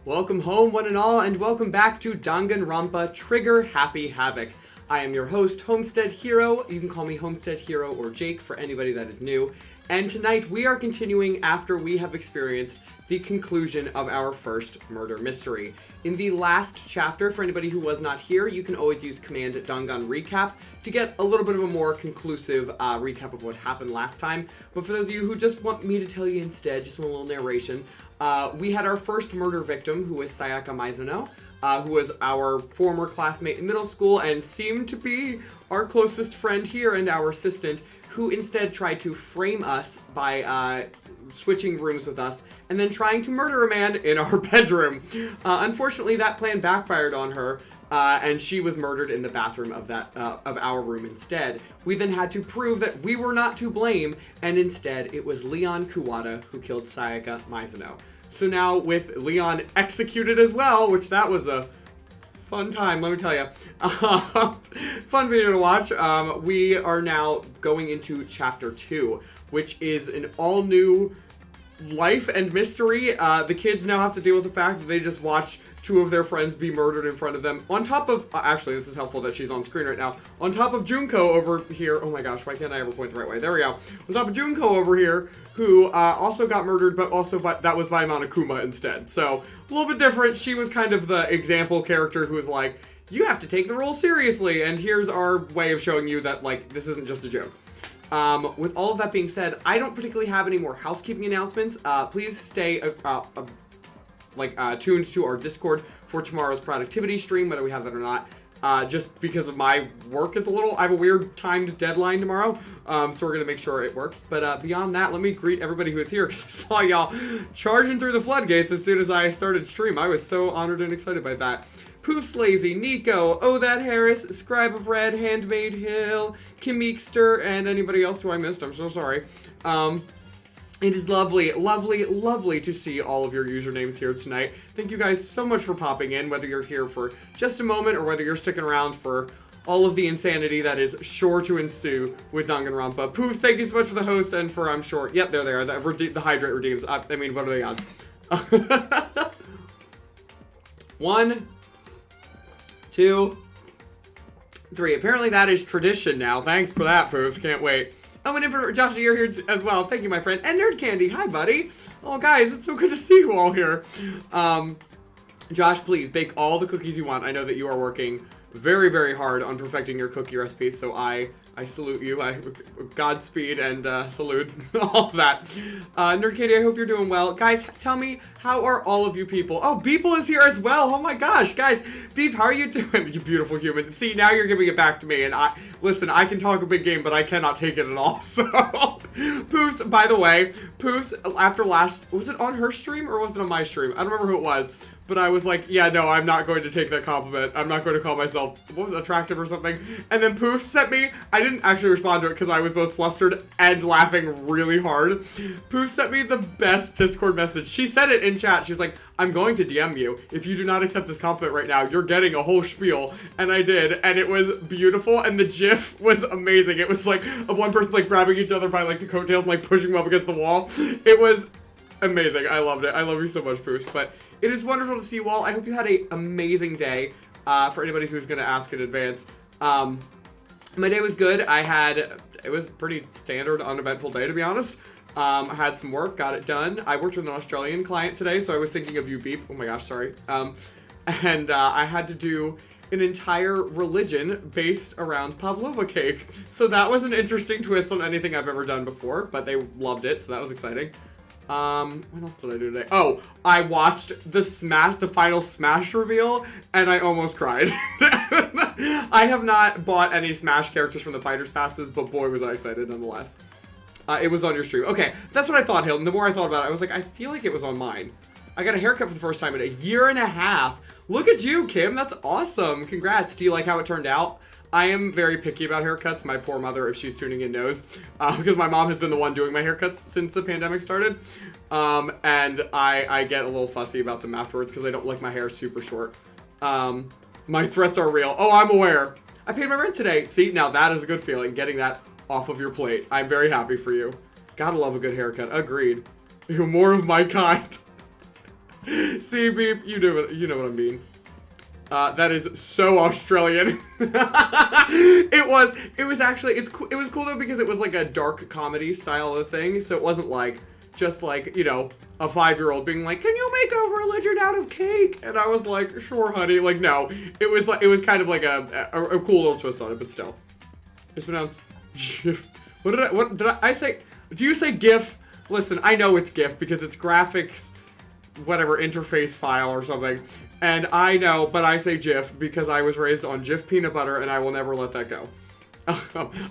Welcome home, one and all, and welcome back to Danganronpa Trigger Happy Havoc. I am your host, HomesteadHero. You can call me HomesteadHero or Jake for anybody that is new. And tonight we are continuing after we have experienced the conclusion of our first murder mystery. In the last chapter, for anybody who was not here, you can always use command Dangan Recap to get a little bit of a more conclusive recap of what happened last time. But for those of you who just want me to tell you instead, just a little narration, we had our first murder victim, who was Sayaka Mizuno, who was our former classmate in middle school and seemed to be our closest friend here and our assistant, who instead tried to frame us by switching rooms with us and then trying to murder a man in our bedroom. Unfortunately, that plan backfired on her, and she was murdered in the bathroom of our room instead. We then had to prove that we were not to blame, and instead it was Leon Kuwata who killed Sayaka Mizuno. So now with Leon executed as well, which that was a fun time, let me tell you. Fun video to watch. We are now going into chapter 2, which is an all-new life and mystery. The kids now have to deal with the fact that they just watched two of their friends be murdered in front of them. On top of, actually, this is helpful that she's on screen right now. On top of Junko over here, oh my gosh, why can't I ever point the right way? There we go. On top of Junko over here, who also got murdered, but also that was by Monokuma instead. So, a little bit different. She was kind of the example character who was like, you have to take the role seriously, and here's our way of showing you that, like, this isn't just a joke. With all of that being said, I don't particularly have any more housekeeping announcements. Please stay tuned to our Discord for tomorrow's productivity stream, whether we have that or not. Just because of my work is I have a weird timed deadline tomorrow, so we're gonna make sure it works. But beyond that, let me greet everybody who is here, because I saw y'all charging through the floodgates as soon as I started stream. I was so honored and excited by that. Poofs Lazy, Nico, Oh That Harris, Scribe of Red, Handmaid Hill, Kimmeekster, and anybody else who I missed. I'm so sorry. It is lovely, lovely, lovely to see all of your usernames here tonight. Thank you guys so much for popping in, whether you're here for just a moment or whether you're sticking around for all of the insanity that is sure to ensue with Danganronpa. Poofs, thank you so much for the host and for, I'm sure, yep, there they are, the Hydrate redeems. I mean, what are the odds? 1, 2, 3. Apparently that is tradition now. Thanks for that, Poofs. Can't wait. Oh, and for Josh, you're here as well. Thank you, my friend. And Nerd Candy. Hi, buddy. Oh, guys, it's so good to see you all here. Josh, please bake all the cookies you want. I know that you are working very, very hard on perfecting your cookie recipes, so I salute you. Godspeed and salute. All of that. Nerd Candy, I hope you're doing well. Guys, tell me, how are all of you people? Oh, Beeple is here as well. Oh my gosh, guys. Beep, how are you doing? You beautiful human. See, now you're giving it back to me, and listen, I can talk a big game, but I cannot take it at all, so. Poofs, by the way, Poofs, after was it on her stream or was it on my stream? I don't remember who it was. But I was like, yeah, no, I'm not going to take that compliment. I'm not going to call myself, what was it, attractive or something? And then Poof sent me, I didn't actually respond to it because I was both flustered and laughing really hard. Poof sent me the best Discord message. She said it in chat. She was like, I'm going to DM you. If you do not accept this compliment right now, you're getting a whole spiel. And I did. And it was beautiful. And the GIF was amazing. It was like of one person like grabbing each other by like the coattails and like pushing them up against the wall. It was amazing. I loved it. I love you so much, Poofs. But it is wonderful to see you all. I hope you had an amazing day. For anybody who's going to ask in advance. My day was good. It was a pretty standard, uneventful day, to be honest. I had some work, got it done. I worked with an Australian client today, so I was thinking of you, Beep. Oh my gosh, sorry. And I had to do an entire religion based around pavlova cake. So that was an interesting twist on anything I've ever done before, but they loved it, so that was exciting. What else did I do today? Oh, I watched the final Smash reveal, and I almost cried. I have not bought any Smash characters from the Fighters Passes, but boy was I excited nonetheless. It was on your stream. Okay, that's what I thought, Hilton. The more I thought about it, I was like, I feel like it was on mine. I got a haircut for the first time in a year and a half. Look at you, Kim. That's awesome. Congrats. Do you like how it turned out? I am very picky about haircuts. My poor mother, if she's tuning in, knows. Because my mom has been the one doing my haircuts since the pandemic started. And I get a little fussy about them afterwards because I don't like my hair super short. My threats are real. Oh, I'm aware. I paid my rent today. See, now that is a good feeling, getting that off of your plate. I'm very happy for you. Gotta love a good haircut. Agreed. You're more of my kind. See, Beep, you know what I mean. That is so Australian. It was actually, it was cool though because it was like a dark comedy style of thing. So it wasn't like, just like, you know, a 5-year-old being like, can you make a religion out of cake? And I was like, sure, honey. Like, no, it was kind of like a cool little twist on it, but still. It's pronounced GIF. What did I say? Do you say GIF? Listen, I know it's GIF because it's graphics, whatever, interface file or something. And I know, but I say GIF because I was raised on Jif peanut butter and I will never let that go.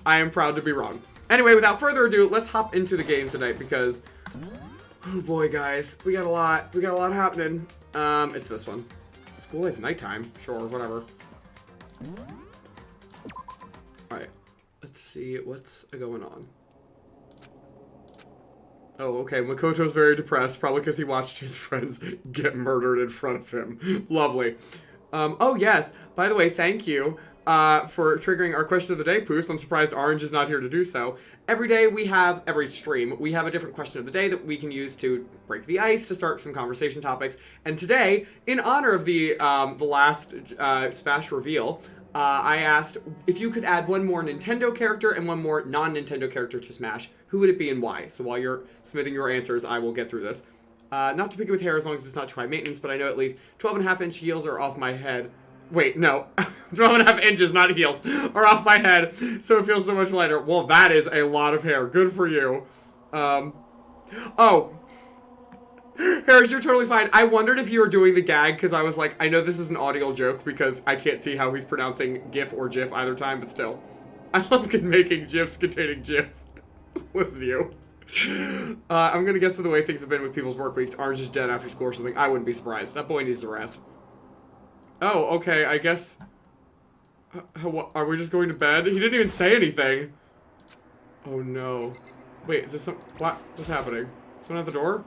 I am proud to be wrong. Anyway, without further ado, let's hop into the game tonight because, oh boy, guys, we got a lot happening. It's this one. School life nighttime, sure, whatever. All right, let's see what's going on. Oh, okay. Makoto's very depressed, probably because he watched his friends get murdered in front of him. Lovely. Oh, yes. By the way, thank you for triggering our question of the day, Poos. I'm surprised Orange is not here to do so. Every day every stream, we have a different question of the day that we can use to break the ice, to start some conversation topics. And today, in honor of the last Smash reveal, I asked if you could add one more Nintendo character and one more non-Nintendo character to Smash, who would it be and why? So while you're submitting your answers, I will get through this. Not to pick it with hair as long as it's not too high maintenance, but I know at least 12.5-inch heels are off my head. Wait, no. 12.5 inches, not heels, are off my head, so it feels so much lighter. Well, that is a lot of hair. Good for you. Oh. Harris, you're totally fine. I wondered if you were doing the gag, because I was like, I know this is an audio joke, because I can't see how he's pronouncing GIF or GIF either time, but still. I love making GIFs containing GIF. Listen to you. I'm gonna guess for the way things have been with people's work weeks, Orange is dead after school or something. I wouldn't be surprised. That boy needs to rest. Oh, okay, I guess... are we just going to bed? He didn't even say anything. Oh, no. Wait, is this some... What? What's happening? Someone at the door?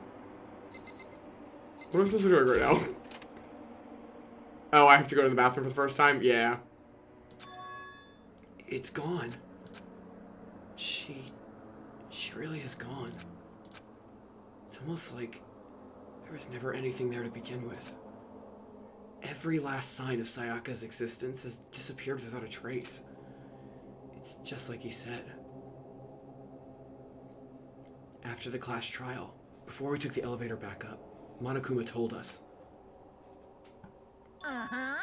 What am I supposed to be doing right now? Oh, I have to go to the bathroom for the first time? Yeah. It's gone. She really is gone. It's almost like there was never anything there to begin with. Every last sign of Sayaka's existence has disappeared without a trace. It's just like he said. After the class trial, before we took the elevator back up, Monokuma told us. Uh-huh.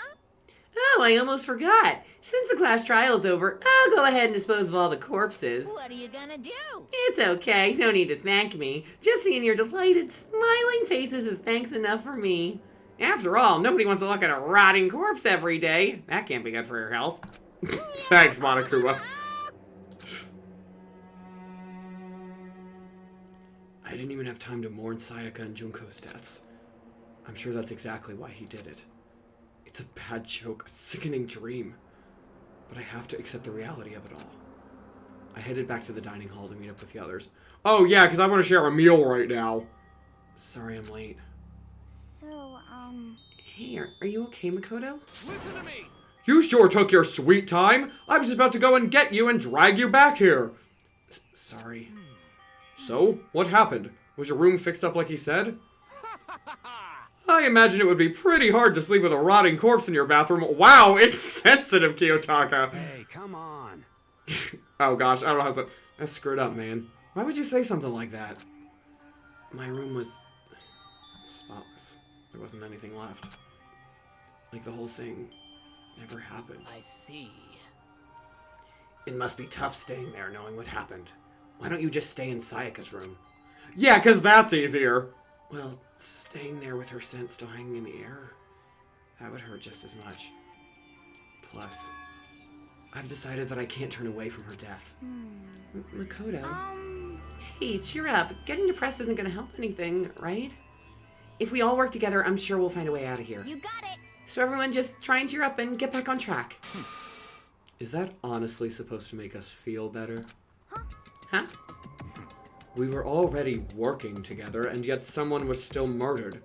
Oh, I almost forgot. Since the class trial's over, I'll go ahead and dispose of all the corpses. What are you gonna do? It's okay. No need to thank me. Just seeing your delighted, smiling faces is thanks enough for me. After all, nobody wants to look at a rotting corpse every day. That can't be good for your health. Thanks, Monokuma. I didn't even have time to mourn Sayaka and Junko's deaths. I'm sure that's exactly why he did it. It's a bad joke, a sickening dream. But I have to accept the reality of it all. I headed back to the dining hall to meet up with the others. Oh yeah, because I want to share a meal right now. Sorry I'm late. So, Hey, are you okay, Makoto? Listen to me! You sure took your sweet time. I was just about to go and get you and drag you back here. Sorry. So, what happened? Was your room fixed up like he said? I imagine it would be pretty hard to sleep with a rotting corpse in your bathroom. Wow, it's sensitive, Kiyotaka. Hey, come on. Oh gosh, I don't know how to... That's screwed up, man. Why would you say something like that? My room was... spotless. There wasn't anything left. Like the whole thing never happened. I see. It must be tough staying there knowing what happened. Why don't you just stay in Sayaka's room? Yeah, because that's easier. Well, staying there with her scent still hanging in the air, that would hurt just as much. Plus, I've decided that I can't turn away from her death. Makoto? Hey, cheer up. Getting depressed isn't going to help anything, right? If we all work together, I'm sure we'll find a way out of here. you got it. So everyone just try and cheer up and get back on track. Is that honestly supposed to make us feel better? Huh? We were already working together, and yet someone was still murdered.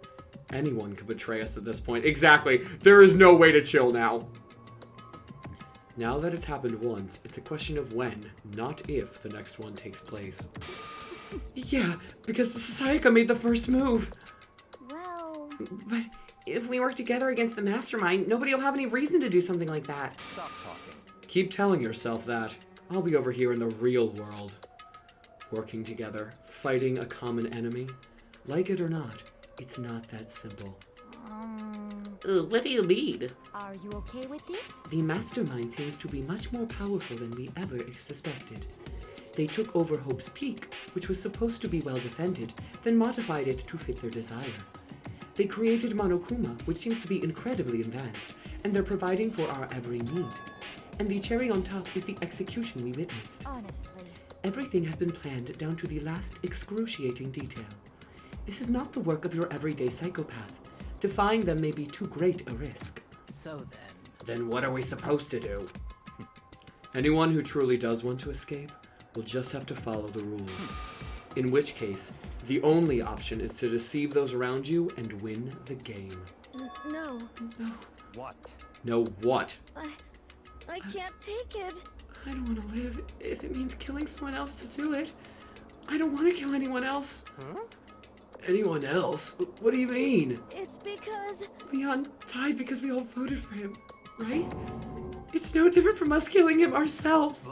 Anyone could betray us at this point. Exactly. There is no way to chill now. Now that it's happened once, it's a question of when, not if, the next one takes place. Yeah, because Sayaka made the first move. Well, But if we work together against the mastermind, nobody will have any reason to do something like that. Stop talking. Keep telling yourself that. I'll be over here in the real world. Working together, fighting a common enemy. Like it or not, it's not that simple. What do you mean? Are you okay with this? The mastermind seems to be much more powerful than we ever suspected. They took over Hope's Peak, which was supposed to be well defended, then modified it to fit their desire. They created Monokuma, which seems to be incredibly advanced, and they're providing for our every need. And the cherry on top is the execution we witnessed. Honestly. Everything has been planned down to the last excruciating detail. This is not the work of your everyday psychopath. Defying them may be too great a risk. So then. Then what are we supposed to do? Anyone who truly does want to escape will just have to follow the rules. In which case, the only option is to deceive those around you and win the game. No. No. What? No what? I can't take it. I don't want to live if it means killing someone else to do it. I don't want to kill anyone else. Huh? Anyone else? What do you mean? It's because... Leon died because we all voted for him, right? It's no different from us killing him ourselves.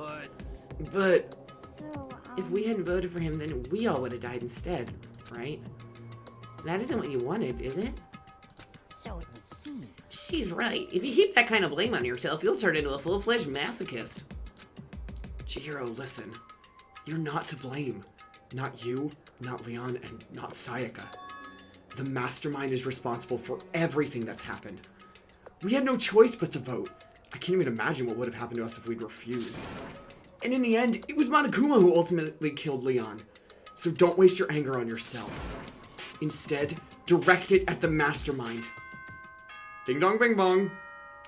But So, if we hadn't voted for him, then we all would have died instead, right? That isn't what you wanted, is it? So it would seem. She's right. If you heap that kind of blame on yourself, you'll turn into a full-fledged masochist. Chihiro, listen. You're not to blame. Not you, not Leon, and not Sayaka. The mastermind is responsible for everything that's happened. We had no choice but to vote. I can't even imagine what would have happened to us if we'd refused. And in the end, it was Monokuma who ultimately killed Leon. So don't waste your anger on yourself. Instead, direct it at the mastermind. Ding dong bing bong.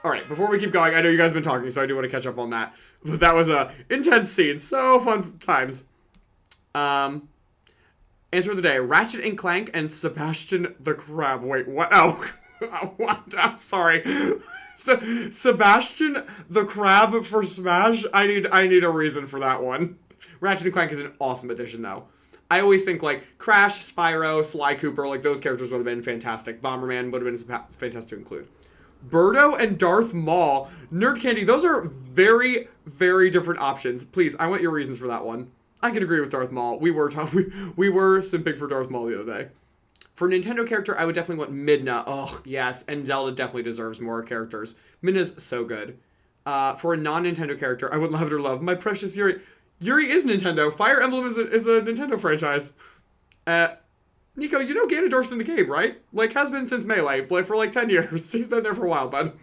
Alright, before we keep going, I know you guys have been talking, so I do want to catch up on that. But that was a intense scene. So fun times. Answer of the day. Ratchet and Clank and Sebastian the Crab. Wait, what? Oh. What? I'm sorry. Sebastian the Crab for Smash? I need a reason for that one. Ratchet and Clank is an awesome addition, though. I always think, like, Crash, Spyro, Sly Cooper, like, those characters would have been fantastic. Bomberman would have been fantastic to include. Birdo and Darth Maul. Nerd Candy, those are very, very different options. Please, I want your reasons for that one. I can agree with Darth Maul. We were simping for Darth Maul the other day. For a Nintendo character, I would definitely want Midna. Oh, yes. And Zelda definitely deserves more characters. Midna's so good. For a non-Nintendo character, I would Lavender Love. My precious Yuri. Yuri is Nintendo. Fire Emblem is a Nintendo franchise. Nico, you know Ganondorf's in the game, right? Like, has been since Melee. Like, for like 10 years. He's been there for a while, bud.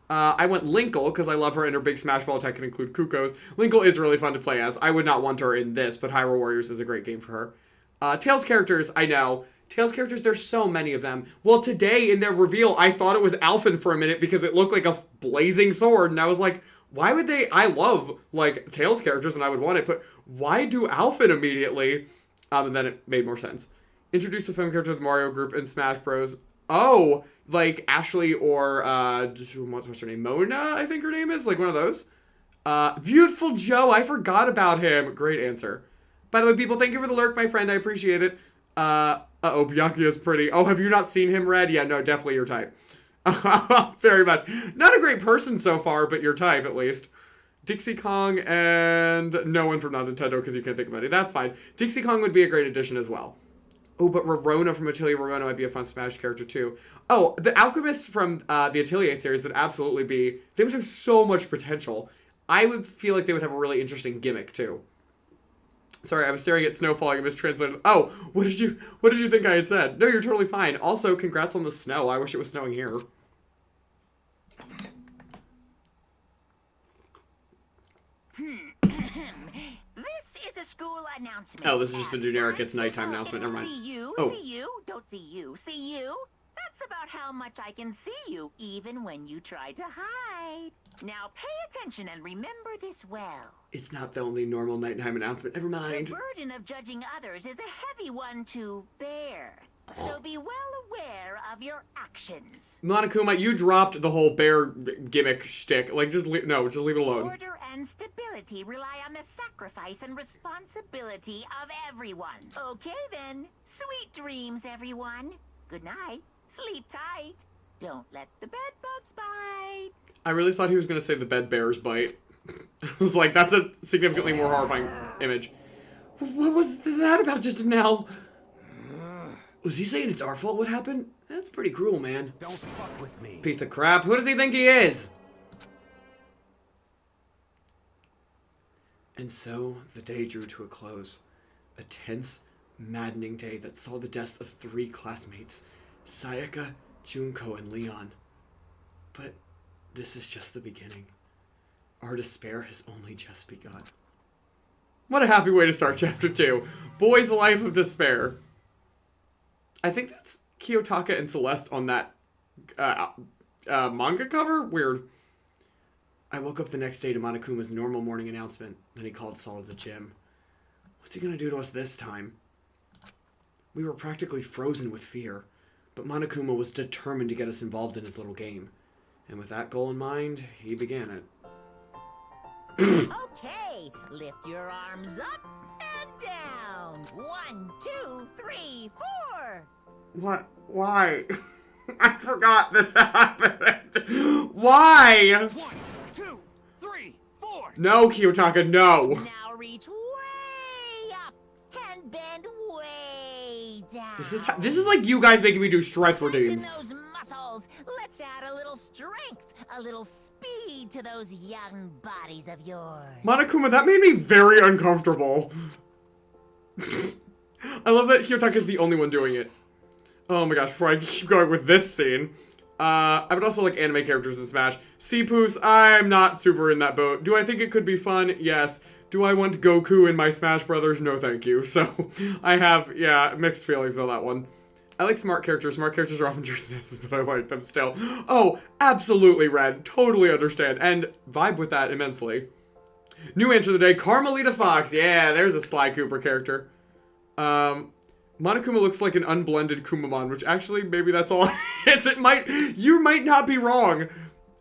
I went Linkle, because I love her, and her big Smash Ball attack can include Kuko's. Linkle is really fun to play as. I would not want her in this, but Hyrule Warriors is a great game for her. Tails characters, I know. Tails characters, there's so many of them. Well, today, in their reveal, I thought it was Alphen for a minute, because it looked like a blazing sword, and I was like, why would they... I love, like, Tails characters, and I would want it, but why do Alphen immediately? And then it made more sense. Introduce the film character to the Mario group in Smash Bros. Oh, like Ashley or, what's her name? Mona, I think her name is? Like one of those. Beautiful Joe, I forgot about him. Great answer. By the way, people, thank you for the lurk, my friend. I appreciate it. Uh-oh, Byakuya's pretty. Oh, have you not seen him, Red? Yeah, no, definitely your type. Very much. Not a great person so far, but your type, at least. Dixie Kong and no one from non-Nintendo because you can't think of any. That's fine. Dixie Kong would be a great addition as well. Oh, but Rorona from Atelier Rorona might be a fun Smash character, too. Oh, the Alchemists from the Atelier series would absolutely be... They would have so much potential. I would feel like they would have a really interesting gimmick, too. Sorry, I was staring at snow falling and mistranslated. Oh, what did you think I had said? No, you're totally fine. Also, congrats on the snow. I wish it was snowing here. School announcement. Oh, this is just a generic it's nighttime announcement. Never mind. See you, oh. see you, don't see you, see you. That's about how much I can see you, even when you try to hide. Now pay attention and remember this well. It's not the only normal nighttime announcement. Never mind. The burden of judging others is a heavy one to bear. So be well aware of your actions. Monokuma, you dropped the whole bear gimmick shtick. Like, just leave it alone. Order and stability rely on the sacrifice and responsibility of everyone. Okay then. Sweet dreams, everyone. Good night. Sleep tight. Don't let the bed bugs bite. I really thought he was going to say the bed bears bite. I was like, that's a significantly more horrifying image. What was that about just now? Was he saying it's our fault what happened? That's pretty cruel, man. Don't fuck with me. Piece of crap. Who does he think he is? And so, the day drew to a close. A tense, maddening day that saw the deaths of 3 classmates, Sayaka, Junko, and Leon. But this is just the beginning. Our despair has only just begun. What a happy way to start Chapter 2. Boy's Life of Despair. I think that's Kiyotaka and Celeste on that manga cover? Weird. I woke up the next day to Monokuma's normal morning announcement. Then he called Saul to the gym. What's he gonna do to us this time? We were practically frozen with fear, but Monokuma was determined to get us involved in his little game. And with that goal in mind, he began it. Okay, lift your arms up and down. 1, 2, 3, 4. What? Why? I forgot this happened. Why? 1, 2, 3, 4. No, Kiyotaka, no. Now reach way up and bend way down. This is like you guys making me do stretch routines. Tighten those muscles. Let's add a little strength, a little speed to those young bodies of yours. Monokuma, that made me very uncomfortable. I love that Kiyotaka is the only one doing it. Oh my gosh, before I keep going with this scene, I would also like anime characters in Smash. See, Poofs, I'm not super in that boat. Do I think it could be fun? Yes. Do I want Goku in my Smash Brothers? No, thank you. So, I have, yeah, mixed feelings about that one. I like smart characters. Smart characters are often just asses, but I like them still. Oh, absolutely, Red. Totally understand. And vibe with that immensely. New answer of the day, Carmelita Fox. Yeah, there's a Sly Cooper character. Monokuma looks like an unblended Kumamon, which actually, maybe that's all it is. You might not be wrong.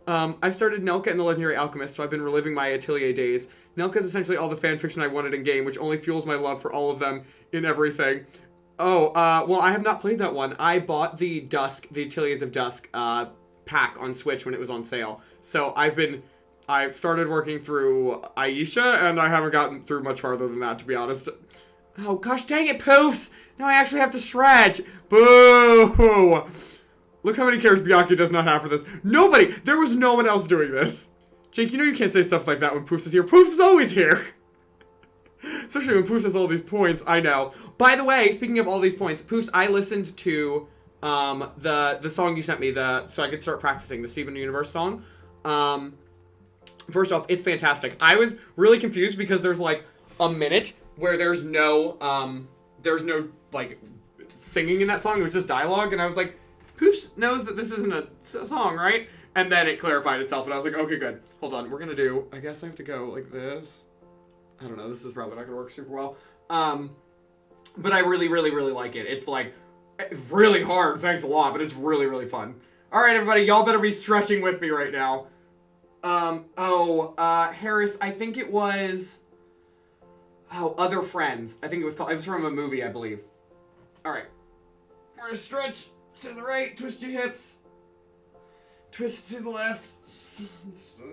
I started Nelka and the Legendary Alchemist, so I've been reliving my Atelier days. Nelka is essentially all the fanfiction I wanted in game, which only fuels my love for all of them in everything. Oh, well, I have not played that one. I bought the Ateliers of Dusk, pack on Switch when it was on sale. So I've started working through Aisha, and I haven't gotten through much farther than that, to be honest. Oh, gosh dang it, Poofs! Now I actually have to stretch! Boo! Look how many characters Byakuya does not have for this. Nobody! There was no one else doing this. Jake, you know you can't say stuff like that when Poofs is here. Poofs is always here! Especially when Poofs has all these points, I know. By the way, speaking of all these points, Poofs, I listened to the song you sent me, so I could start practicing, the Steven Universe song. First off, it's fantastic. I was really confused because there's like a minute where there's no like singing in that song. It was just dialogue, and I was like, Poofs knows that this isn't a song, right? And then it clarified itself, and I was like, okay, good. Hold on, we're gonna do, I guess I have to go like this. I don't know, this is probably not gonna work super well. But I really, really, really like it. It's like, really hard, thanks a lot, but it's really, really fun. All right, everybody, y'all better be stretching with me right now. Harris, I think it was, Other Friends. I think it was called, it was from a movie, I believe. All right, we're gonna stretch to the right, twist your hips. Twist to the left,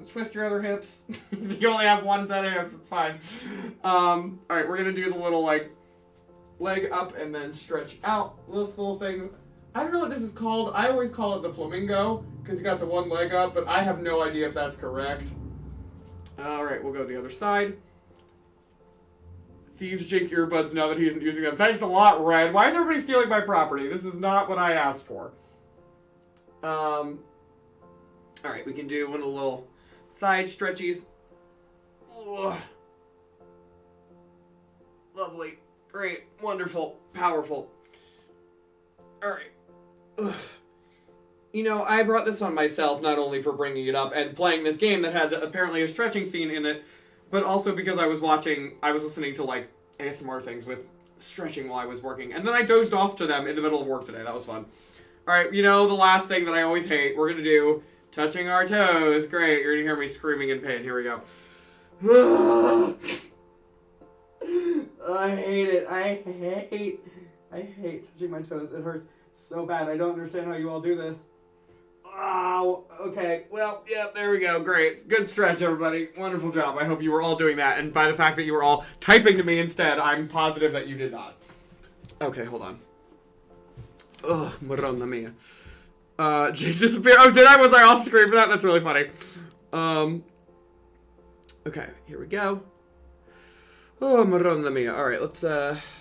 twist your other hips. You only have one set of hips, it's fine. Alright, we're gonna do the little, like, leg up and then stretch out. This little thing. I don't know what this is called. I always call it the flamingo, because you got the one leg up, but I have no idea if that's correct. Alright, we'll go the other side. Thieves Jake earbuds now that he isn't using them. Thanks a lot, Red. Why is everybody stealing my property? This is not what I asked for. Alright, we can do one of the little side stretchies. Ugh. Lovely. Great. Wonderful. Powerful. Alright. You know, I brought this on myself not only for bringing it up and playing this game that had apparently a stretching scene in it, but also because I was listening to, like, ASMR things with stretching while I was working. And then I dozed off to them in the middle of work today. That was fun. Alright, you know, the last thing that I always hate, we're gonna do touching our toes. Great, you're gonna hear me screaming in pain. Here we go. I hate it. I hate touching my toes. It hurts. So bad. I don't understand how you all do this. Oh, okay. Well, yeah, there we go. Great. Good stretch, everybody. Wonderful job. I hope you were all doing that. And by the fact that you were all typing to me instead, I'm positive that you did not. Okay, hold on. Ugh, Madonna mia. Jake disappeared. Oh, did I? Was I off screen for that? That's really funny. Okay, here we go. Oh, Madonna mia. All right, let's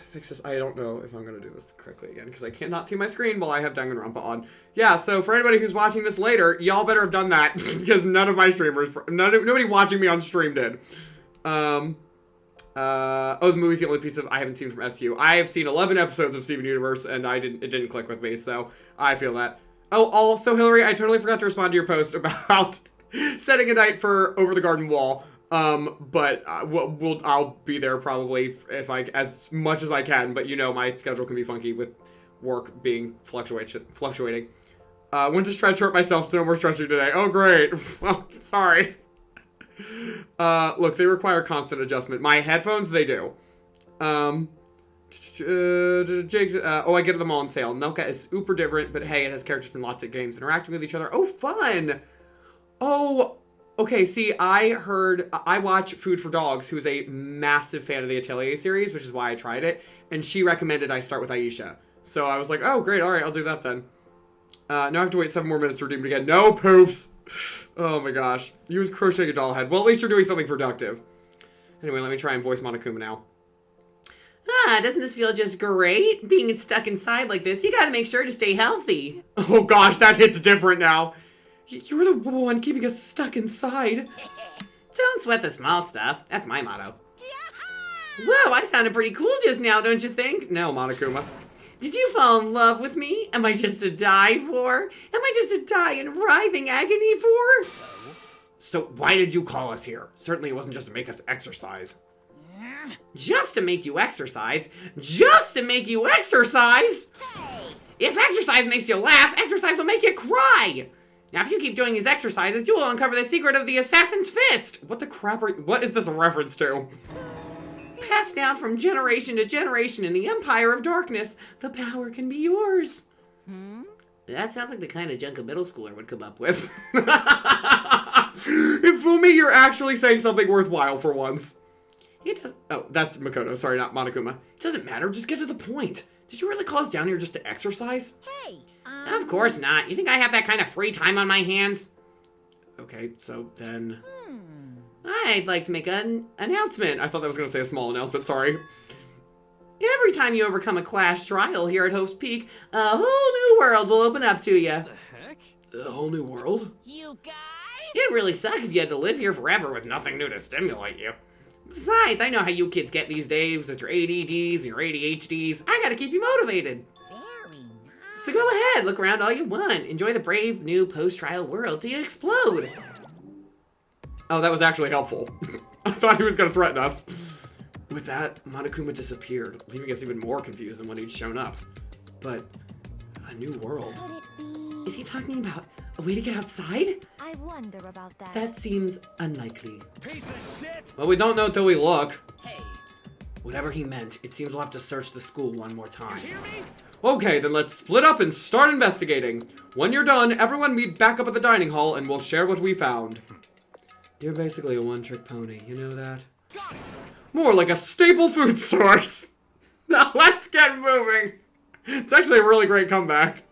fix this. I don't know if I'm gonna do this correctly again because I cannot see my screen while I have Danganronpa on. Yeah, so for anybody who's watching this later, y'all better have done that because none of my streamers, nobody watching me on stream did. Oh, the movie's the only piece of I haven't seen from SU. I have seen 11 episodes of Steven Universe, and it didn't click with me, so I feel that. Oh, also, Hillary, I totally forgot to respond to your post about setting a night for Over the Garden Wall. But I'll be there probably if as much as I can. But you know, my schedule can be funky with work being fluctuating. Went to stretch hurt myself, so no more stretching today. Oh, great. Well, sorry. Look, they require constant adjustment. My headphones, they do. Jake, I get them all on sale. Nelka is super different, but hey, it has characters from lots of games interacting with each other. Oh, fun! Oh, okay, see, I watch Food for Dogs, who is a massive fan of the Atelier series, which is why I tried it, and she recommended I start with Aisha. So I was like, oh, great, alright, I'll do that then. Now I have to wait 7 more minutes to redeem it again. No, poofs! Oh my gosh. Use crocheting a doll head. Well, at least you're doing something productive. Anyway, let me try and voice Monokuma now. Doesn't this feel just great? Being stuck inside like this, you gotta make sure to stay healthy. Oh gosh, that hits different now. You're the one keeping us stuck inside. Don't sweat the small stuff. That's my motto. Whoa, I sounded pretty cool just now, don't you think? No, Monokuma. Did you fall in love with me? Am I just to die for? Am I just to die in writhing agony for? So why did you call us here? Certainly it wasn't just to make us exercise. Just to make you exercise? Just to make you exercise? Hey! If exercise makes you laugh, exercise will make you cry. Now, if you keep doing these exercises, you will uncover the secret of the assassin's fist. What the crap what is this a reference to? Passed down from generation to generation in the Empire of Darkness, the power can be yours. That sounds like the kind of junk a middle schooler would come up with. If only you're actually saying something worthwhile for once. Oh, that's Makoto. Sorry, not Monokuma. It doesn't matter. Just get to the point. Did you really call us down here just to exercise? Hey! Of course not. You think I have that kind of free time on my hands? Okay, so then... I'd like to make an announcement. I thought that was going to say a small announcement. Sorry. Every time you overcome a clash trial here at Hope's Peak, a whole new world will open up to you. The heck? A whole new world? You guys? It'd really suck if you had to live here forever with nothing new to stimulate you. Besides, I know how you kids get these days with your ADDs and your ADHDs. I gotta keep you motivated. Very nice. So go ahead, look around all you want. Enjoy the brave new post-trial world till you explode. Oh, that was actually helpful. I thought he was gonna threaten us. With that, Monokuma disappeared, leaving us even more confused than when he'd shown up. But, a new world. Could it be? Is he talking about a way to get outside? I wonder about that. That seems unlikely. Piece of shit! Well, we don't know till we look. Hey! Whatever he meant, it seems we'll have to search the school one more time. Hear me? Okay, then let's split up and start investigating. When you're done, everyone meet back up at the dining hall and we'll share what we found. You're basically a one-trick pony, you know that? Got it! More like a staple food source. Now let's get moving. It's actually a really great comeback.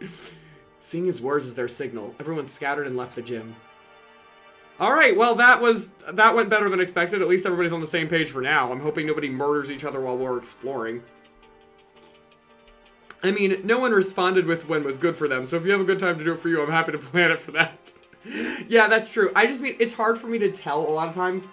Seeing his words as their signal, everyone scattered and left the gym. Alright, well that went better than expected. At least everybody's on the same page for now. I'm hoping nobody murders each other while we're exploring. I mean, no one responded with when was good for them, so if you have a good time to do it for you, I'm happy to plan it for that. Yeah, that's true. I just mean, it's hard for me to tell a lot of times.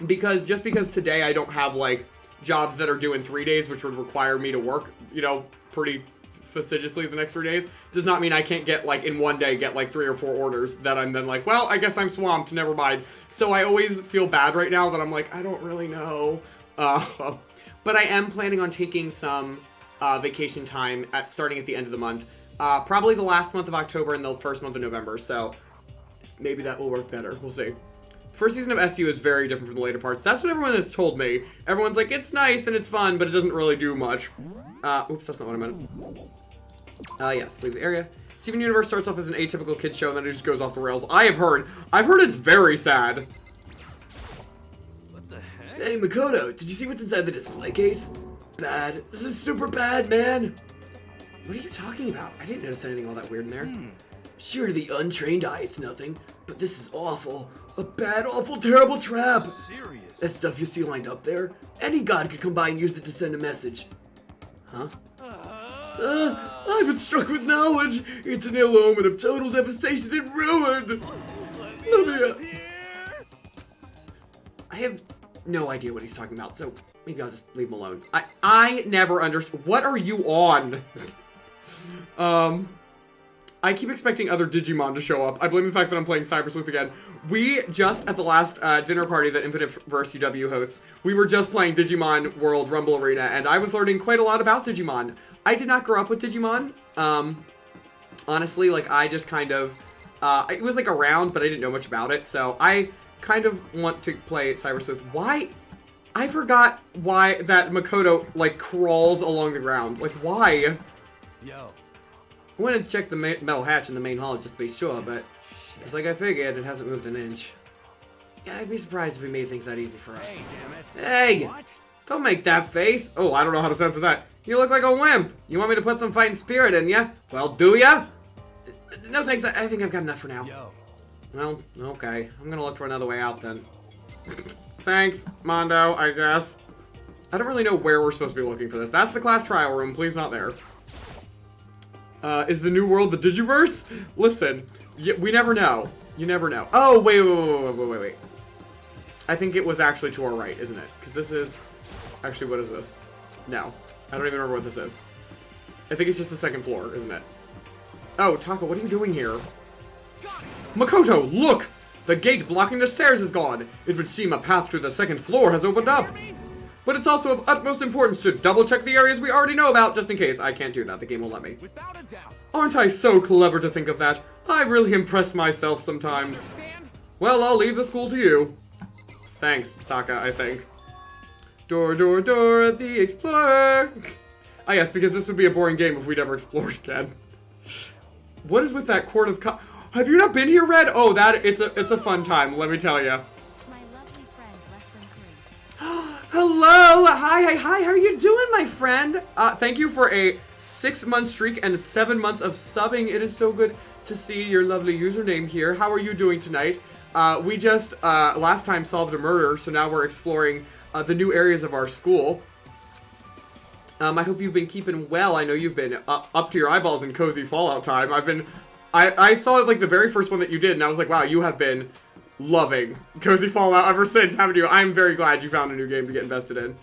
Because today I don't have, like, jobs that are due in 3 days, which would require me to work, you know, pretty fastidiously the next 3 days, does not mean I can't get, like, in one day, get, like, 3 or 4 orders that I'm then like, well, I guess I'm swamped, never mind. So I always feel bad right now that I'm like, I don't really know. But I am planning on taking some vacation time starting at the end of the month. Probably the last month of October and the first month of November, so maybe that will work better. We'll see. First season of SU is very different from the later parts. That's what everyone has told me. Everyone's like, it's nice and it's fun, but it doesn't really do much. Oops, that's not what I meant. Yes, leave the area. Steven Universe starts off as an atypical kid show and then it just goes off the rails. I've heard it's very sad. What the heck? Hey, Makoto, did you see what's inside the display case? Bad. This is super bad, man. What are you talking about? I didn't notice anything all that weird in there. Sure, to the untrained eye, it's nothing, but this is awful. A bad, awful, terrible trap. Serious? That stuff you see lined up there, any god could come by and use it to send a message. Huh? I've been struck with knowledge. It's an ill omen of total devastation and ruin. Let me I have no idea what he's talking about, so maybe I'll just leave him alone. I never understood. What are you on? I keep expecting other Digimon to show up. I blame the fact that I'm playing Cyber Sleuth again. We just, at the last dinner party that Infinite Verse UW hosts, we were just playing Digimon World Rumble Arena, and I was learning quite a lot about Digimon. I did not grow up with Digimon. Honestly, like, I just kind of, it was, like, around, but I didn't know much about it, so I kind of want to play Cyber Sleuth. Why? I forgot why that Makoto, like, crawls along the ground. Like, why? Yo. I wanted to check the metal hatch in the main hall just to be sure, but it's like I figured, it hasn't moved an inch. Yeah, I'd be surprised if we made things that easy for us. Hey, damn it. Hey! What? Don't make that face! Oh, I don't know how to censor that. You look like a wimp! You want me to put some fighting spirit in ya? Well, do ya? No thanks, I think I've got enough for now. Yo. Well, okay. I'm gonna look for another way out then. Thanks, Mondo, I guess. I don't really know where we're supposed to be looking for this. That's the class trial room, please not there. Is the new world the Digiverse? Listen, we never know. You never know. Oh, wait. I think it was actually to our right, isn't it? Because this is... Actually, what is this? No. I don't even remember what this is. I think it's just the second floor, isn't it? Oh, Taka, what are you doing here? Makoto, look! The gate blocking the stairs is gone. It would seem a path to the second floor has opened up. But it's also of utmost importance to double-check the areas we already know about, just in case. I can't do that. The game won't let me. Without a doubt. Aren't I so clever to think of that? I really impress myself sometimes. Understand? Well, I'll leave the school to you. Thanks, Taka, I think. Dora the Explorer. Ah, yes, because this would be a boring game if we never explored again. What is with that court of Have you not been here, Red? Oh, it's a fun time, let me tell you. My lovely friend, less than 3. Hello! Hi, how are you doing, my friend? Thank you for a 6-month streak and 7 months of subbing. It is so good to see your lovely username here. How are you doing tonight? We just, last time solved a murder, so now we're exploring the new areas of our school. I hope you've been keeping well. I know you've been up to your eyeballs in cozy Fallout time. I saw, like, the very first one that you did, and I was like, wow, you have been loving cozy Fallout ever since, haven't you? I'm very glad you found a new game to get invested in.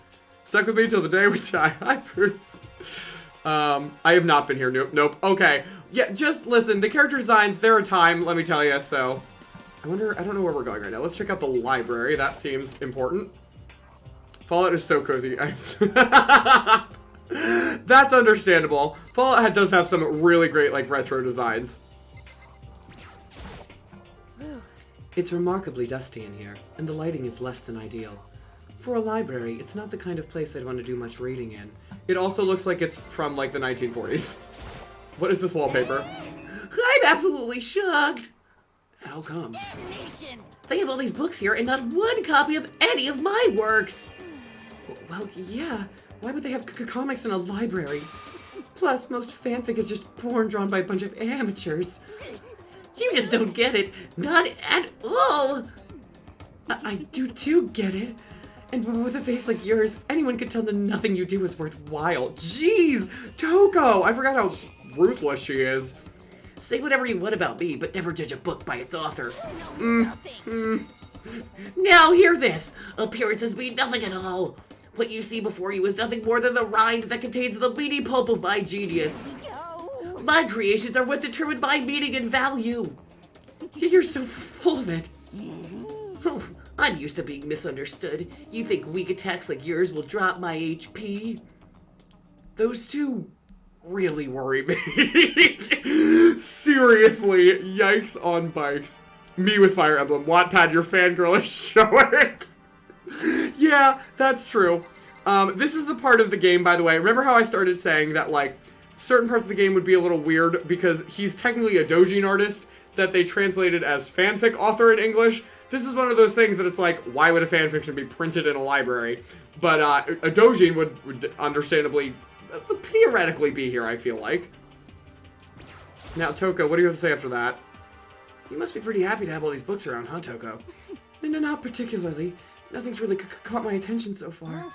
Stuck with me till the day we die. Hi, Bruce. I have not been here. Nope. Okay. Yeah, just listen. The character designs, they're a time, let me tell you, so... I don't know where we're going right now. Let's check out the library. That seems important. Fallout is so cozy. That's understandable. Fallout does have some really great, like, retro designs. It's remarkably dusty in here, and the lighting is less than ideal. For a library, it's not the kind of place I'd want to do much reading in. It also looks like it's from, like, the 1940s. What is this wallpaper? I'm absolutely shocked! How come? Nation. They have all these books here and not one copy of any of my works! Well, yeah. Why would they have comics in a library? Plus, most fanfic is just porn drawn by a bunch of amateurs. You just don't get it. Not at all! I do too get it. And with a face like yours, anyone could tell that nothing you do is worthwhile. Jeez! Toko! I forgot how ruthless she is. Say whatever you want about me, but never judge a book by its author. Now hear this. Appearances mean nothing at all. What you see before you is nothing more than the rind that contains the meaty pulp of my genius. My creations are what's determined by meaning and value. You're so full of it. Oh, I'm used to being misunderstood. You think weak attacks like yours will drop my HP? Those two really worry me. Seriously, yikes on bikes. Me with Fire Emblem. Wattpad, your fangirl is showing. Yeah, that's true. This is the part of the game, by the way. Remember how I started saying that, like, certain parts of the game would be a little weird because he's technically a doujin artist that they translated as fanfic author in English. This is one of those things that it's like, why would a fanfiction be printed in a library? But a doujin would understandably, theoretically be here, I feel like. Now, Toko, what do you have to say after that? You must be pretty happy to have all these books around, huh, Toko? No, not particularly. Nothing's really caught my attention so far.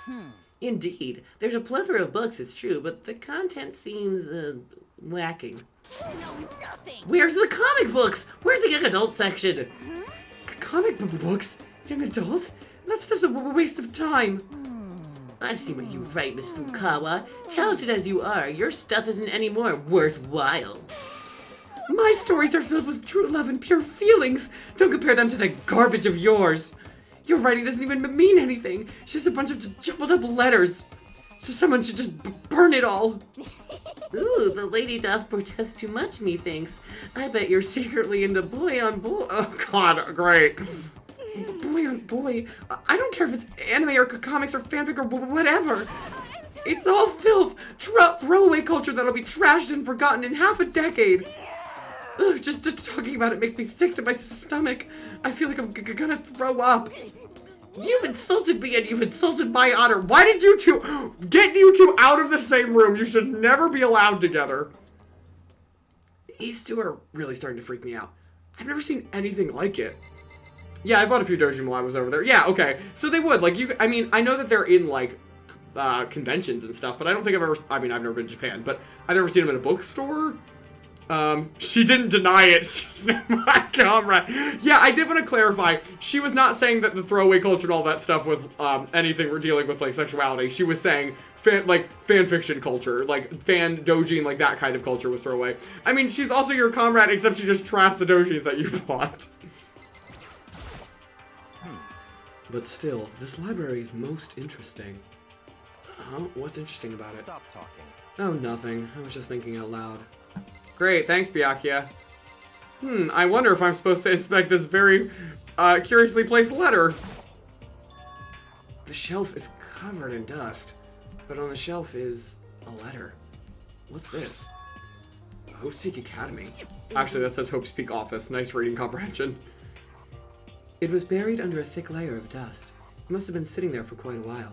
Indeed. There's a plethora of books, it's true, but the content seems, lacking. No, nothing. Where's the comic books? Where's the young adult section? Comic books? Young adult? That stuff's a waste of time. I've seen what you write, Miss Fukawa. Talented as you are, your stuff isn't any more worthwhile. My stories are filled with true love and pure feelings. Don't compare them to the garbage of yours. Your writing doesn't even mean anything. It's just a bunch of jumbled up letters. So someone should just burn it all. Ooh, the lady doth protest too much, methinks. I bet you're secretly into boy on boy. Oh god, great. Boy on boy. I don't care if it's anime or comics or fanfic or whatever. It's all filth. Throwaway culture that'll be trashed and forgotten in half a decade. Ugh, just talking about it makes me sick to my stomach. I feel like I'm gonna throw up. You've insulted me and you've insulted my honor. Why did you two get you two out of the same room? You should never be allowed together. These two are really starting to freak me out. I've never seen anything like it. Yeah, I bought a few doujin while I was over there. Yeah, okay. So they would, like, I mean, I know that they're in, like, conventions and stuff, but I don't think I've never been to Japan, but I've never seen them in a bookstore. She didn't deny it. She's not my comrade. Yeah, I did want to clarify. She was not saying that the throwaway culture and all that stuff was, anything we're dealing with, like, sexuality. She was saying, fan fiction culture, like, fan doujin, like, that kind of culture was throwaway. I mean, she's also your comrade, except she just trusts the doujins that you bought. But still, this library is most interesting. Huh? What's interesting about it? Stop talking. Oh, nothing. I was just thinking out loud. Great, thanks, Byakuya. I wonder if I'm supposed to inspect this very, curiously placed letter. The shelf is covered in dust, but on the shelf is a letter. What's this? Hope's Peak Academy. Actually, that says Hope's Peak Office. Nice reading comprehension. It was buried under a thick layer of dust. It must have been sitting there for quite a while.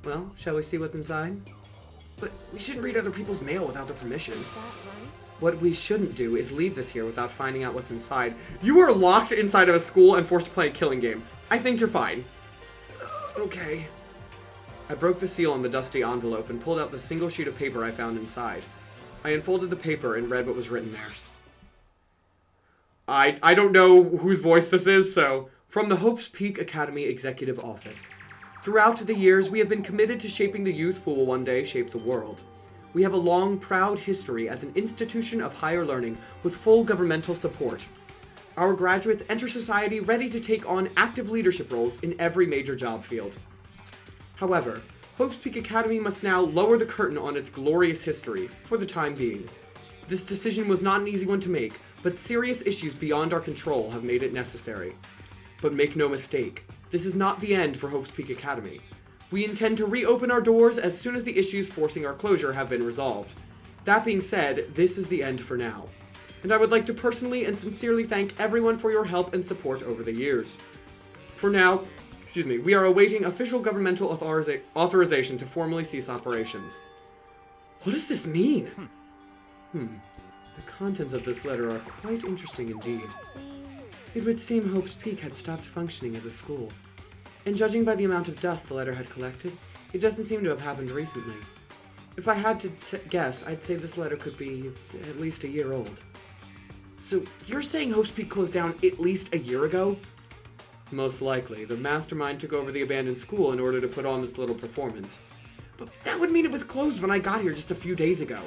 Well, shall we see what's inside? But we shouldn't read other people's mail without their permission. Is that right? What we shouldn't do is leave this here without finding out what's inside. You are locked inside of a school and forced to play a killing game. I think you're fine. Okay. I broke the seal on the dusty envelope and pulled out the single sheet of paper I found inside. I unfolded the paper and read what was written there. I don't know whose voice this is, so... From the Hope's Peak Academy Executive Office. Throughout the years, we have been committed to shaping the youth who will one day shape the world. We have a long, proud history as an institution of higher learning with full governmental support. Our graduates enter society ready to take on active leadership roles in every major job field. However, Hope's Peak Academy must now lower the curtain on its glorious history, for the time being. This decision was not an easy one to make, but serious issues beyond our control have made it necessary. But make no mistake, this is not the end for Hope's Peak Academy. We intend to reopen our doors as soon as the issues forcing our closure have been resolved. That being said, this is the end for now. And I would like to personally and sincerely thank everyone for your help and support over the years. For now, we are awaiting official governmental authorization to formally cease operations. What does this mean? The contents of this letter are quite interesting indeed. It would seem Hope's Peak had stopped functioning as a school. And judging by the amount of dust the letter had collected, it doesn't seem to have happened recently. If I had to guess, I'd say this letter could be at least a year old. So, you're saying Hope's Peak closed down at least a year ago? Most likely. The mastermind took over the abandoned school in order to put on this little performance. But that would mean it was closed when I got here just a few days ago.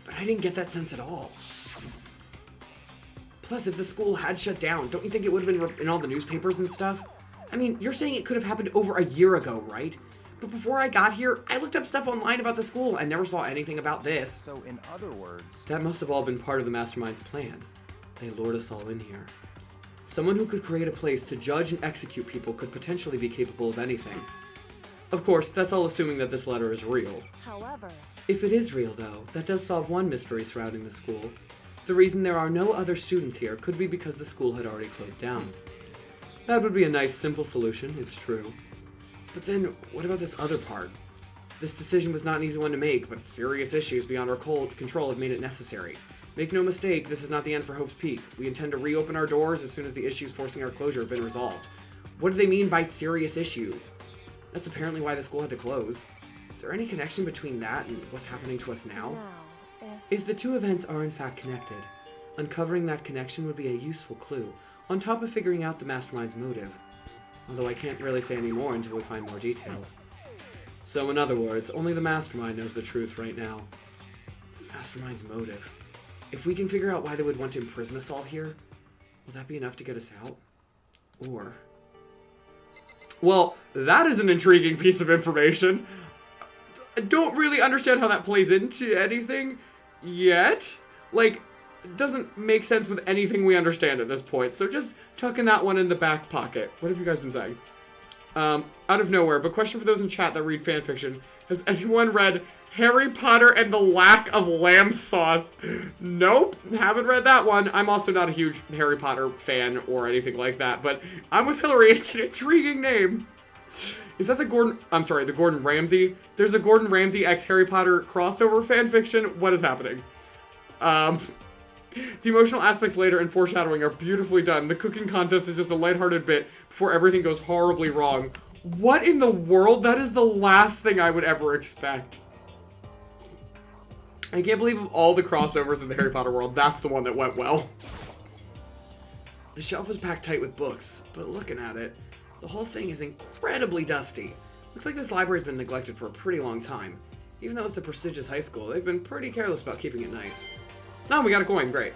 But I didn't get that sense at all. Plus, if the school had shut down, don't you think it would have been in all the newspapers and stuff? I mean, you're saying it could have happened over a year ago, right? But before I got here, I looked up stuff online about the school and never saw anything about this. So, in other words... That must have all been part of the mastermind's plan. They lured us all in here. Someone who could create a place to judge and execute people could potentially be capable of anything. Of course, that's all assuming that this letter is real. However, If it is real, though, that does solve one mystery surrounding the school. The reason there are no other students here could be because the school had already closed down. That would be a nice, simple solution, it's true. But then, what about this other part? This decision was not an easy one to make, but serious issues beyond our control have made it necessary. Make no mistake, this is not the end for Hope's Peak. We intend to reopen our doors as soon as the issues forcing our closure have been resolved. What do they mean by serious issues? That's apparently why the school had to close. Is there any connection between that and what's happening to us now? now, If the two events are in fact connected, uncovering that connection would be a useful clue, on top of figuring out the mastermind's motive. Although I can't really say any more until we find more details. So in other words, only the mastermind knows the truth right now. The mastermind's motive. If we can figure out why they would want to imprison us all here, will that be enough to get us out? Or... Well, that is an intriguing piece of information. I don't really understand how that plays into anything yet. Like, it doesn't make sense with anything we understand at this point. So just tucking that one in the back pocket. What have you guys been saying? Out of nowhere, but question for those in chat that read fanfiction. Has anyone read Harry Potter and the Lack of Lamb Sauce? Nope, haven't read that one. I'm also not a huge Harry Potter fan or anything like that, but I'm with Hillary. It's an intriguing name. Is that the Gordon Ramsay? There's a Gordon Ramsay x Harry Potter crossover fanfiction. What is happening? The emotional aspects later and foreshadowing are beautifully done. The cooking contest is just a lighthearted bit before everything goes horribly wrong. What in the world? That is the last thing I would ever expect. I can't believe of all the crossovers in the Harry Potter world, that's the one that went well. The shelf is packed tight with books, but looking at it, the whole thing is incredibly dusty. Looks like this library's been neglected for a pretty long time. Even though it's a prestigious high school, they've been pretty careless about keeping it nice. Oh, we got a coin, great.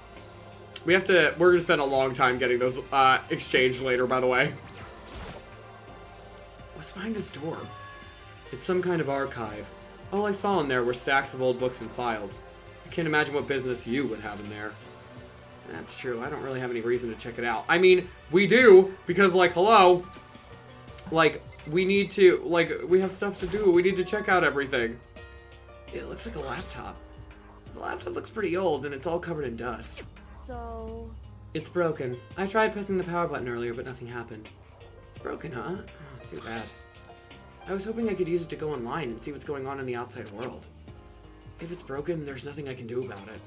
We're gonna spend a long time getting those exchanged later, by the way. What's behind this door? It's some kind of archive. All I saw in there were stacks of old books and files. I can't imagine what business you would have in there. That's true, I don't really have any reason to check it out. I mean, we do, because, like, hello? Like, we need to, like, we have stuff to do. We need to check out everything. It looks like a laptop. The laptop looks pretty old, and it's all covered in dust. so It's broken. I tried pressing the power button earlier, but nothing happened. It's broken, huh? Oh, too bad. I was hoping I could use it to go online and see what's going on in the outside world. If it's broken, there's nothing I can do about it.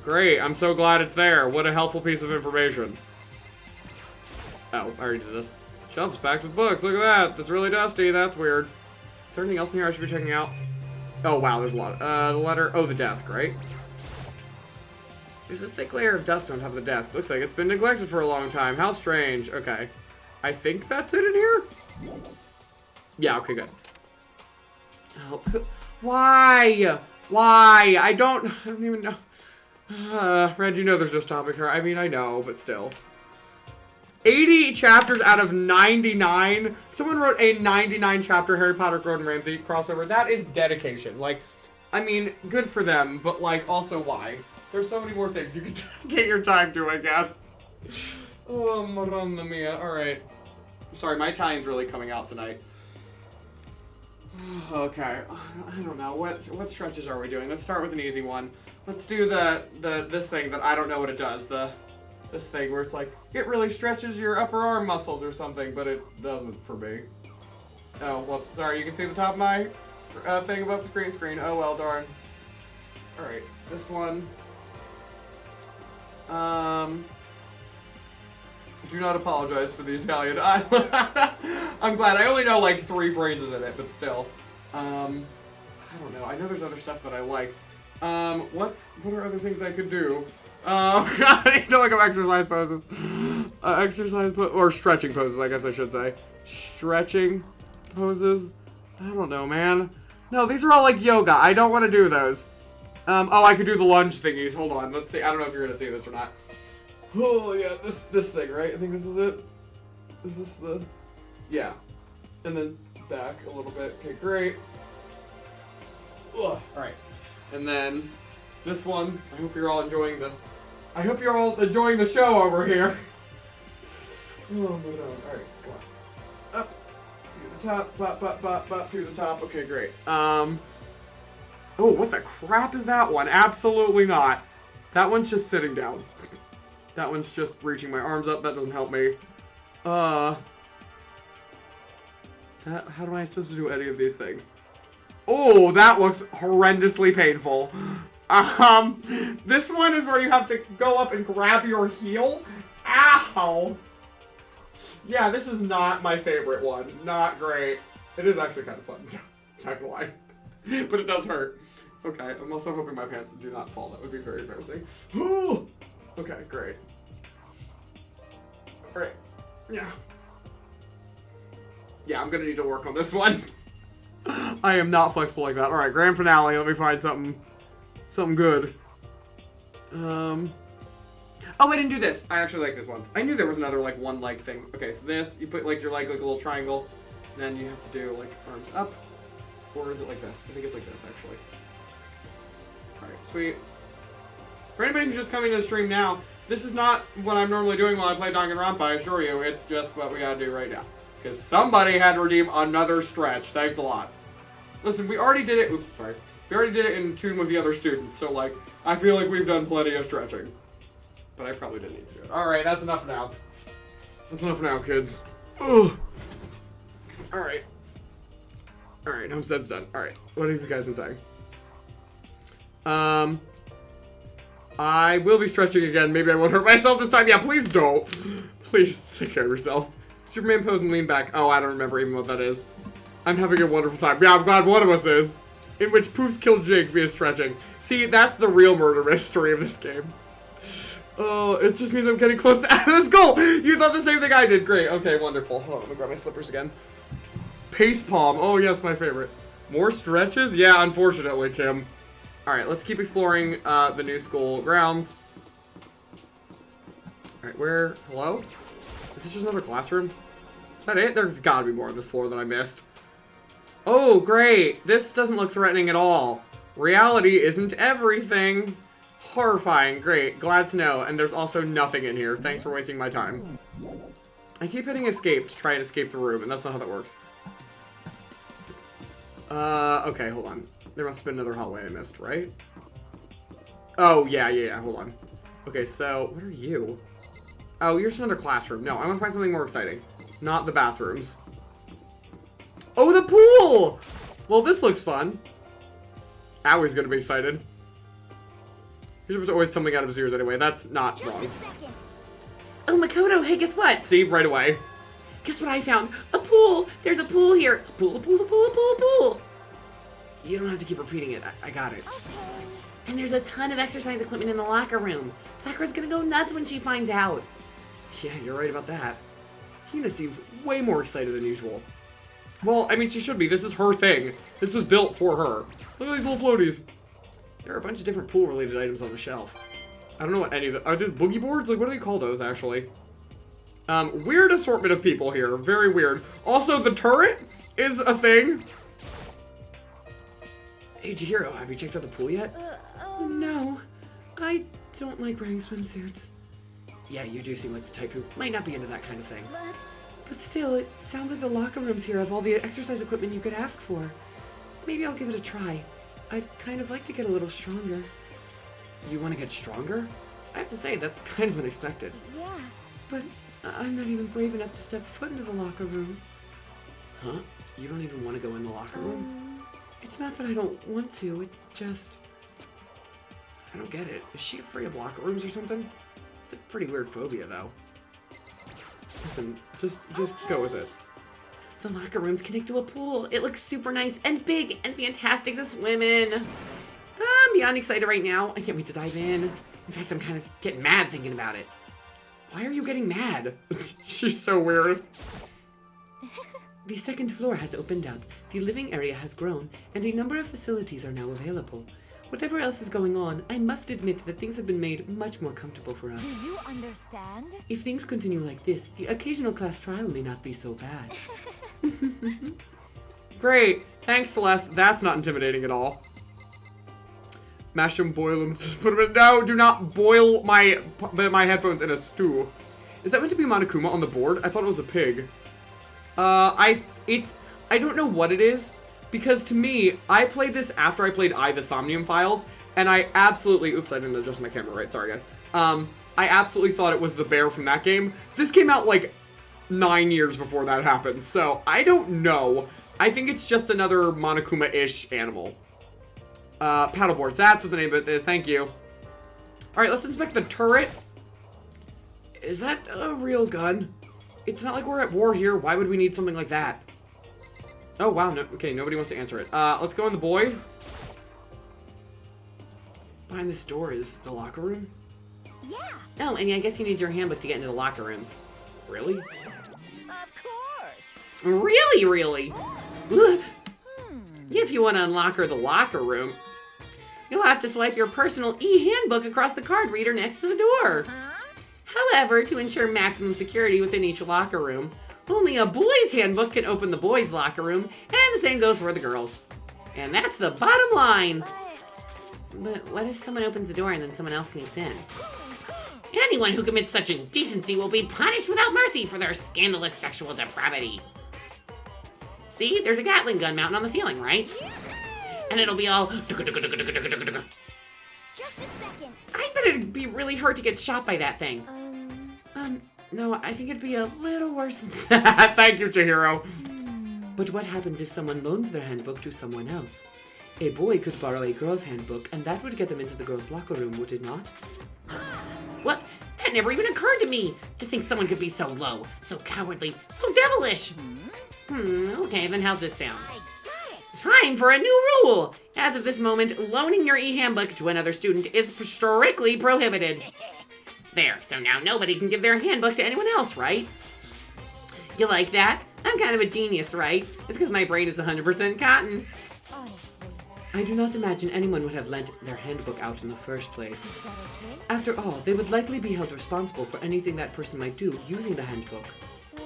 Great, I'm so glad it's there. What a helpful piece of information. Oh, I already did this. Shelf's packed with books, look at that. That's really dusty, that's weird. Is there anything else in here I should be checking out? Oh wow, there's a lot. The letter, oh, the desk, right? There's a thick layer of dust on top of the desk. Looks like it's been neglected for a long time. How strange. Okay. I think that's it in here? Yeah, okay, good. Oh, why? Why? I don't even know. Red, you know there's no stopping her. I mean, I know, but still. 80 chapters out of 99. Someone wrote a 99 chapter Harry Potter Gordon Ramsay crossover. That is dedication. Like, I mean, good for them, but like, also why? There's so many more things you can dedicate your time to, I guess. Oh, madonna mia. Alright. Sorry, my Italian's really coming out tonight. Okay, I don't know. What stretches are we doing? Let's start with an easy one. Let's do this thing that I don't know what it does. This thing where it's like, it really stretches your upper arm muscles or something, but it doesn't for me. Oh, whoops, sorry, you can see the top of my thing above the green screen. Oh well, darn. Alright, this one. Do not apologize for the Italian. I'm glad. I only know like 3 phrases in it, but still. I don't know. I know there's other stuff that I like. What are other things I could do? I need to look up exercise poses. Or stretching poses, I guess I should say. Stretching poses? I don't know, man. No, these are all like yoga. I don't want to do those. Oh, I could do the lunge thingies. Hold on. Let's see. I don't know if you're going to see this or not. Oh, yeah. This thing, right? I think this is it. Is this the... Yeah. And then back a little bit. Okay, great. Ugh. Alright. And then this one. I hope you're all enjoying the show over here. Oh my god. Alright, come on. Up. Do top, bop, through the top. Okay, great. Oh, what the crap is that one? Absolutely not. That one's just sitting down. That one's just reaching my arms up. That doesn't help me. How am I supposed to do any of these things? Oh, that looks horrendously painful. This one is where you have to go up and grab your heel. Ow! Yeah, this is not my favorite one. Not great. It is actually kind of fun. Not gonna lie. But it does hurt. Okay, I'm also hoping my pants do not fall. That would be very embarrassing. Okay, great. Alright. Yeah. Yeah, I'm gonna need to work on this one. I am not flexible like that. Alright, grand finale. Let me find something good. Oh, I didn't do this. I actually like this one. I knew there was another, like, one leg thing. Okay, so this, you put, like, your leg like a little triangle. And then you have to do, like, arms up. Or is it like this? I think it's like this, actually. Alright, sweet. For anybody who's just coming to the stream now, this is not what I'm normally doing while I play Danganronpa, I assure you. It's just what we gotta do right now. Because somebody had to redeem another stretch. Thanks a lot. Listen, we already did it. Oops, sorry. We already did it in tune with the other students, so, like, I feel like we've done plenty of stretching. But I probably didn't need to do it. Alright, that's enough now. That's enough now, kids. Ugh. Alright. Alright, Homestead's done. Alright, what have you guys been saying? I will be stretching again. Maybe I won't hurt myself this time. Yeah, please don't. Please take care of yourself. Superman pose and lean back. Oh, I don't remember even what that is. I'm having a wonderful time. Yeah, I'm glad one of us is. In which Poofs killed Jake via stretching. See, that's the real murder mystery of this game. Oh, it just means I'm getting close to this goal. You thought the same thing I did. Great. Okay, wonderful. Hold on, let me grab my slippers again. Pace palm. Oh, yes, my favorite. More stretches? Yeah, unfortunately, Kim. Alright, let's keep exploring the new school grounds. Alright, where? Hello? Is this just another classroom? Is that it? There's gotta be more on this floor that I missed. Oh, great. This doesn't look threatening at all. Reality isn't everything. Horrifying. Great. Glad to know. And there's also nothing in here. Thanks for wasting my time. I keep hitting escape to try and escape the room, and that's not how that works. Okay, hold on. There must have been another hallway I missed, right? Oh, yeah, hold on. Okay, so, what are you? Oh, you're just another classroom. No, I want to find something more exciting. Not the bathrooms. Oh, the pool! Well, this looks fun. Awie's gonna be excited. He's always tumbling out of his ears anyway. That's not wrong. Oh, Makoto, hey, guess what? See, right away. Guess what I found? A pool! There's a pool here! A pool, a pool, a pool, a pool, a pool! You don't have to keep repeating it. I got it. Okay. And there's a ton of exercise equipment in the locker room. Sakura's gonna go nuts when she finds out. Yeah, you're right about that. Hina seems way more excited than usual. Well, I mean, she should be. This is her thing. This was built for her. Look at these little floaties. There are a bunch of different pool-related items on the shelf. I don't know what any of them... Are these boogie boards? Like, what do they call those, actually? Weird assortment of people here. Very weird. Also, the turret is a thing. Hey, Chihiro, have you checked out the pool yet? No. I don't like wearing swimsuits. Yeah, you do seem like the type who might not be into that kind of thing. But still, it sounds like the locker rooms here have all the exercise equipment you could ask for. Maybe I'll give it a try. I'd kind of like to get a little stronger. You want to get stronger? I have to say, that's kind of unexpected. Yeah. But I'm not even brave enough to step foot into the locker room. Huh? You don't even want to go in the locker room? It's not that I don't want to, it's just... I don't get it. Is she afraid of locker rooms or something? It's a pretty weird phobia, though. Listen, just go with it. The locker rooms connect to a pool. It looks super nice and big and fantastic to swim in. I'm beyond excited right now. I can't wait to dive in. In fact, I'm kind of getting mad thinking about it. Why are you getting mad? She's so weird. The second floor has opened up, the living area has grown, and a number of facilities are now available. Whatever else is going on, I must admit that things have been made much more comfortable for us. Do you understand? If things continue like this, the occasional class trial may not be so bad. Great! Thanks, Celeste. That's not intimidating at all. Mash them, boil them, just put them in. No, do not boil my headphones in a stew. Is that meant to be Monokuma on the board? I thought it was a pig. I don't know what it is, because to me, I played this after I played the Somnium Files, and I absolutely, oops, I didn't adjust my camera right, sorry guys. I absolutely thought it was the bear from that game. This came out like 9 years before that happened, so I don't know. I think it's just another Monokuma-ish animal. Paddleboards, that's what the name of it is, thank you. Alright, let's inspect the turret. Is that a real gun? It's not like we're at war here, why would we need something like that? Oh wow, no, okay, nobody wants to answer it. Let's go in the boys. Behind this door is the locker room. Yeah. Oh, and I guess you need your handbook to get into the locker rooms. Really? Of course. Really? If you want to unlock the locker room, you'll have to swipe your personal e-handbook across the card reader next to the door. However, to ensure maximum security within each locker room, only a boy's handbook can open the boys' locker room, and the same goes for the girls. And that's the bottom line. But what if someone opens the door and then someone else sneaks in? Anyone who commits such indecency will be punished without mercy for their scandalous sexual depravity. See, there's a Gatling gun mounted on the ceiling, right? And it'll be all... Just a second. I bet it'd be really hurt to get shot by that thing. No, I think it'd be a little worse than that. Thank you, Chihiro. But what happens if someone loans their handbook to someone else? A boy could borrow a girl's handbook, and that would get them into the girl's locker room, would it not? What? That never even occurred to me! To think someone could be so low, so cowardly, so devilish! Okay, then how's this sound? I got it. Time for a new rule! As of this moment, loaning your e-handbook to another student is strictly prohibited. There, so now nobody can give their handbook to anyone else, right? You like that? I'm kind of a genius, right? It's because my brain is 100% cotton. Honestly. I do not imagine anyone would have lent their handbook out in the first place. Is that okay? After all, they would likely be held responsible for anything that person might do using the handbook. So,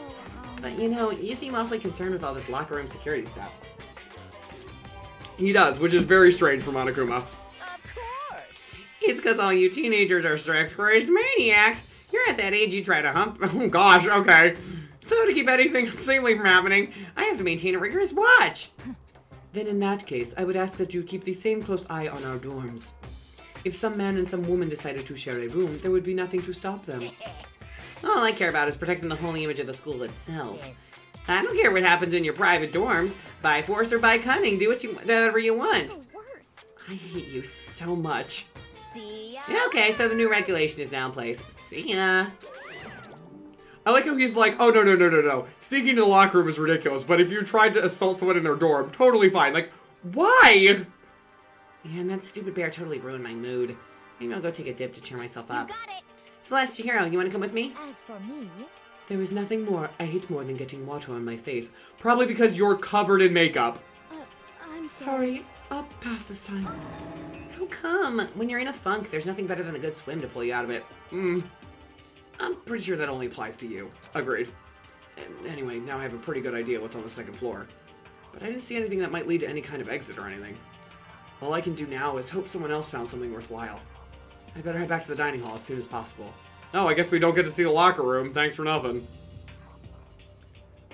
But you know, you seem awfully concerned with all this locker room security stuff. He does, which is very strange for Monokuma. Of course. It's because all you teenagers are sex-crazed maniacs. You're at that age you try to hump. Oh gosh, okay. So to keep anything unseemly from happening, I have to maintain a rigorous watch. Then in that case, I would ask that you keep the same close eye on our dorms. If some man and some woman decided to share a room, there would be nothing to stop them. All I care about is protecting the holy image of the school itself. Yes. I don't care what happens in your private dorms. By force or by cunning, do whatever you want. the worst. I hate you so much. See ya. Yeah, okay, so the new regulation is now in place. See ya. I like how he's like, oh, no. Sneaking into the locker room is ridiculous, but if you tried to assault someone in their dorm, totally fine. Like, why? Man, that stupid bear totally ruined my mood. Maybe I'll go take a dip to cheer myself You up. got it. Celeste, Chihiro, you want to come with me? As for me, There is nothing more I hate more than getting water on my face. Probably because you're covered in makeup. I'm Sorry, I'll pass this time. How come? When you're in a funk, there's nothing better than a good swim to pull you out of it. I'm pretty sure that only applies to you. Agreed. Anyway, now I have a pretty good idea what's on the second floor. But I didn't see anything that might lead to any kind of exit or anything. All I can do now is hope someone else found something worthwhile. I better head back to the dining hall as soon as possible. Oh, I guess we don't get to see the locker room. Thanks for nothing.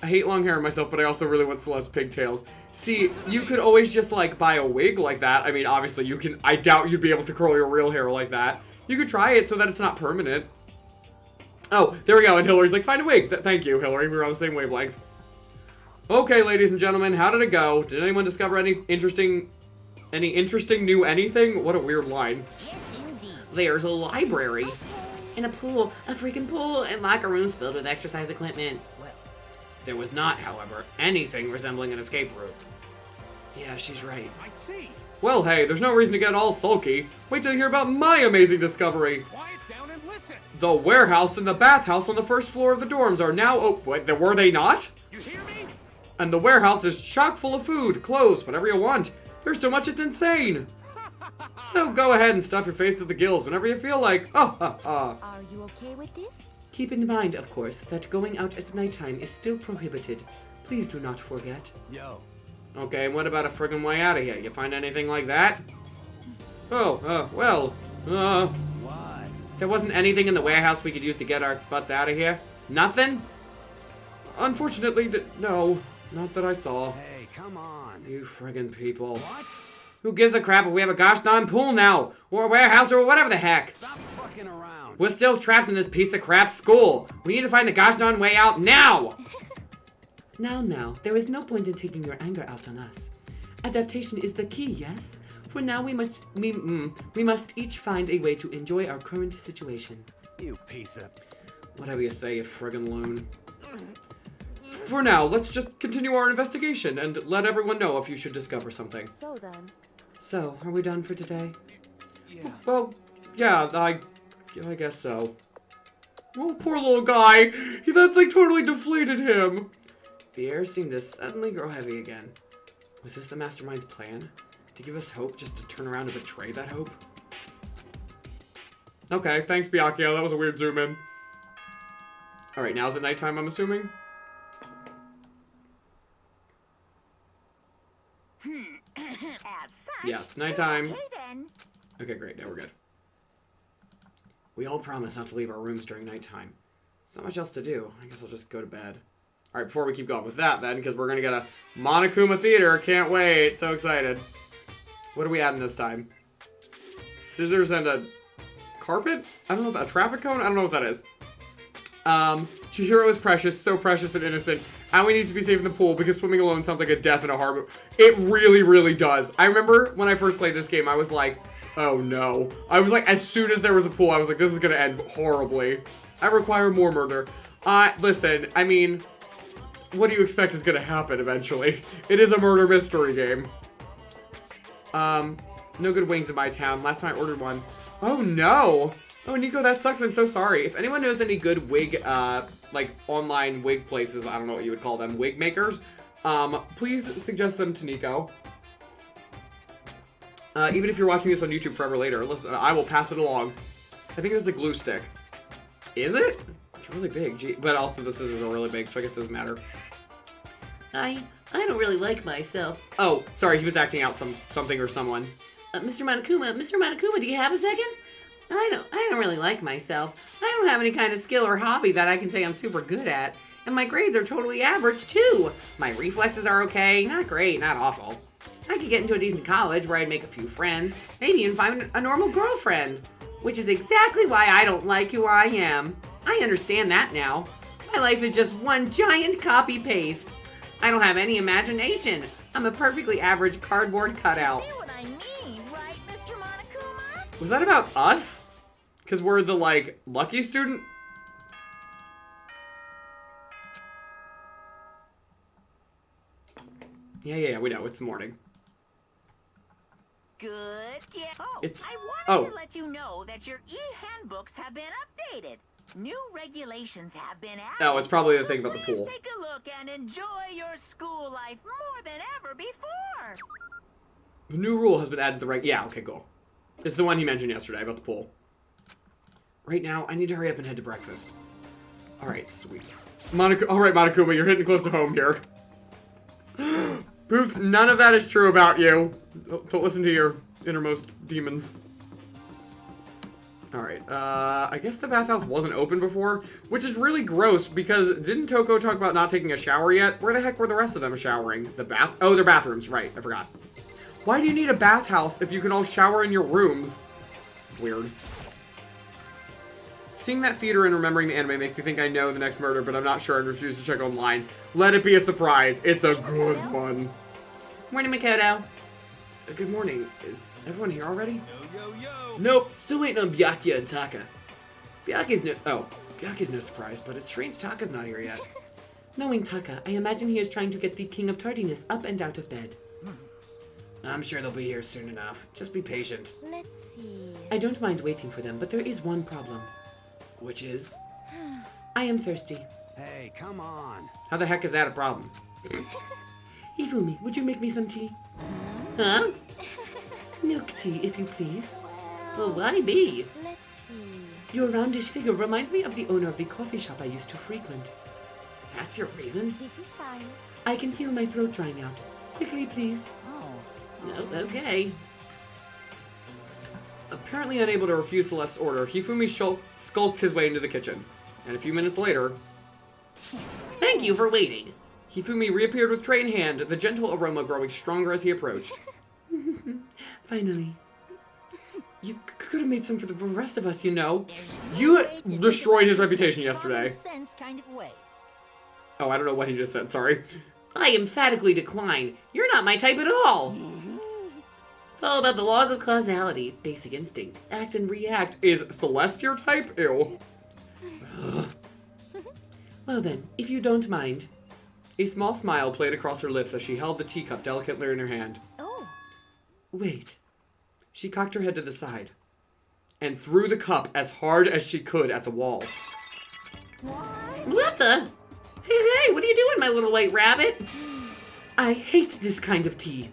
I hate long hair myself, but I also really want Celeste pigtails. See, you could always just, like, buy a wig like that. I mean, obviously, you can... I doubt you'd be able to curl your real hair like that. You could try it so that it's not permanent. Oh, there we go. And Hillary's like, find a wig. Thank you, Hillary. We were on the same wavelength. Okay, ladies and gentlemen, how did it go? Did anyone discover any interesting new anything? What a weird line. Yes, indeed. There's a library. And a pool. A freaking pool. And locker rooms filled with exercise equipment. Well, There was not, however, anything resembling an escape route. Yeah, she's right. I see. Well, hey, there's no reason to get all sulky. Wait till you hear about my amazing discovery. Quiet down and listen. The warehouse and the bathhouse on the first floor of the dorms are now wait, were they not? You hear me? And the warehouse is chock full of food, clothes, whatever you want. There's so much it's insane. So go ahead and stuff your face to the gills whenever you feel like. are you okay with this? Keep in mind, of course, that going out at nighttime is still prohibited. Please do not forget. Yo. Okay, and what about a friggin' way out of here? You find anything like that? Oh, well, What? There wasn't anything in the warehouse we could use to get our butts out of here? Nothing? unfortunately, no. Not that I saw. Hey, come on. You friggin' people. What? Who gives a crap if we have a gosh darn pool now? Or a warehouse or whatever the heck? Stop fucking around. We're still trapped in this piece of crap school. We need to find the gosh darn way out now! Now, there is no point in taking your anger out on us. Adaptation is the key, yes? For now, we must each find a way to enjoy our current situation. You piece of... Whatever you say, you friggin' loon. For now, let's just continue our investigation and let everyone know if you should discover something. So then. So, are we done for today? Yeah. Well, yeah, I guess so. Oh, poor little guy. That thing totally deflated him. The air seemed to suddenly grow heavy again. Was this the mastermind's plan? To give us hope just to turn around and betray that hope? Okay, thanks, Byakuya. That was a weird zoom in. Alright, now is it nighttime, I'm assuming? Yeah, it's nighttime. Okay, then. Okay, great. Now we're good. We all promised not to leave our rooms during nighttime. There's not much else to do. I guess I'll just go to bed. Alright, before we keep going with that then, because we're going to get a Monokuma Theater. Can't wait. So excited. What are we adding this time? Scissors and a carpet? I don't know, a traffic cone? I don't know what that is. Chihiro is precious, so precious and innocent, and we need to be safe in the pool because swimming alone sounds like a death in a harbor. It really, really does. I remember when I first played this game, I was like, oh no. I was like, as soon as there was a pool, I was like, this is gonna end horribly. I require more murder. Listen, I mean, what do you expect is gonna happen eventually? It is a murder mystery game. No good wings in my town. Last time I ordered one. Oh no! Oh, Nico, that sucks. I'm so sorry. If anyone knows any good wig, like, online wig places, I don't know what you would call them, wig makers, please suggest them to Nico. Even if you're watching this on YouTube forever later, listen, I will pass it along. I think it's a glue stick. Is it? It's really big, gee. But also the scissors are really big, so I guess it doesn't matter. I don't really like myself. Oh, sorry, he was acting out something or someone. Mr. Monokuma, do you have a second? I don't really like myself. I don't have any kind of skill or hobby that I can say I'm super good at. And my grades are totally average, too. My reflexes are okay. Not great, not awful. I could get into a decent college where I'd make a few friends. Maybe even find a normal girlfriend. Which is exactly why I don't like who I am. I understand that now. My life is just one giant copy-paste. I don't have any imagination. I'm a perfectly average cardboard cutout. See what I mean, right, Mr. Monokuma? Was that about us? Because we're the, like, lucky student? Yeah, we know. It's the morning. Good. Yeah. Oh, It's- I oh. wanted to let you know that your e-handbooks have been updated. New regulations have been added. Oh, it's probably the thing about the Please pool. take a look and enjoy your school life more than ever before. The new rule has been added to the yeah, okay, cool. It's the one he mentioned yesterday about the pool. Right now, I need to hurry up and head to breakfast. Alright, sweet. Alright, Monokuma, you're hitting close to home here. Poops, none of that is true about you. Don't listen to your innermost demons. Alright, I guess the bathhouse wasn't open before, which is really gross because didn't Toko talk about not taking a shower yet? Where the heck were the rest of them showering? Oh, their bathrooms, right, I forgot. Why do you need a bathhouse if you can all shower in your rooms? Weird. Seeing that theater and remembering the anime makes me think I know the next murder, but I'm not sure and refuse to check online. Let it be a surprise. It's a good one. Morning, Makoto. Good morning. Is everyone here already? Yo. Nope. Still waiting on Byakuya and Taka. Byakuya's no surprise, but it's strange Taka's not here yet. Knowing Taka, I imagine he is trying to get the King of Tardiness up and out of bed. I'm sure they'll be here soon enough. Just be patient. Let's see. I don't mind waiting for them, but there is one problem. Which is? I am thirsty. Hey, come on. How the heck is that a problem? Ifumi, would you make me some tea? Huh? Milk tea, if you please. Well, why me? Let's see. Your roundish figure reminds me of the owner of the coffee shop I used to frequent. That's your reason? This is fine. I can feel my throat drying out. Quickly, please. Oh, okay. Apparently unable to refuse Celeste's order, Hifumi skulked his way into the kitchen. And a few minutes later... Thank you for waiting. Hifumi reappeared with tray in hand, the gentle aroma growing stronger as he approached. Finally. You could have made some for the rest of us, you know. You destroyed his reputation yesterday. Sense kind of way. Oh, I don't know what he just said, sorry. I emphatically decline. You're not my type at all. It's all about the laws of causality. Basic instinct. Act and react. Is Celeste your type? Ew. Well then, if you don't mind. A small smile played across her lips as she held the teacup delicately in her hand. Oh. Wait. She cocked her head to the side and threw the cup as hard as she could at the wall. What the? Hey, what are you doing, my little white rabbit? I hate this kind of tea.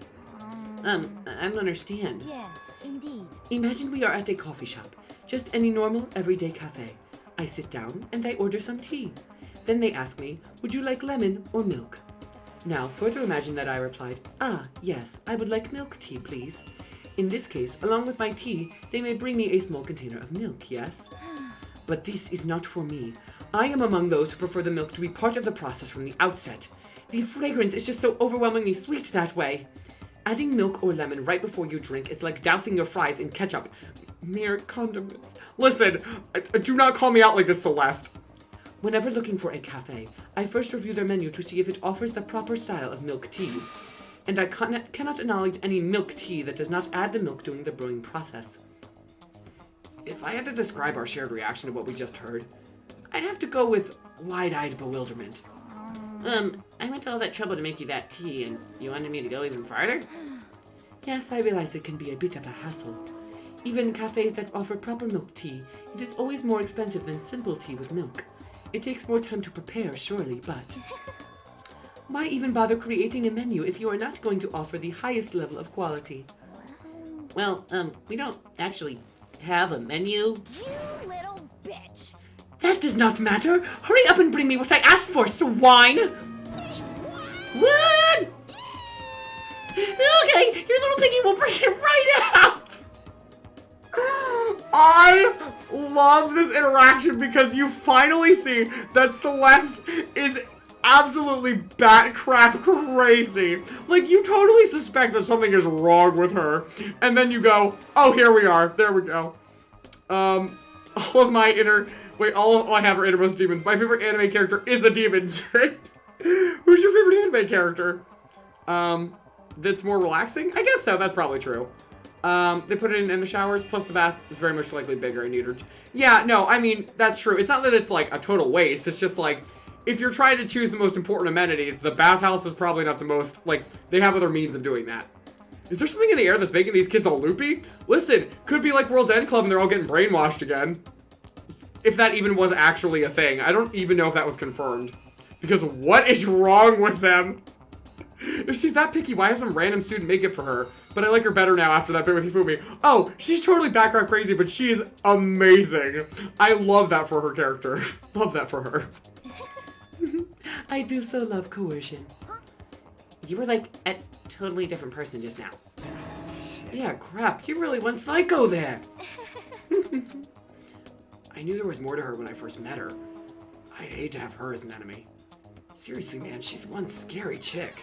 I don't understand. Yes, indeed. Imagine we are at a coffee shop. Just any normal, everyday cafe. I sit down and I order some tea. Then they ask me, would you like lemon or milk? Now, further imagine that I replied, yes, I would like milk tea, please. In this case, along with my tea, they may bring me a small container of milk, yes? But this is not for me. I am among those who prefer the milk to be part of the process from the outset. The fragrance is just so overwhelmingly sweet that way. Adding milk or lemon right before you drink is like dousing your fries in ketchup. Mere condiments. Listen, do not call me out like this, Celeste. Whenever looking for a cafe, I first review their menu to see if it offers the proper style of milk tea. And I cannot acknowledge any milk tea that does not add the milk during the brewing process. If I had to describe our shared reaction to what we just heard, I'd have to go with wide-eyed bewilderment. I went to all that trouble to make you that tea, and you wanted me to go even farther? Yes, I realize it can be a bit of a hassle. Even cafes that offer proper milk tea, it is always more expensive than simple tea with milk. It takes more time to prepare, surely, but... Why even bother creating a menu if you are not going to offer the highest level of quality? Well, we don't actually have a menu. You little bitch. That does not matter! Hurry up and bring me what I asked for, swine! What? Okay, your little piggy will bring it right out! I love this interaction because you finally see that Celeste is absolutely bat crap crazy. Like, you totally suspect that something is wrong with her. And then you go, oh, here we are. There we go. All of my all I have are innermost demons. My favorite anime character is a demon. Who's your favorite anime character? That's more relaxing? I guess so. That's probably true. They put it in the showers, plus the bath is very much likely bigger and neater. Yeah, no, I mean, that's true. It's not that it's like a total waste. It's just like, if you're trying to choose the most important amenities, the bathhouse is probably not the most, like, they have other means of doing that. Is there something in the air that's making these kids all loopy? Listen, could be like World's End Club and they're all getting brainwashed again. If that even was actually a thing. I don't even know if that was confirmed. Because what is wrong with them? If she's that picky, why have some random student make it for her? But I like her better now after that bit with Hifumi. Oh, she's totally background crazy, but she's amazing. I love that for her character. Love that for her. I do so love coercion. You were like a totally different person just now. Yeah, crap. You really went psycho there. I knew there was more to her when I first met her. I'd hate to have her as an enemy. Seriously, man, she's one scary chick.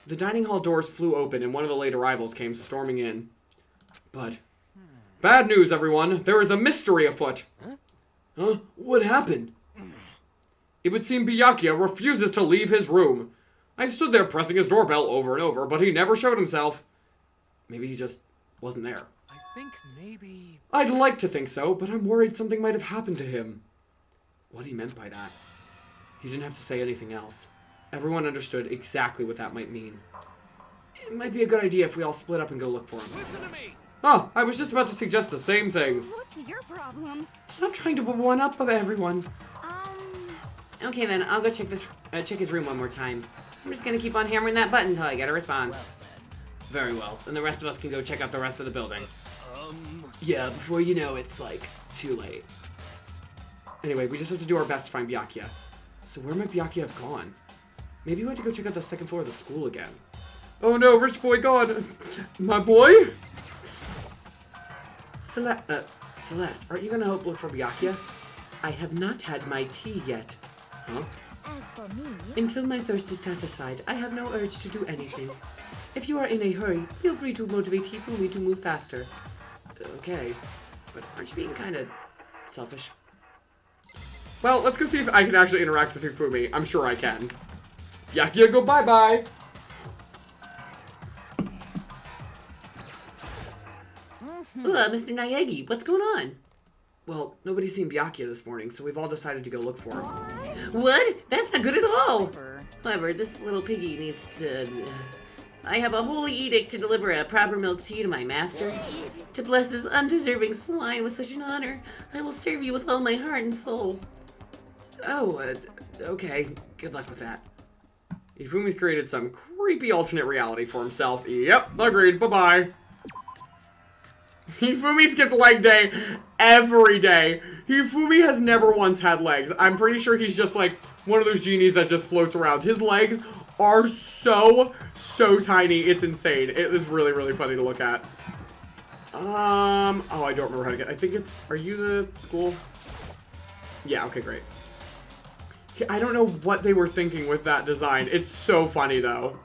The dining hall doors flew open and one of the late arrivals came storming in. But... Bad news, everyone. There is a mystery afoot. Huh? What happened? It would seem Byakuya refuses to leave his room. I stood there pressing his doorbell over and over, but he never showed himself. Maybe he just wasn't there. I think maybe... I'd like to think so, but I'm worried something might have happened to him. What he meant by that. He didn't have to say anything else. Everyone understood exactly what that might mean. It might be a good idea if we all split up and go look for him. Listen to me! Oh, I was just about to suggest the same thing. What's your problem? Stop trying to one up of everyone. Okay then, I'll go check his room one more time. I'm just gonna keep on hammering that button until I get a response. Very well, then the rest of us can go check out the rest of the building. Yeah, before you know it's like too late. Anyway, we just have to do our best to find Byakuya. So where might Byakuya have gone? Maybe he went to go check out the second floor of the school again. Oh no, rich boy gone! My boy? Celeste, aren't you gonna help look for Byakuya? I have not had my tea yet. Huh? As for me, Until my thirst is satisfied, I have no urge to do anything. If you are in a hurry, feel free to motivate Hifumi to move faster. Okay, but aren't you being kind of selfish? Well, let's go see if I can actually interact with Hifumi. I'm sure I can. Byakuya, go bye-bye. Mr. Naegi, what's going on? Well, nobody's seen Byakuya this morning, so we've all decided to go look for him. What? That's not good at all! However, this little piggy needs to... I have a holy edict to deliver a proper milk tea to my master. To bless this undeserving swine with such an honor, I will serve you with all my heart and soul. Oh, okay. Good luck with that. Hifumi's created some creepy alternate reality for himself. Yep, agreed. Bye-bye. Hifumi skipped leg day every day. Hifumi has never once had legs. I'm pretty sure he's just like one of those genies that just floats around. His legs are so tiny. It's insane. It is really, really funny to look at. Oh, I don't remember how to get... I think it's... Are you the school? Yeah, okay, great. I don't know what they were thinking with that design. It's so funny, though.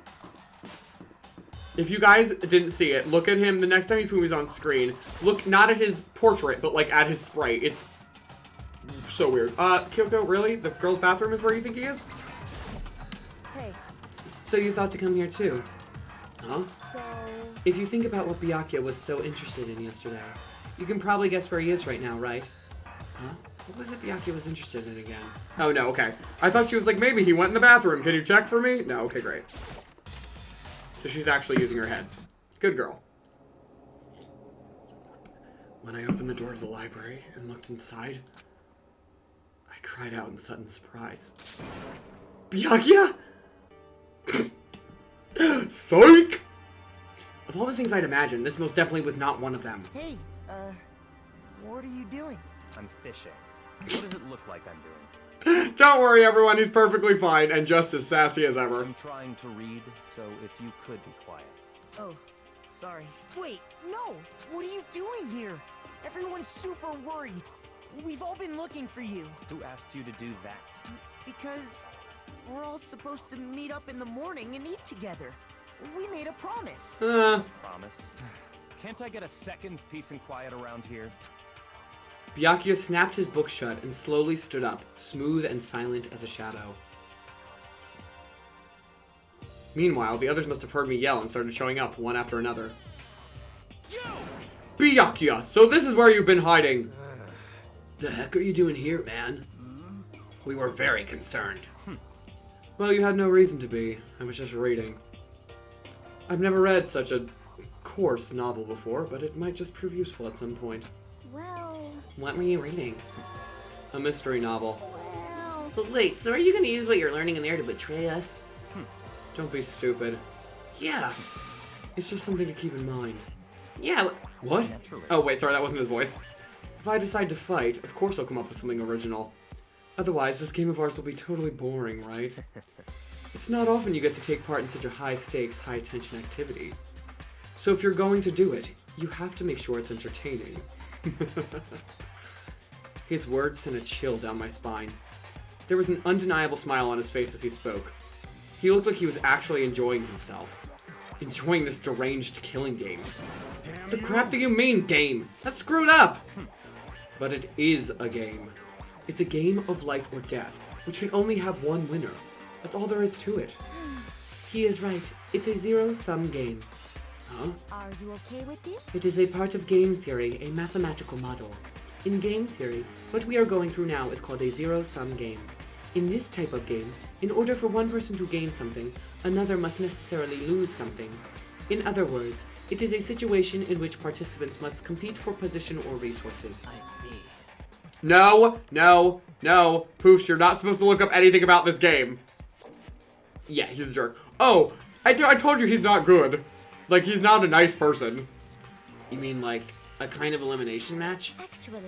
If you guys didn't see it, look at him the next time Hifumi's on screen. Look not at his portrait, but like at his sprite. It's so weird. Kyoko, really? The girls' bathroom is where you think he is? hey, So you thought to come here too? Huh? so If you think about what Byakuya was so interested in yesterday, you can probably guess where he is right now, right? Huh? What was it Byakuya was interested in again? Oh, no, okay. I thought she was like, maybe he went in the bathroom. Can you check for me? No, okay, great. So she's actually using her head. Good girl. When I opened the door of the library and looked inside, I cried out in sudden surprise. Byakuya? Psych! Of all the things I'd imagined, this most definitely was not one of them. Hey, what are you doing? I'm fishing. What does it look like I'm doing? Don't worry, everyone. He's perfectly fine and just as sassy as ever. I'm trying to read, so if you could be quiet. Oh, sorry. Wait, no! What are you doing here? Everyone's super worried. We've all been looking for you. Who asked you to do that? Because we're all supposed to meet up in the morning and eat together. We made a promise. Promise. Can't I get a second's peace and quiet around here? Byakuya snapped his book shut and slowly stood up, smooth and silent as a shadow. Meanwhile, the others must have heard me yell and started showing up one after another. Byakuya, so this is where you've been hiding. The heck are you doing here, man? We were very concerned. Well, you had no reason to be. I was just reading. I've never read such a coarse novel before, but it might just prove useful at some point. well, What were you reading? A mystery novel. well. But wait, so are you gonna use what you're learning in there to betray us? Don't be stupid. Yeah. It's just something to keep in mind. Yeah, What? Naturally. Oh, wait, sorry, that wasn't his voice. If I decide to fight, of course I'll come up with something original. Otherwise, this game of ours will be totally boring, right? It's not often you get to take part in such a high-stakes, high-tension activity. So if you're going to do it, you have to make sure it's entertaining. His words sent a chill down my spine. There was an undeniable smile on his face as he spoke. He looked like he was actually enjoying himself. Enjoying this deranged killing game. The crap do you mean, game? That's screwed up! But it is a game. It's a game of life or death, which can only have one winner. That's all there is to it. He is right. It's a zero-sum game. Huh? Are you okay with this? It is a part of game theory, a mathematical model. In game theory, what we are going through now is called a zero-sum game. In this type of game, in order for one person to gain something, another must necessarily lose something. In other words, it is a situation in which participants must compete for position or resources. I see. No, no, no. Poofs, you're not supposed to look up anything about this game. Yeah, he's a jerk. Oh, I told you he's not good. Like, he's not a nice person. You mean like a kind of elimination match? Actually,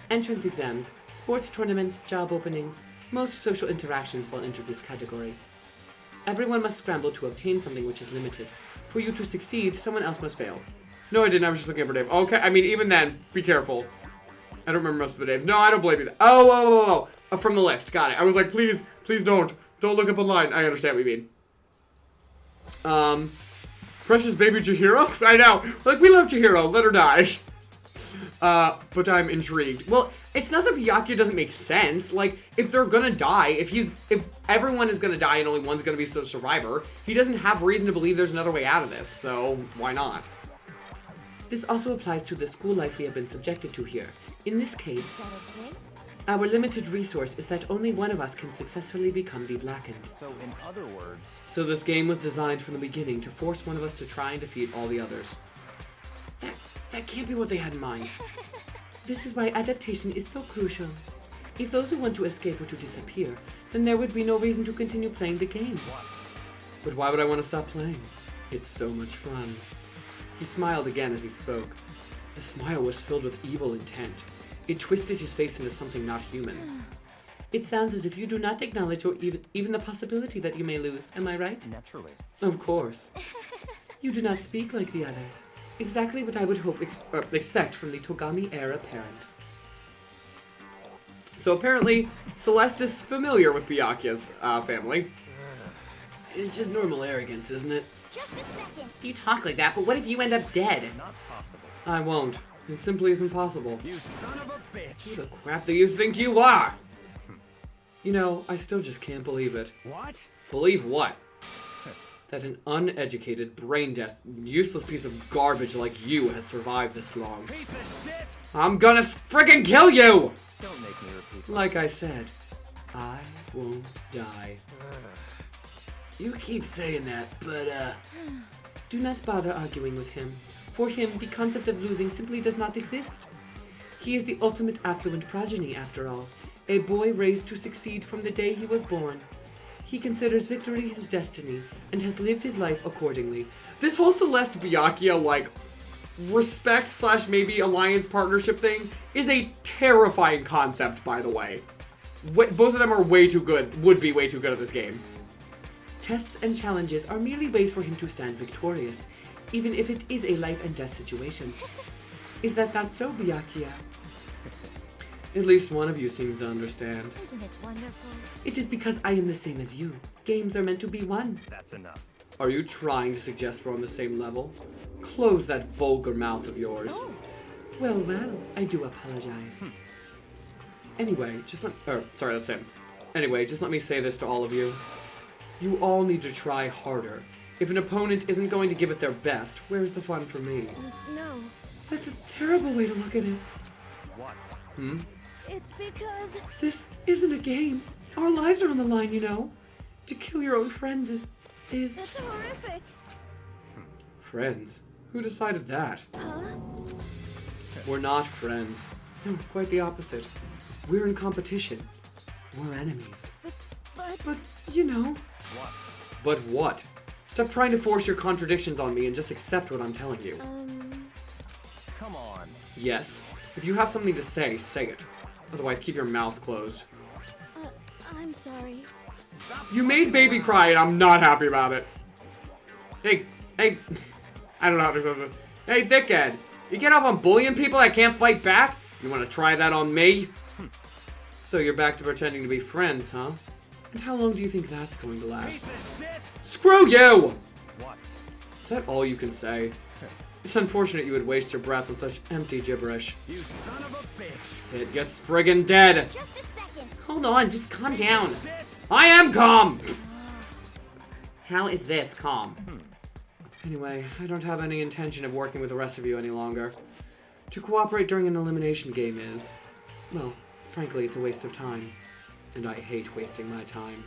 Entrance exams, sports tournaments, job openings, most social interactions fall into this category. Everyone must scramble to obtain something which is limited. For you to succeed, someone else must fail. No, I didn't. I was just looking at her name. Okay, I mean, even then, be careful. I don't remember most of the names. No, I don't blame you. Oh. From the list. Got it. I was like, please don't. Don't look up online. I understand what you mean. Precious baby Chihiro? I know. Like, we love Chihiro. Let her die. But I'm intrigued. Well, it's not that Byakuya doesn't make sense. Like, if they're gonna die, if everyone is gonna die and only one's gonna be the survivor, he doesn't have reason to believe there's another way out of this, so why not? This also applies to the school life we have been subjected to here. In this case, Okay. our limited resource is that only one of us can successfully become de-blackened. So, in other words, So this game was designed from the beginning to force one of us to try and defeat all the others. That can't be what they had in mind. This is why adaptation is so crucial. If those who want to escape were to disappear, then there would be no reason to continue playing the game. But why would I want to stop playing? It's so much fun. He smiled again as he spoke. The smile was filled with evil intent. It twisted his face into something not human. It sounds as if you do not acknowledge or even the possibility that you may lose, am I right? naturally. Of course. You do not speak like the others. Exactly what I would expect from the Togami-era parent. So apparently, Celeste is familiar with Byakuya's family. It's just normal arrogance, isn't it? Just a second. You talk like that, but what if you end up dead? Not possible. I won't. It simply isn't possible. You son of a bitch! Who the crap do you think you are? You know, I still just can't believe it. What? Believe what? That an uneducated, brain-dead, useless piece of garbage like you has survived this long. Piece of shit! I'm gonna friggin' kill you! Don't make me repeat. Like I said, I won't die. You keep saying that, but do not bother arguing with him. For him, the concept of losing simply does not exist. He is the ultimate affluent progeny, after all. A boy raised to succeed from the day he was born. He considers victory his destiny, and has lived his life accordingly. This whole Celeste Byakuya, like, respect / maybe alliance partnership thing is a terrifying concept, by the way. Both of them are way too good, would be way too good at this game. Tests and challenges are merely ways for him to stand victorious, even if it is a life and death situation. Is that not so, Byakuya? At least one of you seems to understand. Isn't it wonderful? It is because I am the same as you. Games are meant to be won. That's enough. Are you trying to suggest we're on the same level? Close that vulgar mouth of yours. Oh. Well, I do apologize. Anyway, that's him. Anyway, just let me say this to all of you. You all need to try harder. If an opponent isn't going to give it their best, where's the fun for me? No. That's a terrible way to look at it. What? It's because... This isn't a game. Our lives are on the line, you know. To kill your own friends is... That's horrific. Friends? Who decided that? Huh? We're not friends. No, quite the opposite. We're in competition. We're enemies. But, you know. What? But what? Stop trying to force your contradictions on me and just accept what I'm telling you. Come on. Yes. If you have something to say, say it. Otherwise, keep your mouth closed. I'm sorry. You made baby cry, and I'm not happy about it. Hey, I don't know how to say this. Hey, dickhead, you get off on bullying people that can't fight back? You want to try that on me? So you're back to pretending to be friends, huh? And how long do you think that's going to last? Piece of shit! Screw you! What? Is that all you can say? It's unfortunate you would waste your breath on such empty gibberish. You son of a bitch! Sid gets friggin' dead. Just a second. Hold on, just calm down. Shit! I am calm! How is this calm? Anyway, I don't have any intention of working with the rest of you any longer. To cooperate during an elimination game is, well, frankly, it's a waste of time. And I hate wasting my time.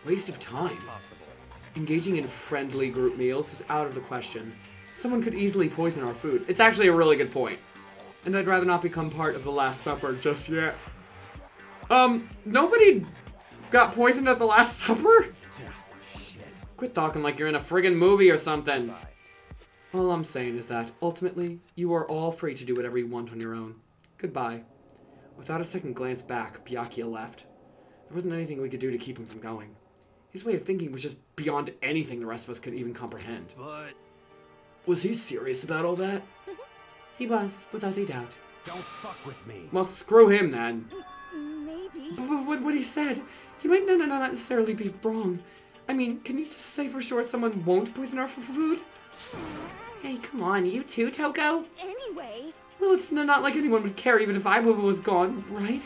Waste of time? Possible. Engaging in friendly group meals is out of the question. Someone could easily poison our food. It's actually a really good point. And I'd rather not become part of the Last Supper just yet. Nobody got poisoned at the Last Supper? Shit. Quit talking like you're in a friggin' movie or something. Bye. All I'm saying is that, ultimately, you are all free to do whatever you want on your own. Goodbye. Without a second glance back, Byakuya left. There wasn't anything we could do to keep him from going. His way of thinking was just beyond anything the rest of us could even comprehend. But... Was he serious about all that? He was, without a doubt. Don't fuck with me. Well, screw him then. Maybe. But what he said, he might not necessarily be wrong. I mean, can you just say for sure someone won't poison our food? Hey, come on, you too, Toko? Anyway. Well, it's not like anyone would care even if I was gone, right?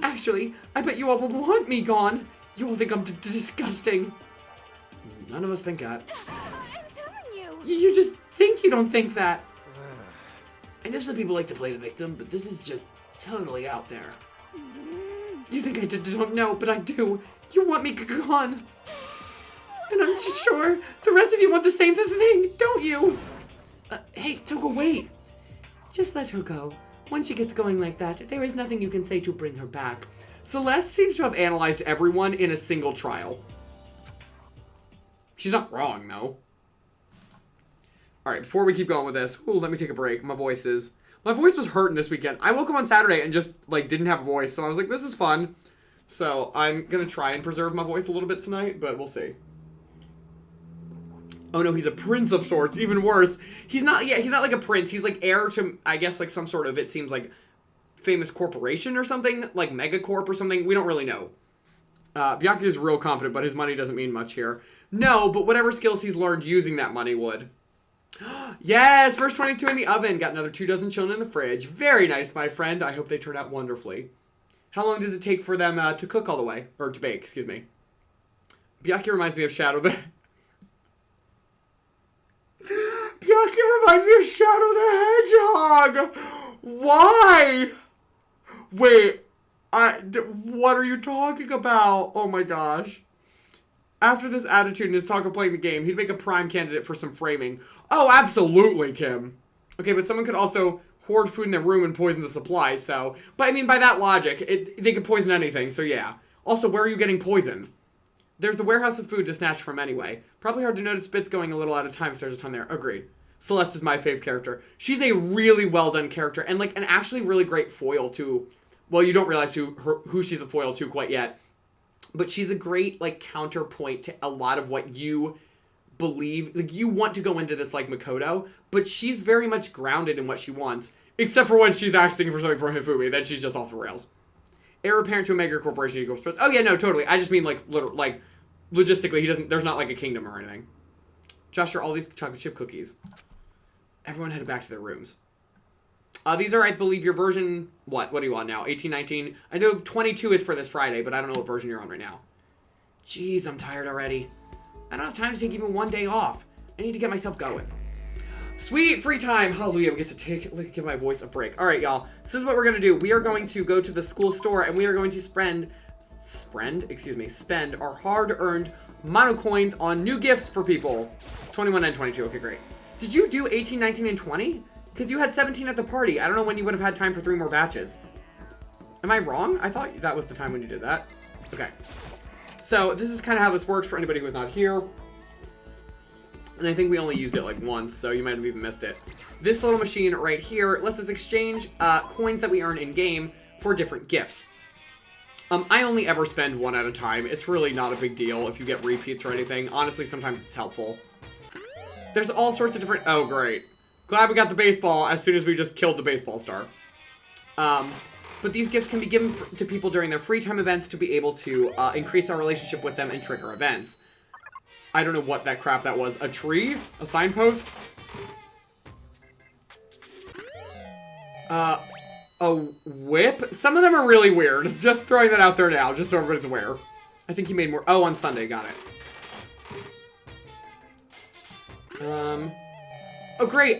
Actually, I bet you all will want me gone. You all think I'm disgusting. None of us think that. I'm telling you. You just think you don't think that. I know some people like to play the victim, but this is just totally out there. You think I don't know, but I do. You want me gone. And I'm just sure the rest of you want the same thing, don't you? Hey, Toko, wait. Just let her go. Once she gets going like that, there is nothing you can say to bring her back. Celeste seems to have analyzed everyone in a single trial. She's not wrong, though. Alright, before we keep going with this, let me take a break. My voice was hurting this weekend. I woke up on Saturday and just, like, didn't have a voice, so I was like, this is fun. So, I'm gonna try and preserve my voice a little bit tonight, but we'll see. Oh no, he's a prince of sorts, even worse. He's not like a prince, he's like heir to, I guess, like some sort of, it seems like, famous corporation or something, like Megacorp or something, we don't really know. Byakuya's real confident, but his money doesn't mean much here. No, but whatever skills he's learned using that money would. Yes, first 22 in the oven, got another 24 children in the fridge. Very nice, my friend, I hope they turn out wonderfully. How long does it take for them to cook all the way? Or to bake, excuse me. Byakuya reminds me of Shadow the... Byakuya reminds me of Shadow the Hedgehog! Why? Wait, what are you talking about? Oh my gosh. After this attitude and his talk of playing the game, he'd make a prime candidate for some framing. Oh, absolutely, Kim. Okay, but someone could also hoard food in their room and poison the supply, so... But, I mean, by that logic, they could poison anything, so yeah. Also, where are you getting poison? There's the warehouse of food to snatch from anyway. Probably hard to notice bits going a little out of time if there's a ton there. Agreed. Celeste is my fave character. She's a really well-done character, and, like, an actually really great foil to... Well, you don't realize who she's a foil to quite yet. But she's a great, like, counterpoint to a lot of what you believe. Like, you want to go into this like Makoto, but she's very much grounded in what she wants. Except for when she's asking for something from Hifumi, then she's just off the rails. Heir apparent to a mega corporation equals... Oh, yeah, no, totally. I just mean, like, logistically, there's not, like, a kingdom or anything. Josh, are all these chocolate chip cookies. Everyone headed back to their rooms. These are, I believe, your version... What do you want now? 18, 19? I know 22 is for this Friday, but I don't know what version you're on right now. Jeez, I'm tired already. I don't have time to take even one day off. I need to get myself going. Sweet free time. Hallelujah. We get to give my voice a break. All right, y'all. So this is what we're going to do. We are going to go to the school store, and we are going to spend our hard-earned mono coins on new gifts for people. 21 and 22. Okay, great. Did you do 18, 19, and 20? Because you had 17 at the party. I don't know when you would have had time for 3 more batches. Am I wrong? I thought that was the time when you did that. Okay. So this is kind of how this works for anybody who was not here. And I think we only used it like once, so you might have even missed it. This little machine right here lets us exchange coins that we earn in-game for different gifts. I only ever spend 1 at a time. It's really not a big deal if you get repeats or anything. Honestly, sometimes it's helpful. There's all sorts of different... Oh, great. Glad we got the baseball as soon as we just killed the baseball star. But these gifts can be given to people during their free time events to be able to increase our relationship with them and trigger events. I don't know what that crap that was. A tree? A signpost? A whip? Some of them are really weird. Just throwing that out there now, just so everybody's aware. I think he made more. Oh, on Sunday. Got it. Oh, great.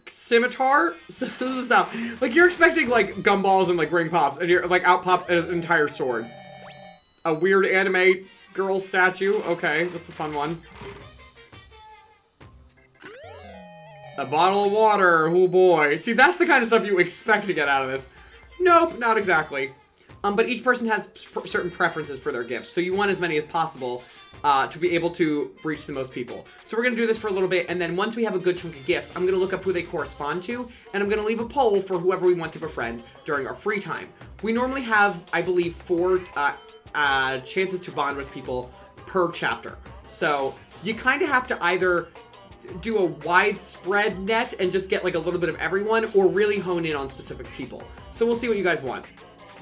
Scimitar? Stuff. Like, you're expecting, like, gumballs and, like, ring pops, and you're, like, out pops an entire sword. A weird anime girl statue. Okay, that's a fun one. A bottle of water. Oh, boy. See, that's the kind of stuff you expect to get out of this. Nope, not exactly. But each person has certain preferences for their gifts, so you want as many as possible to be able to reach the most people. So we're going to do this for a little bit, and then once we have a good chunk of gifts, I'm going to look up who they correspond to, and I'm going to leave a poll for whoever we want to befriend during our free time. We normally have, I believe, 4 chances to bond with people per chapter. So you kind of have to either do a widespread net and just get like a little bit of everyone, or really hone in on specific people. So we'll see what you guys want.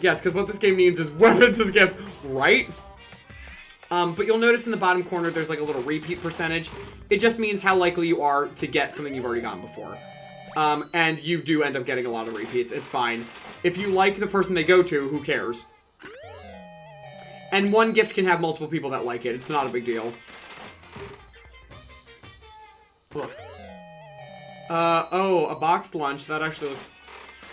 Yes, because what this game needs is weapons as gifts, right? But you'll notice in the bottom corner there's like a little repeat percentage. It just means how likely you are to get something you've already gotten before. And you do end up getting a lot of repeats. It's fine. If you like the person they go to, who cares? And one gift can have multiple people that like it. It's not a big deal. Oof. Oh, a boxed lunch. That actually looks...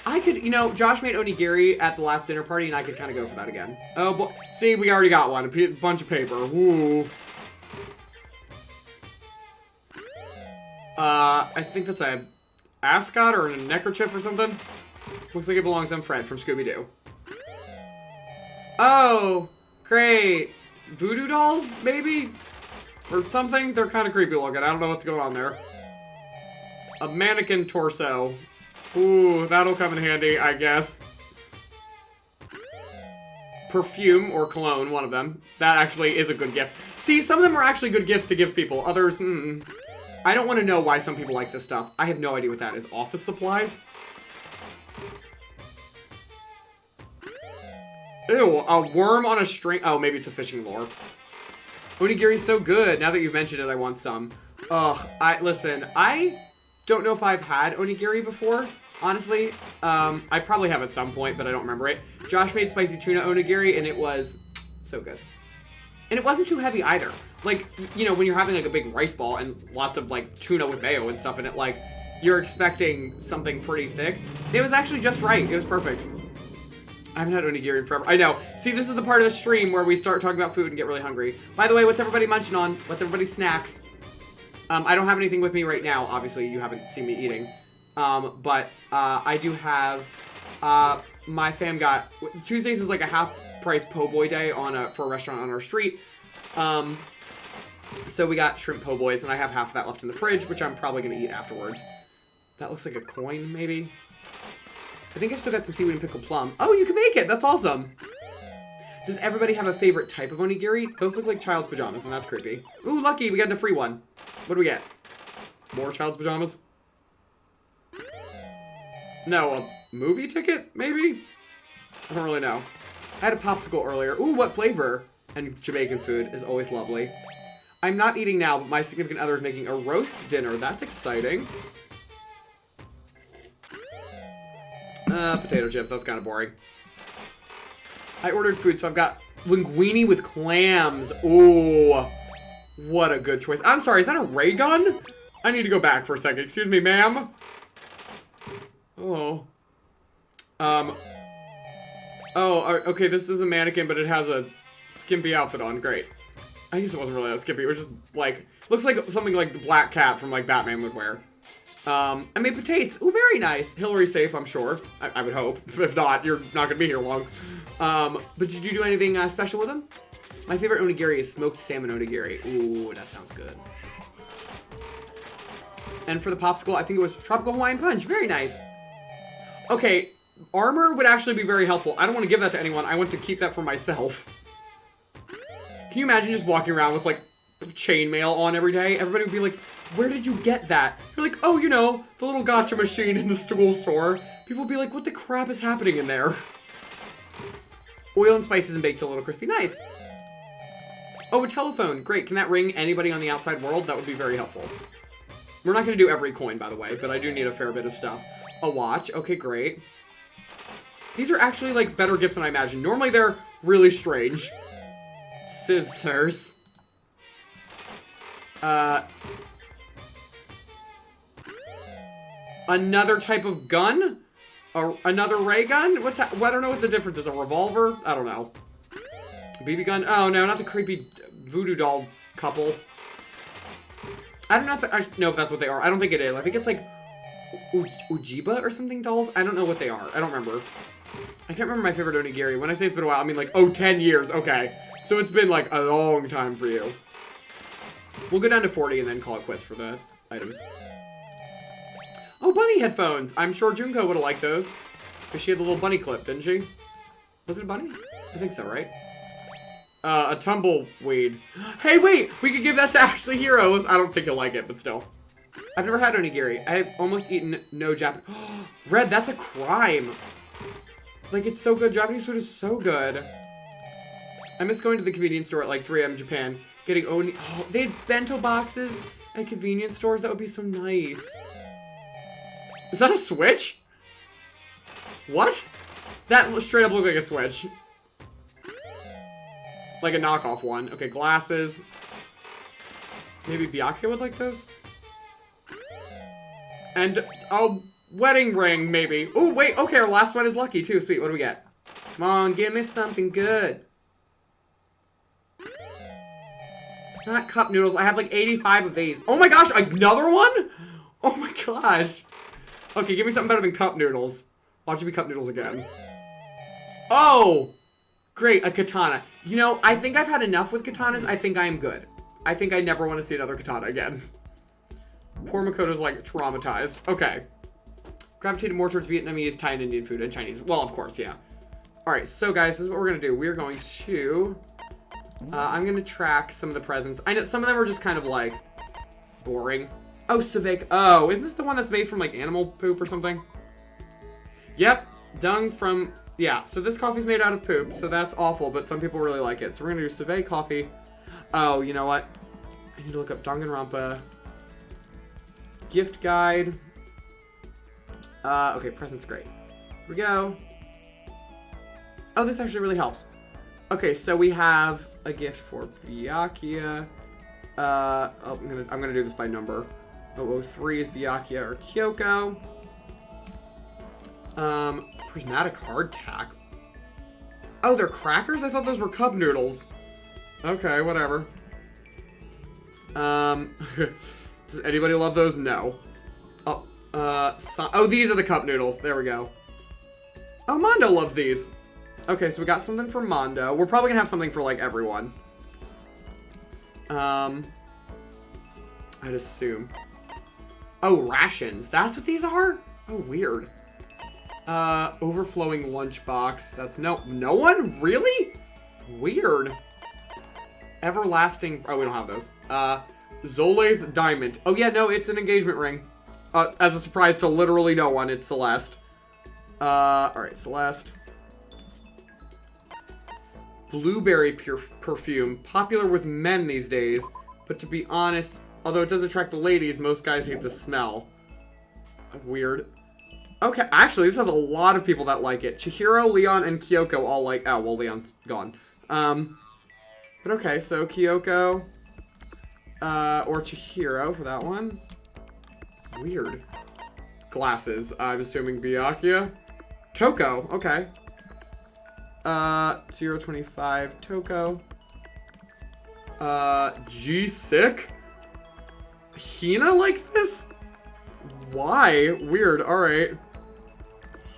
I could, you know, Josh made onigiri at the last dinner party, and I could kind of go for that again. Oh, boy. See, we already got one. A bunch of paper. Woo. I think that's a ascot or a neckerchief or something. Looks like it belongs to Fred from Scooby-Doo. Oh, great. Voodoo dolls, maybe? Or something? They're kind of creepy looking. I don't know what's going on there. A mannequin torso. Ooh, that'll come in handy, I guess. Perfume or cologne, one of them. That actually is a good gift. See, some of them are actually good gifts to give people. Others, I don't want to know why some people like this stuff. I have no idea what that is. Office supplies? Ew, a worm on a string. Oh, maybe it's a fishing lure. Onigiri's so good. Now that you've mentioned it, I want some. Ugh, listen, I don't know if I've had onigiri before, honestly. I probably have at some point, but I don't remember it. Josh made spicy tuna onigiri, and it was so good. And it wasn't too heavy either. Like, you know, when you're having like a big rice ball and lots of like tuna with mayo and stuff in it, like, you're expecting something pretty thick. It was actually just right. It was perfect. I haven't had onigiri in forever. I know. See, this is the part of the stream where we start talking about food and get really hungry. By the way, what's everybody munching on? What's everybody's snacks? I don't have anything with me right now. Obviously, you haven't seen me eating. But I do have... my fam got... Tuesdays is like a half-price po' boy day for a restaurant on our street. So we got shrimp po' boys, and I have half of that left in the fridge, which I'm probably going to eat afterwards. That looks like a coin, maybe? I think I still got some seaweed and pickled plum. Oh, you can make it! That's awesome! Does everybody have a favorite type of onigiri? Those look like child's pajamas, and that's creepy. Ooh, lucky! We got a free one. What do we get? More child's pajamas? No, a movie ticket, maybe? I don't really know. I had a popsicle earlier. Ooh, what flavor? And Jamaican food is always lovely. I'm not eating now, but my significant other is making a roast dinner. That's exciting. Potato chips, that's kind of boring. I ordered food, so I've got linguine with clams. Ooh, what a good choice. I'm sorry, is that a ray gun? I need to go back for a second. Excuse me, ma'am. Oh. Okay, this is a mannequin, but it has a skimpy outfit on. Great. I guess it wasn't really that skimpy. It was just, like, looks like something like the Black Cat from, like, Batman would wear. I made potatoes. Ooh, very nice. Hillary's safe, I'm sure. I would hope. If not, you're not gonna be here long. But did you do anything special with them? My favorite onigiri is smoked salmon onigiri. Ooh, that sounds good. And for the popsicle, I think it was tropical Hawaiian punch. Very nice. Okay, armor would actually be very helpful. I don't want to give that to anyone. I want to keep that for myself. Can you imagine just walking around with, like, chainmail on every day? Everybody would be like, where did you get that? You're like, oh, you know, the little gotcha machine in the school store. People would be like, what the crap is happening in there? Oil and spices and baked a little crispy. Nice. Oh, a telephone. Great. Can that ring anybody on the outside world? That would be very helpful. We're not going to do every coin, by the way, but I do need a fair bit of stuff. A watch. Okay, great. These are actually, like, better gifts than I imagined. Normally, they're really strange. Scissors. Another type of gun? Another ray gun? Well, I don't know what the difference is. A revolver? I don't know. BB gun? Oh, no, not the creepy voodoo doll couple. I don't know if that's what they are. I don't think it is. I think it's like Ujiba or something dolls. I don't know what they are. I don't remember. I can't remember my favorite onigiri. When I say it's been a while, I mean like, oh, 10 years. Okay. So it's been like a long time for you. We'll go down to 40 and then call it quits for the items. Oh, bunny headphones. I'm sure Junko would have liked those. Because she had the little bunny clip, didn't she? Was it a bunny? I think so, right? A tumbleweed. Hey, wait! We could give that to HomesteadHero. I don't think he'll like it, but still. I've never had onigiri. I've almost eaten no Japanese. Red, that's a crime. Like, it's so good. Japanese food is so good. I miss going to the convenience store at like 3 a.m. in Japan. Getting oni. Oh, they had bento boxes at convenience stores. That would be so nice. Is that a Switch? What? That straight up looked like a Switch. Like a knockoff one. Okay, glasses. Maybe Byakuya would like those? And a wedding ring, maybe. Oh, wait. Okay, our last one is lucky, too. Sweet. What do we get? Come on, give me something good. Not cup noodles. I have like 85 of these. Oh my gosh, another one? Oh my gosh. Okay, give me something better than cup noodles. Watch it be cup noodles again. Oh! Great, a katana. You know, I think I've had enough with katanas. I think I am good. I think I never want to see another katana again. Poor Makoto's like traumatized. Okay. Gravitated more towards Vietnamese, Thai, and Indian food, and Chinese. Well, of course, yeah. Alright, so guys, this is what we're going to do. We're going to... I'm going to track some of the presents. I know some of them are just kind of like boring. Oh, Civic. Oh, isn't this the one that's made from like animal poop or something? Yep. Dung from... Yeah, so this coffee's made out of poop, so that's awful, but some people really like it. So we're going to do Civic coffee. Oh, you know what? I need to look up Danganronpa. Gift guide. Okay, present's great. Here we go. Oh, this actually really helps. Okay, so we have a gift for Byakuya. Oh, I'm gonna do this by number. 003 is Byakuya or Kyoko. Prismatic hardtack. Oh, they're crackers? I thought those were cup noodles. Okay, whatever. Does anybody love those? No. Oh, oh, these are the cup noodles. There we go. Oh, Mondo loves these. Okay, so we got something for Mondo. We're probably gonna have something for, like, everyone. I'd assume. Oh, rations. That's what these are? Oh, weird. Overflowing lunchbox. That's no one? Really? Weird. Everlasting. Oh, we don't have those. Zole's diamond. Oh, yeah, no, it's an engagement ring. As a surprise to literally no one, it's Celeste. Alright, Celeste. Blueberry perfume. Popular with men these days. But to be honest, although it does attract the ladies, most guys hate the smell. Weird. Okay, actually, this has a lot of people that like it. Chihiro, Leon, and Kyoko all like... Oh, well, Leon's gone. But okay, so Kyoko... or Chihiro for that one. Weird. Glasses. I'm assuming Byakuya. Toko. Okay. 025. Toko. G-Sick. Hina likes this? Why? Weird. Alright.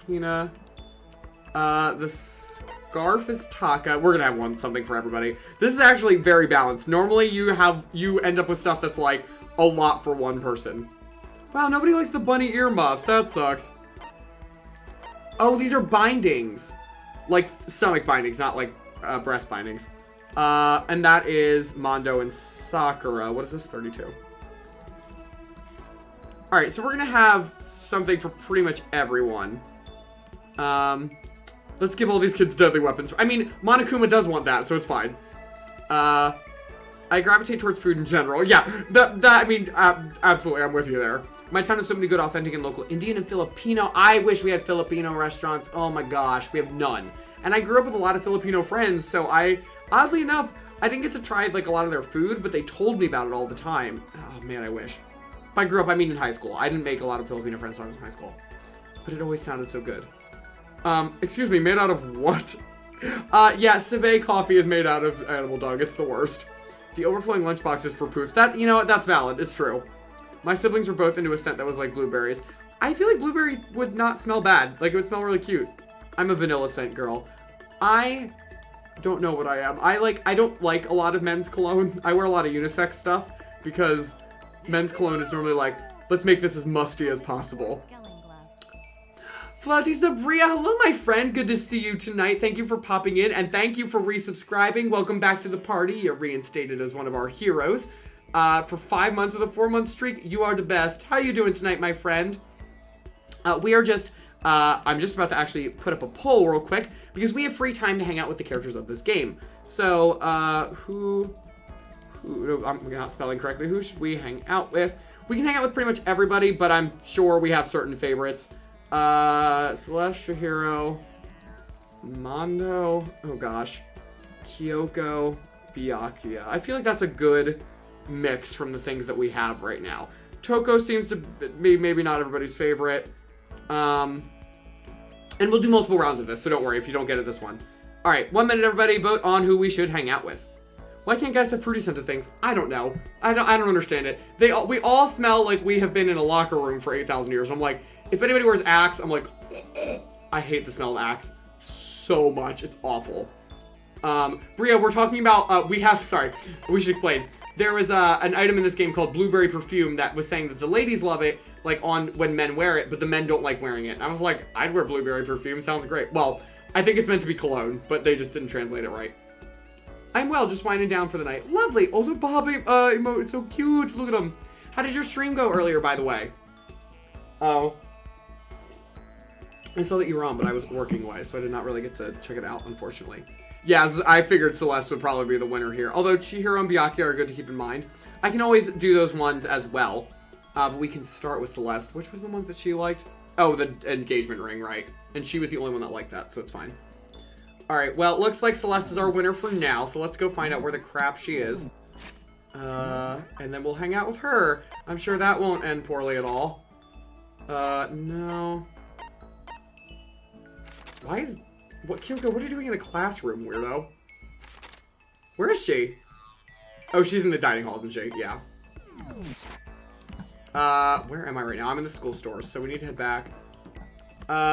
Hina. The scarf is Taka. We're gonna have something for everybody. This is actually very balanced. Normally you end up with stuff that's like a lot for one person. Wow, nobody likes the bunny earmuffs. That sucks. Oh, these are bindings. Like stomach bindings, not like breast bindings. And that is Mondo and Sakura. What is this? 32. Alright, so we're gonna have something for pretty much everyone. Let's give all these kids deadly weapons. I mean, Monokuma does want that, so it's fine. I gravitate towards food in general. Yeah, I mean, absolutely, I'm with you there. My town has so many good, authentic, and local Indian and Filipino. I wish we had Filipino restaurants. Oh my gosh, we have none. And I grew up with a lot of Filipino friends, so oddly enough, I didn't get to try, like, a lot of their food, but they told me about it all the time. Oh man, I wish. If I grew up, I mean in high school. I didn't make a lot of Filipino friends when I was in high school. But it always sounded so good. Excuse me, made out of what? Yeah, Civet coffee is made out of animal dung. It's the worst. The overflowing lunchbox is for poops. That, you know what, that's valid. It's true. My siblings were both into a scent that was like blueberries. I feel like blueberries would not smell bad. Like, it would smell really cute. I'm a vanilla scent girl. I don't know what I am. I don't like a lot of men's cologne. I wear a lot of unisex stuff because men's cologne is normally like, let's make this as musty as possible. Flauty Sabria, hello my friend. Good to see you tonight. Thank you for popping in and thank you for resubscribing. Welcome back to the party. You're reinstated as one of our heroes. for 5 months with a 4-month streak. You are the best. How you doing tonight, my friend? We are just, I'm just about to actually put up a poll real quick because we have free time to hang out with the characters of this game. So, who I'm not spelling correctly. Who should we hang out with? We can hang out with pretty much everybody, but I'm sure we have certain favorites. Celestial Hero, Mondo, oh gosh, Kyoko, Byakuya. I feel like that's a good mix from the things that we have right now. Toko seems to be maybe not everybody's favorite. And we'll do multiple rounds of this, so don't worry if you don't get it this one. All right, 1 minute, everybody. Vote on who we should hang out with. Why can't guys have fruity scented things? I don't know. I don't understand it. We all smell like we have been in a locker room for 8,000 years. I'm like, if anybody wears Axe, I'm like, I hate the smell of Axe so much. It's awful. Bria, we're talking about, we should explain. There was an item in this game called Blueberry Perfume that was saying that the ladies love it, like when men wear it, but the men don't like wearing it. And I was like, I'd wear Blueberry Perfume. Sounds great. Well, I think it's meant to be cologne, but they just didn't translate it right. I'm well, just winding down for the night. Lovely. Older Bobby emote is so cute. Look at him. How did your stream go earlier, by the way? Oh. I saw that you were on, but I was working away, so I did not really get to check it out, unfortunately. Yeah, I figured Celeste would probably be the winner here. Although Chihiro and Byakuya are good to keep in mind. I can always do those ones as well. But we can start with Celeste. Which was the ones that she liked? Oh, the engagement ring, right. And she was the only one that liked that, so it's fine. Alright, well, it looks like Celeste is our winner for now, so let's go find out where the crap she is. And then we'll hang out with her. I'm sure that won't end poorly at all. No. Kyoko, what are you doing in a classroom, weirdo? Where is she? Oh, she's in the dining hall, isn't she? Yeah. Where am I right now? I'm in the school stores, so we need to head back.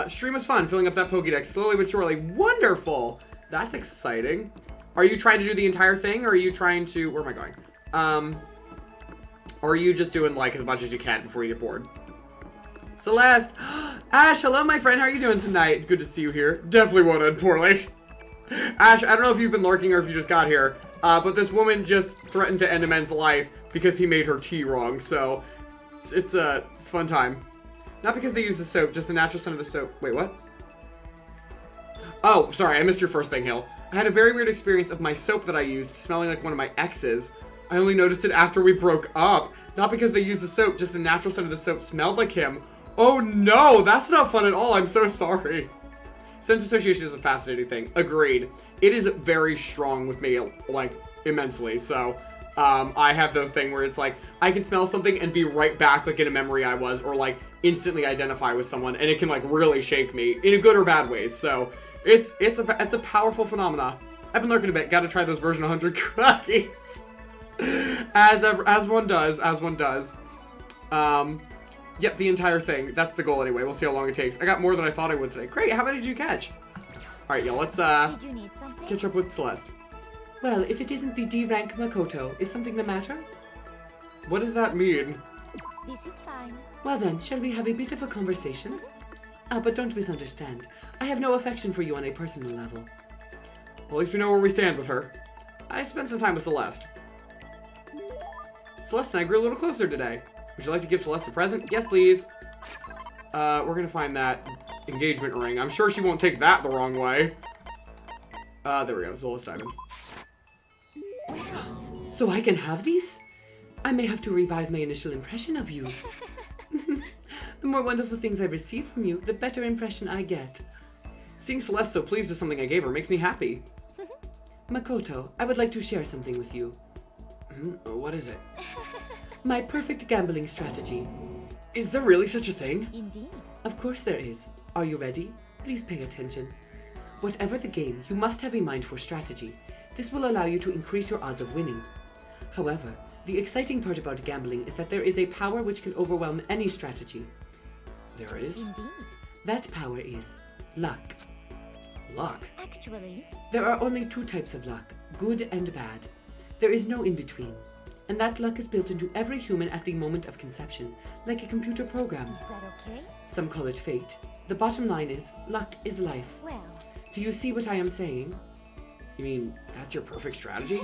Stream was fun, filling up that Pokédex slowly but surely. Wonderful! That's exciting. Are you trying to do the entire thing, or are you trying to... Where am I going? Or are you just doing, like, as much as you can before you get bored? Celeste! Ash, hello, my friend. How are you doing tonight? It's good to see you here. Definitely won't end poorly. Ash, I don't know if you've been lurking or if you just got here, but this woman just threatened to end a man's life because he made her tea wrong, so it's a fun time. Not because they use the soap, just the natural scent of the soap. Wait, what? Oh, sorry, I missed your first thing, Hill. I had a very weird experience of my soap that I used smelling like one of my exes. I only noticed it after we broke up. Not because they used the soap, just the natural scent of the soap smelled like him. Oh no, that's not fun at all. I'm so sorry. Sense association is a fascinating thing. Agreed. It is very strong with me, like, immensely. So, I have those things where it's like, I can smell something and be right back, like, in a memory I was, or, like, instantly identify with someone, and it can, like, really shake me in a good or bad ways. So, it's a powerful phenomena. I've been lurking a bit. Gotta try those version 100 cookies. As one does. Yep, the entire thing. That's the goal anyway. We'll see how long it takes. I got more than I thought I would today. Great, how many did you catch? Alright, y'all, let's catch up with Celeste. Well, if it isn't the D-rank Makoto, is something the matter? What does that mean? This is fine. Well then, shall we have a bit of a conversation? But don't misunderstand. I have no affection for you on a personal level. Well, at least we know where we stand with her. I spent some time with Celeste. Celeste and I grew a little closer today. Would you like to give Celeste a present? Yes, please. We're gonna find that engagement ring. I'm sure she won't take that the wrong way. There we go. So let's dive in. So I can have these? I may have to revise my initial impression of you. The more wonderful things I receive from you, the better impression I get. Seeing Celeste so pleased with something I gave her makes me happy. Makoto, I would like to share something with you. What is it? My perfect gambling strategy. Is there really such a thing? Indeed. Of course there is. Are you ready? Please pay attention. Whatever the game, you must have a mind for strategy. This will allow you to increase your odds of winning. However, the exciting part about gambling is that there is a power which can overwhelm any strategy. There is? Indeed. That power is luck. Luck? Actually, There are only two types of luck, good and bad. There is no in-between. And that luck is built into every human at the moment of conception, like a computer program. is that okay? Some call it fate. The bottom line is, luck is life. Well, Do you see what I am saying? You mean, that's your perfect strategy?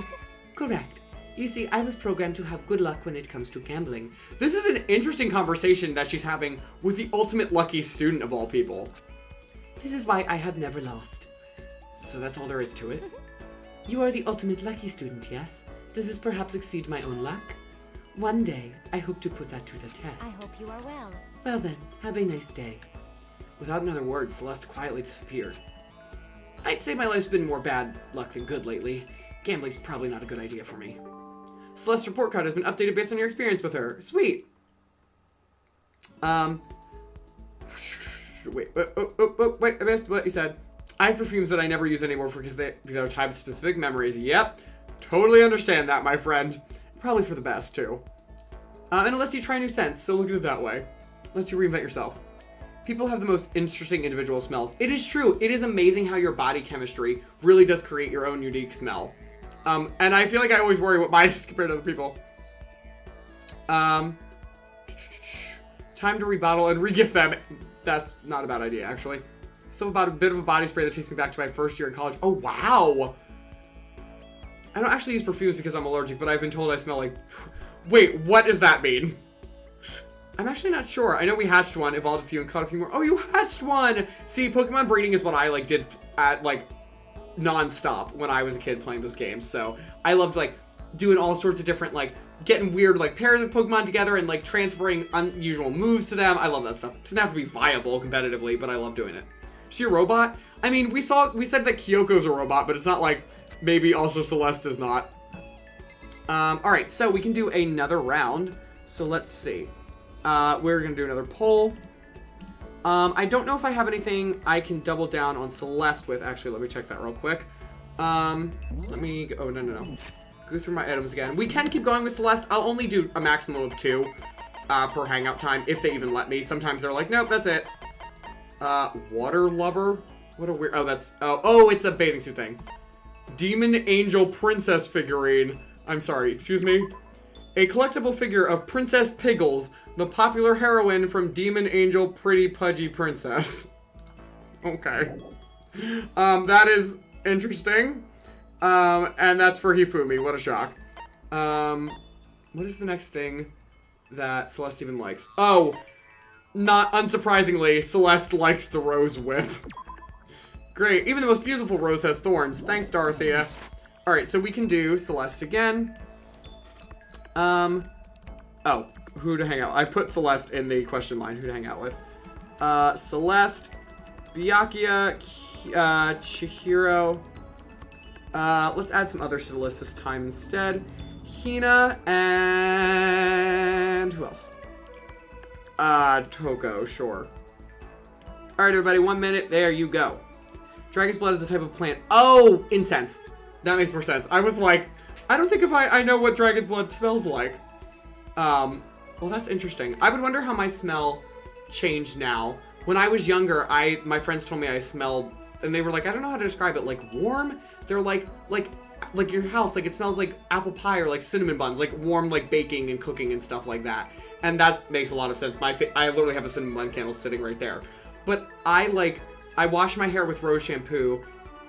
Correct. You see, I was programmed to have good luck when it comes to gambling. This is an interesting conversation that she's having with the ultimate lucky student of all people. This is why I have never lost. So that's all there is to it? You are the ultimate lucky student, yes? Does this perhaps exceed my own luck? One day, I hope to put that to the test. I hope you are well. Well then, have a nice day. Without another word, Celeste quietly disappeared. I'd say my life's been more bad luck than good lately. Gambling's probably not a good idea for me. Celeste's report card has been updated based on your experience with her. Sweet. Wait, I missed what you said. I have perfumes that I never use anymore because they are tied to specific memories. Yep, totally understand that, my friend. Probably for the best, too. And it lets you try new scents, so look at it that way. Lets you reinvent yourself. People have the most interesting individual smells. It is true. It is amazing how your body chemistry really does create your own unique smell. And I feel like I always worry what mine is compared to other people. Time to rebottle and regift them. That's not a bad idea, actually. Still about a bit of a body spray that takes me back to my first year in college. Oh, wow. I don't actually use perfumes because I'm allergic, but I've been told I smell like... Wait, what does that mean? I'm actually not sure. I know we hatched one, evolved a few, and caught a few more. Oh, you hatched one! See, Pokemon breeding is what I, like, did at, like, non-stop when I was a kid playing those games. So I loved, like, doing all sorts of different, like, getting weird, like, pairs of Pokemon together and, like, transferring unusual moves to them. I love that stuff. It didn't have to be viable competitively, but I love doing it. Is she a robot? I mean, we said that Kyoko's a robot, but it's not like maybe also Celeste is not. Alright, so we can do another round. So let's see. We're gonna do another poll. I don't know if I have anything I can double down on Celeste with. Actually, let me check that real quick. Let me go, oh, no. Go through my items again. We can keep going with Celeste. I'll only do a maximum of 2 per hangout time, if they even let me. Sometimes they're like, nope, that's it. Water lover? What a weird, oh, it's a bathing suit thing. Demon Angel Princess figurine. I'm sorry, excuse me. A collectible figure of Princess Piggles, the popular heroine from Demon Angel Pretty Pudgy Princess. Okay. That is interesting. And that's for Hifumi. What a shock. What is the next thing that Celeste even likes? Oh, not unsurprisingly, Celeste likes the Rose Whip. Great. Even the most beautiful rose has thorns. Thanks, Dorothea. Alright, so we can do Celeste again. Oh, who to hang out? I put Celeste in the question line. Who to hang out with? Celeste, Byakuya, Chihiro. Let's add some others to the list this time instead. Hina, and who else? Toko, sure. Alright, everybody, 1 minute. There you go. Dragon's blood is a type of plant. Oh, incense. That makes more sense. I was like, I don't think if I know what dragon's blood smells like. Well, that's interesting. I would wonder how my smell changed now. When I was younger, my friends told me I smelled, and they were like, I don't know how to describe it, like warm? They're like your house, like it smells like apple pie or like cinnamon buns, like warm, like baking and cooking and stuff like that. And that makes a lot of sense. I literally have a cinnamon bun candle sitting right there. But I wash my hair with rose shampoo,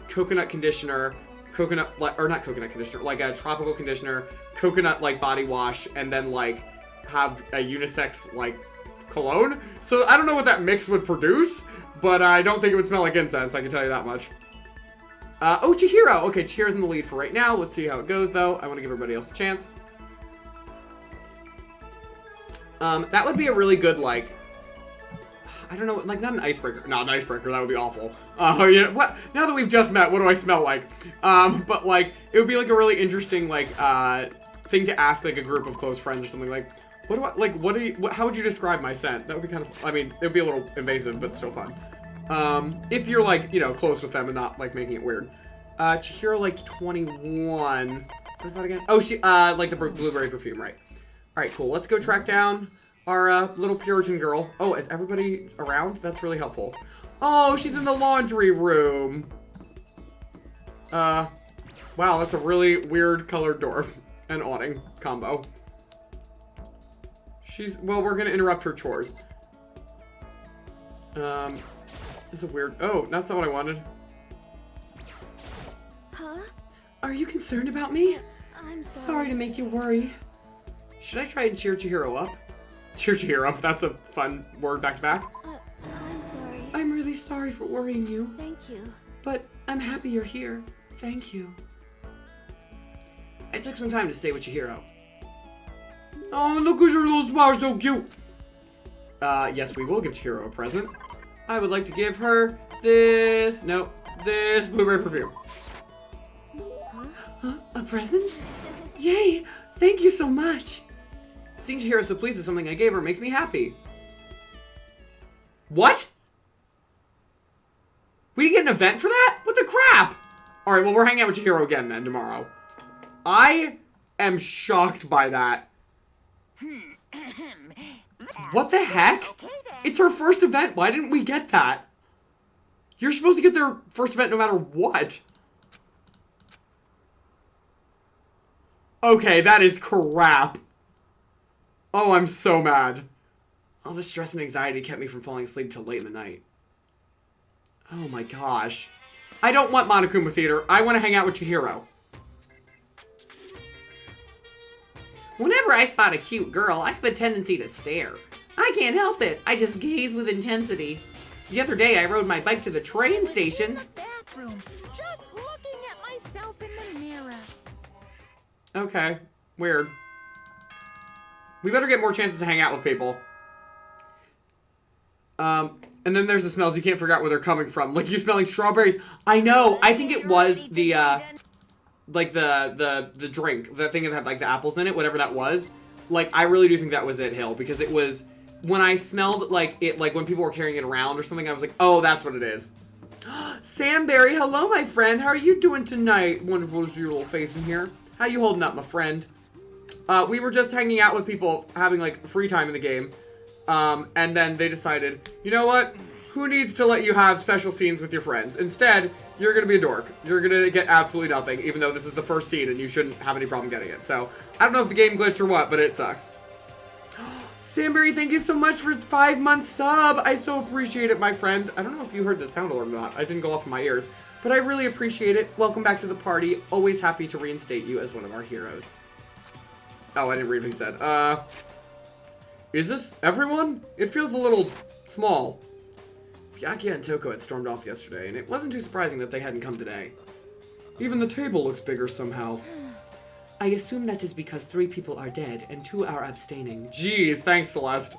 coconut conditioner, not coconut conditioner, like a tropical conditioner, coconut like body wash, and then like have a unisex like cologne. So I don't know what that mix would produce, but I don't think it would smell like incense, I can tell you that much. Oh, Chihiro! Okay, Chihiro's in the lead for right now. Let's see how it goes, though. I want to give everybody else a chance. That would be a really good, like, I don't know, like, not an icebreaker. Not an icebreaker, that would be awful. Yeah, what? Now that we've just met, what do I smell like? But, like, it would be, like, a really interesting, like, thing to ask, like, a group of close friends or something, like, how would you describe my scent? That would be kind of, I mean, it would be a little invasive, but still fun. If you're, like, you know, close with them and not, like, making it weird. Chihiro liked 21. What is that again? Oh, she, like the blueberry perfume, right. Alright, cool. Let's go track down our, little Puritan girl. Oh, is everybody around? That's really helpful. Oh, she's in the laundry room. Wow, that's a really weird colored door and awning combo. Well, we're gonna interrupt her chores. This is a weird, oh, that's not what I wanted. Huh? Are you concerned about me? I'm Sorry to make you worry. Should I try and cheer Chihiro up? Cheer Chihiro up, that's a fun word back to back. I'm sorry. I'm really sorry for worrying you, Thank you. but I'm happy you're here. Thank you. I took some time to stay with Chihiro. Oh, look at your little smile, so cute. Yes, we will give Chihiro a present. I would like to give her this, this blueberry perfume. Huh? A present? Yay! Thank you so much. Seeing Chihiro so pleased with something I gave her makes me happy. What? We didn't get an event for that? What the crap? Alright, well, we're hanging out with Chihiro again then tomorrow. I am shocked by that. What the heck? It's her first event. Why didn't we get that? You're supposed to get their first event no matter what. Okay, that is crap. Oh, I'm so mad. All the stress and anxiety kept me from falling asleep till late in the night. Oh my gosh. I don't want Monokuma Theater. I want to hang out with Chihiro. Whenever I spot a cute girl, I have a tendency to stare. I can't help it. I just gaze with intensity. The other day, I rode my bike to the train station. In the bathroom, just looking at myself in the mirror. Okay, weird. We better get more chances to hang out with people. And then there's the smells. You can't figure out where they're coming from. Like, you smelling strawberries. I know. I think it was the, like, the drink. The thing that had, like, the apples in it. Whatever that was. Like, I really do think that was it, Hill. Because it was... When I smelled, like, it, like, when people were carrying it around or something, I was like, oh, that's what it is. Samberry, hello, my friend. How are you doing tonight? Wonderful to see your little face in here. How you holding up, my friend? We were just hanging out with people, having, like, free time in the game. And then they decided, you know what? Who needs to let you have special scenes with your friends? Instead, you're gonna be a dork. You're gonna get absolutely nothing, even though this is the first scene and you shouldn't have any problem getting it. So, I don't know if the game glitched or what, but it sucks. Samberry, thank you so much for his 5-month sub. I so appreciate it, my friend. I don't know if you heard the sound alarm or not. I didn't go off in my ears. But I really appreciate it. Welcome back to the party. Always happy to reinstate you as one of our heroes. Oh, I didn't read what he said. Is this everyone? It feels a little small. Byakuya and Toko had stormed off yesterday, and it wasn't too surprising that they hadn't come today. Even the table looks bigger somehow. I assume that is because 3 people are dead and 2 are abstaining. Jeez, thanks, Celeste.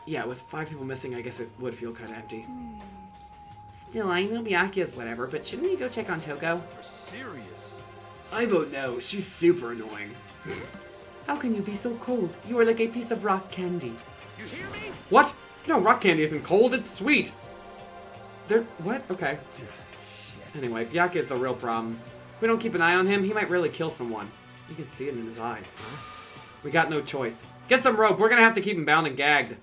Yeah, with 5 people missing, I guess it would feel kind of empty. Still, I know Byakuya's whatever, but shouldn't we go check on Toko? You're serious? I vote no. She's super annoying. How can you be so cold? You are like a piece of rock candy. You hear me? What? No, rock candy isn't cold. It's sweet. What? Okay. Anyway, Byakuya's the real problem. If we don't keep an eye on him, he might really kill someone. You can see it in his eyes. We got no choice. Get some rope. We're gonna have to keep him bound and gagged.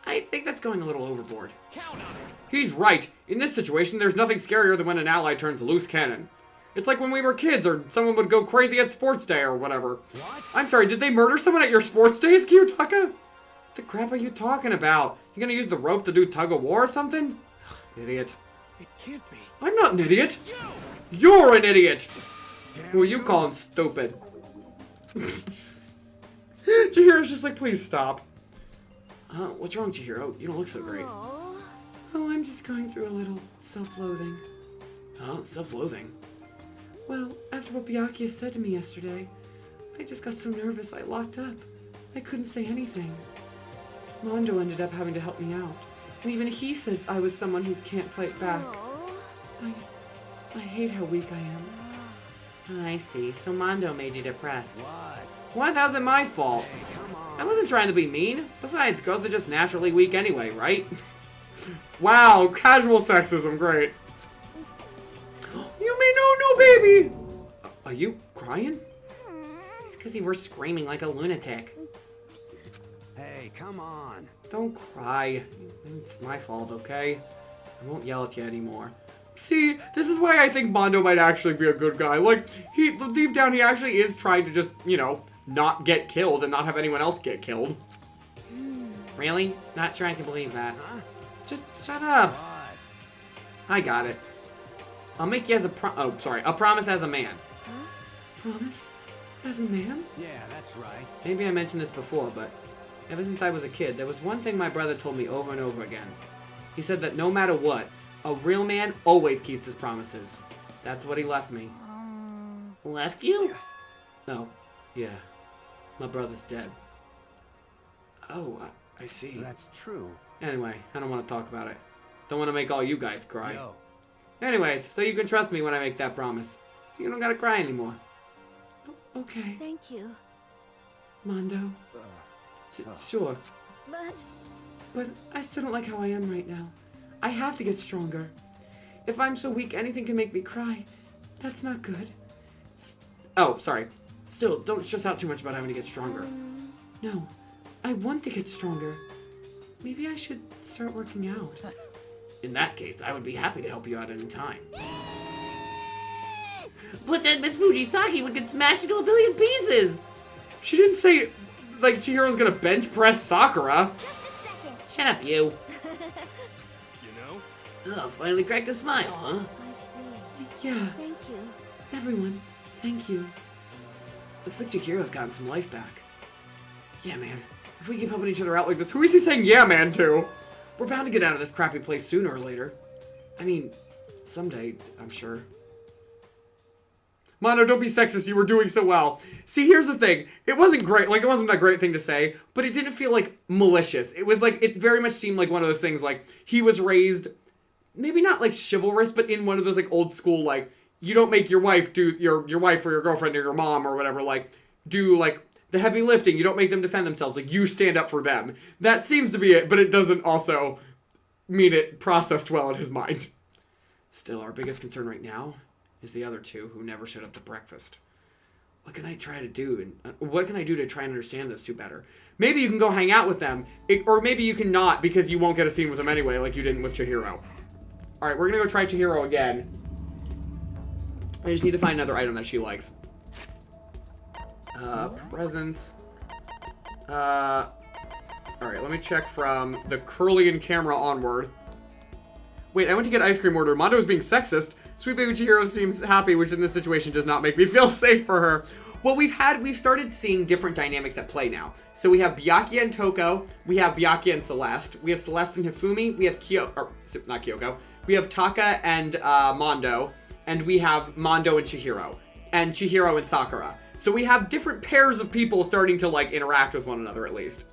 I think that's going a little overboard. Count on it. He's right. In this situation, there's nothing scarier than when an ally turns loose cannon. It's like when we were kids, or someone would go crazy at sports day or whatever. What? I'm sorry, did they murder someone at your sports days, Kiyotaka? What the crap are you talking about? You gonna use the rope to do tug of war or something? Idiot. It can't be. I'm not an idiot. You're an idiot. Who are you calling stupid? Chihiro's just like, please stop. What's wrong, Chihiro? You don't look so great. Oh, I'm just going through a little self-loathing. Oh, self-loathing? Well, after what Byakuya said to me yesterday, I just got so nervous I locked up. I couldn't say anything. Mondo ended up having to help me out. And even he says I was someone who can't fight back. I hate how weak I am. I see. So Mondo made you depressed. What? That wasn't my fault. Hey, come on. I wasn't trying to be mean. Besides, girls are just naturally weak anyway, right? Wow, casual sexism, great. You may know, no baby! Are you crying? It's because you were screaming like a lunatic. Hey, come on. Don't cry. It's my fault, okay? I won't yell at you anymore. See, this is why I think Mondo might actually be a good guy. Like, deep down, he actually is trying to just, you know, not get killed and not have anyone else get killed. Really? Not sure I can believe that. Huh? Just shut up. What? I got it. I'll make you as a a promise as a man. promise? As a man? Yeah, that's right. Maybe I mentioned this before, but ever since I was a kid, there was one thing my brother told me over and over again. He said that no matter what, a real man always keeps his promises. That's what he left me. Left you? Oh, yeah. My brother's dead. Oh, I see. That's true. Anyway, I don't want to talk about it. Don't want to make all you guys cry. No. Anyways, so you can trust me when I make that promise. So you don't gotta cry anymore. Okay, Thank you. Mondo. Sure. But But I still don't like how I am right now. I have to get stronger. If I'm so weak anything can make me cry, that's not good. Oh, sorry. Still, don't stress out too much about having to get stronger. No, I want to get stronger. Maybe I should start working out. In that case, I would be happy to help you out any time. But then Miss Fujisaki would get smashed into a billion pieces! She didn't say, like, Chihiro's gonna bench press Sakura. just a second. Shut up, you. You know? Oh, finally cracked a smile, huh? I see. Yeah, Thank you. everyone, thank you. Looks like Chihiro's gotten some life back. Yeah, man. If we keep helping each other out like this, who is he saying yeah, man, to? We're bound to get out of this crappy place sooner or later. I mean, someday, I'm sure. Mono, don't be sexist. You were doing so well. See, here's the thing. It wasn't great. Like, it wasn't a great thing to say, but it didn't feel, like, malicious. It was, like, it very much seemed like one of those things, like, he was raised, maybe not, like, chivalrous, but in one of those, like, old school, like, you don't make your wife do, your wife or your girlfriend or your mom or whatever, like, do, like, the heavy lifting. You don't make them defend themselves. Like, you stand up for them. That seems to be it, but it doesn't also mean it processed well in his mind. Still, our biggest concern right now is the other two who never showed up to breakfast. What can I try to do? And what can I do to try and understand those two better? Maybe you can go hang out with them, or maybe you can not because you won't get a scene with them anyway, like you didn't with Chihiro. All right, we're gonna go try Chihiro again. I just need to find another item that she likes. Presents. All right, let me check from the Curlian camera onward. Wait, I went to get ice cream order. Mondo is being sexist. Sweet baby Chihiro seems happy, which in this situation does not make me feel safe for her. Well, we've started seeing different dynamics at play now. So we have Byakuya and Toko, we have Byakuya and Celeste, we have Celeste and Hifumi, we have not Kyoko, we have Taka and Mondo, and we have Mondo and Chihiro and Sakura. So we have different pairs of people starting to, like, interact with one another, at least.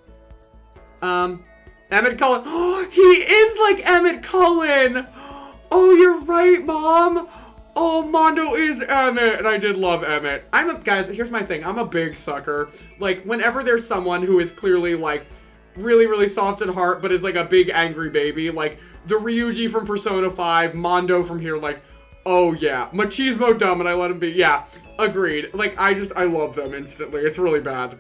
Emmett Cullen. Oh, he is like Emmett Cullen! Oh, you're right, Mom! Oh, Mondo is Emmett, and I did love Emmett. Guys, here's my thing. I'm a big sucker. Like, whenever there's someone who is clearly, like, really, really soft at heart, but is, like, a big angry baby, like, the Ryuji from Persona 5, Mondo from here, like, oh, yeah. Machismo dumb, and I let him be. Yeah, agreed. Like, I love them instantly. It's really bad.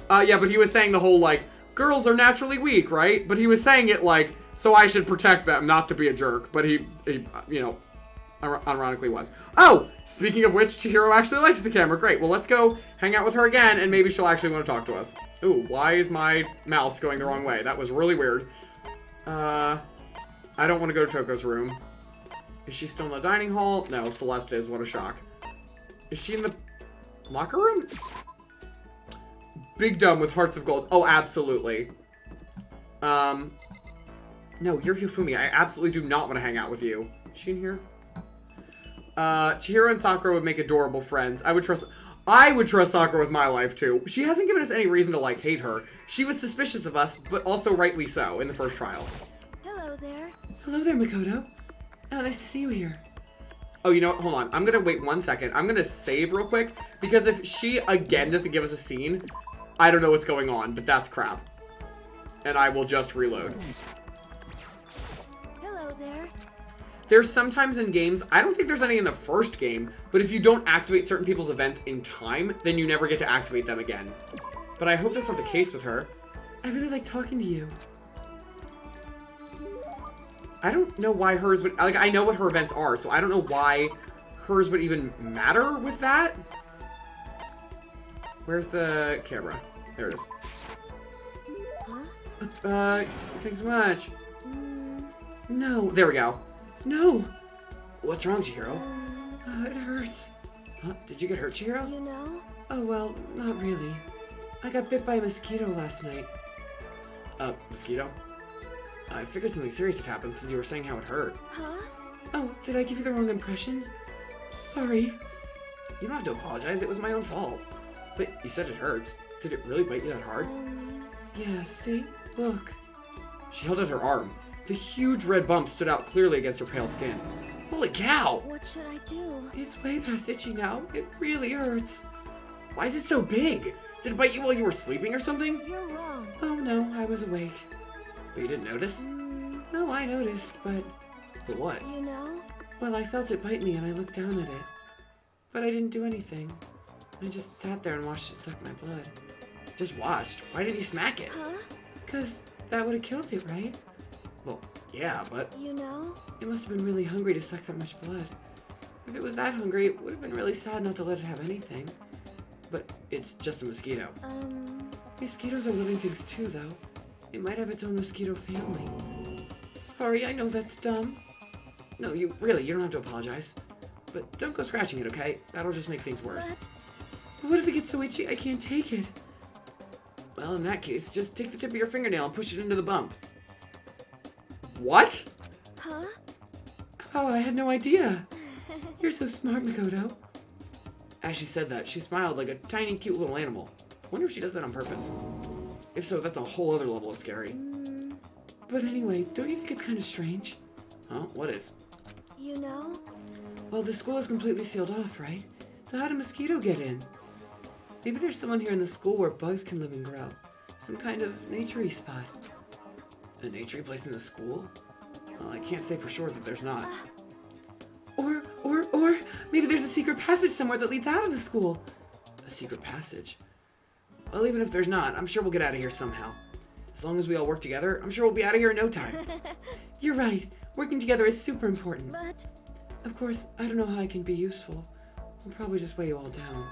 Yeah, but he was saying the whole, like, girls are naturally weak, right? But he was saying it, like, so I should protect them, not to be a jerk. But he you know, ironically was. Oh, speaking of which, Chihiro actually likes the camera. Great. Well, let's go hang out with her again, and maybe she'll actually want to talk to us. Ooh, why is my mouse going the wrong way? That was really weird. I don't want to go to Toko's room. Is she still in the dining hall? No, Celeste is. What a shock. Is she in the locker room? Big Dumb with Hearts of Gold. Oh, absolutely. No, you're Hifumi. I absolutely do not want to hang out with you. Is she in here? Chihiro and Sakura would make adorable friends. I would trust Sakura with my life, too. She hasn't given us any reason to, like, hate her. She was suspicious of us, but also rightly so in the first trial. Hello there. Hello there, Makoto. Oh, nice to see you here. Oh, you know what? Hold on. I'm gonna wait 1 second. I'm gonna save real quick, because if she, again, doesn't give us a scene, I don't know what's going on, but that's crap. And I will just reload. Hello there. There's sometimes in games, I don't think there's any in the first game, but if you don't activate certain people's events in time, then you never get to activate them again. But I hope that's not the case with her. I really like talking to you. I don't know why hers would, like, I know what her events are, so I don't know why hers would even matter with that. Where's the camera? There it is. Huh? Thanks so much. No, there we go. No! What's wrong, Chihiro? It hurts. Huh? Did you get hurt, Chihiro? You know? Oh, well, not really. I got bit by a mosquito last night. Mosquito? I figured something serious had happened since you were saying how it hurt. Huh? Oh, did I give you the wrong impression? Sorry. You don't have to apologize, it was my own fault. But you said it hurts. Did it really bite you that hard? Yeah, see? Look. She held out her arm. The huge red bump stood out clearly against her pale skin. Holy cow! What should I do? It's way past itchy now. It really hurts. Why is it so big? Did it bite you while you were sleeping or something? You're wrong. Oh no, I was awake. But you didn't notice? No, I noticed, but what? You know? Well, I felt it bite me and I looked down at it. But I didn't do anything. I just sat there and watched it suck my blood. Just watched? Why didn't you smack it? Huh? 'Cause that would have killed it, right? Well, yeah, but You know? it must have been really hungry to suck that much blood. If it was that hungry, it would have been really sad not to let it have anything. But it's just a mosquito. Mosquitoes are living things too, though. It might have its own mosquito family. Sorry, I know that's dumb. No, you don't have to apologize. But don't go scratching it, okay? That'll just make things worse. What if it gets so itchy I can't take it? Well, in that case, just take the tip of your fingernail and push it into the bump. What? Huh? Oh, I had no idea. You're so smart, Makoto. As she said that, she smiled like a tiny, cute little animal. Wonder if she does that on purpose. If so, that's a whole other level of scary. But anyway, don't you think it's kind of strange? Huh? What is? You know? Well, the school is completely sealed off, right? So how did mosquito get in? Maybe there's someone here in the school where bugs can live and grow. Some kind of nature-y spot. A nature-y place in the school? Well, I can't say for sure that there's not. Or maybe there's a secret passage somewhere that leads out of the school. A secret passage? Well, even if there's not, I'm sure we'll get out of here somehow. As long as we all work together, I'm sure we'll be out of here in no time. You're right. Working together is super important. But Of course, I don't know how I can be useful. I'll probably just weigh you all down.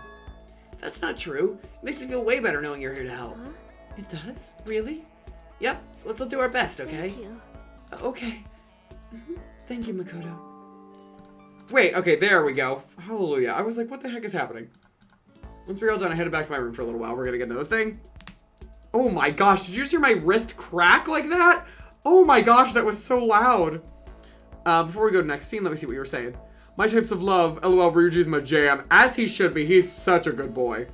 That's not true. It makes me feel way better knowing you're here to help. Huh? It does? Really? Yep, so let's all do our best, okay? Thank you. Okay. Thank you, Makoto. Wait, okay, there we go. Hallelujah. I was like, what the heck is happening? Once we're all done, I headed back to my room for a little while. We're gonna get another thing. Oh my gosh, did you just hear my wrist crack like that? Oh my gosh, that was so loud. Before we go to the next scene, let me see what you were saying. My types of love, LOL, Ryuji's my jam. As he should be, he's such a good boy.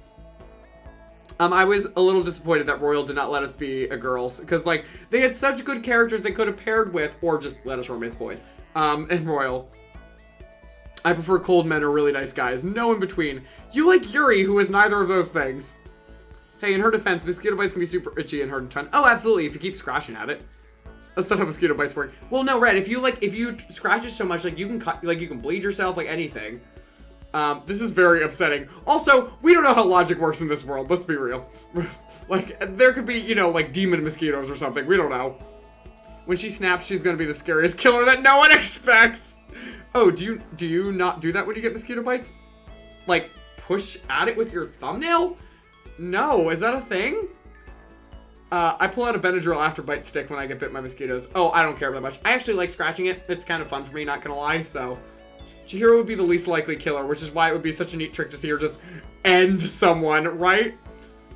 I was a little disappointed that Royal did not let us be a girls, because, like, they had such good characters they could have paired with, or just let us romance boys, and Royal. I prefer cold men or really nice guys, no in between. You like Yuri, who is neither of those things. Hey, in her defense, mosquito bites can be super itchy and hard to ton. Oh, absolutely, if you keep scratching at it. That's not how mosquito bites work. Well, no, Red, if you scratch it so much, like, you can cut, like, you can bleed yourself, like, anything. This is very upsetting. Also, we don't know how logic works in this world, let's be real. Like, there could be, you know, like, demon mosquitoes or something, we don't know. When she snaps, she's gonna be the scariest killer that no one expects. Oh, do you not do that when you get mosquito bites? Like, push at it with your thumbnail? No, is that a thing? I pull out a Benadryl after bite stick when I get bit by mosquitoes. Oh, I don't care that much. I actually like scratching it. It's kind of fun for me, not gonna lie, so. Chihiro would be the least likely killer, which is why it would be such a neat trick to see her just end someone, right?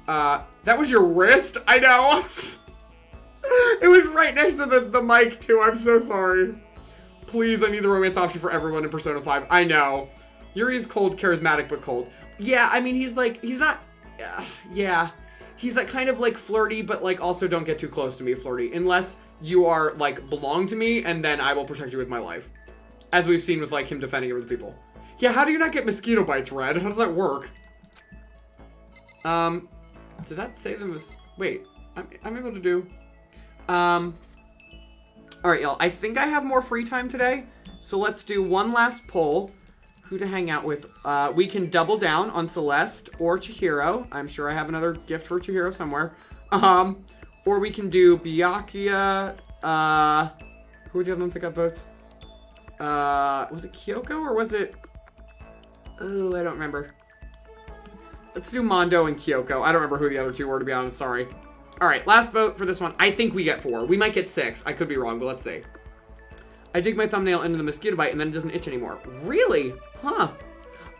That was your wrist? I know. It was right next to the mic, too. I'm so sorry. Please, I need the romance option for everyone in Persona 5. I know. Yuri is cold, charismatic, but cold. Yeah, I mean, he's not... yeah. He's like kind of like flirty, but like also don't get too close to me flirty. Unless you are like belong to me, and then I will protect you with my life. As we've seen with like him defending other people. Yeah, how do you not get mosquito bites, Red? How does that work? Did that say them as... Wait, I'm able to do... Alright, y'all. I think I have more free time today. So let's do one last poll. Who to hang out with. We can double down on Celeste or Chihiro. I'm sure I have another gift for Chihiro somewhere. Or we can do Byakuya. Who were the other ones that got votes? Was it Kyoko or was it... Oh, I don't remember. Let's do Mondo and Kyoko. I don't remember who the other two were, to be honest. Sorry. Alright, last vote for this one. I think we get 4. We might get 6. I could be wrong, but let's see. I dig my thumbnail into the mosquito bite and then it doesn't itch anymore. Really? Huh.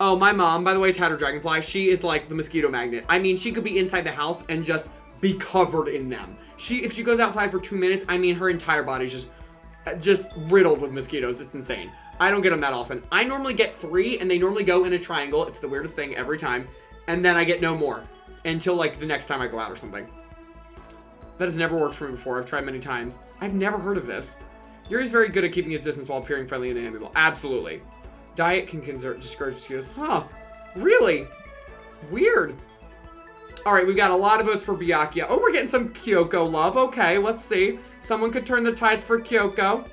Oh, my mom, by the way, Tatter Dragonfly, she is like the mosquito magnet. I mean, she could be inside the house and just be covered in them. If she goes outside for 2 minutes, I mean, her entire body's just riddled with mosquitoes. It's insane. I don't get them that often. I normally get 3, and they normally go in a triangle. It's the weirdest thing every time. And then I get no more until, like, the next time I go out or something. That has never worked for me before. I've tried many times. I've never heard of this. Yuri's very good at keeping his distance while appearing friendly and amiable. Absolutely. Diet can discourage mosquitoes. Huh. Really? Weird. Alright, we got a lot of votes for Byakuya. Oh, we're getting some Kyoko love. Okay, let's see. Someone could turn the tides for Kyoko.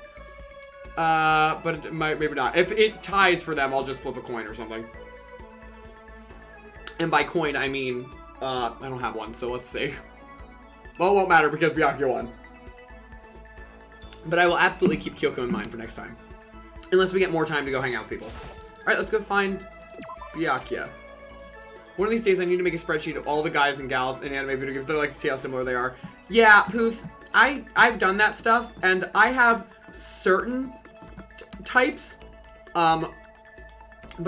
But it might, maybe not. If it ties for them, I'll just flip a coin or something. And by coin, I mean, I don't have one, so let's see. Well, it won't matter because Byakuya won. But I will absolutely keep Kyoko in mind for next time. Unless we get more time to go hang out with people. Alright, let's go find Byakuya. One of these days, I need to make a spreadsheet of all the guys and gals in anime video games. I'd like to see how similar they are. Yeah, Poofs, I've done that stuff, and I have certain types. But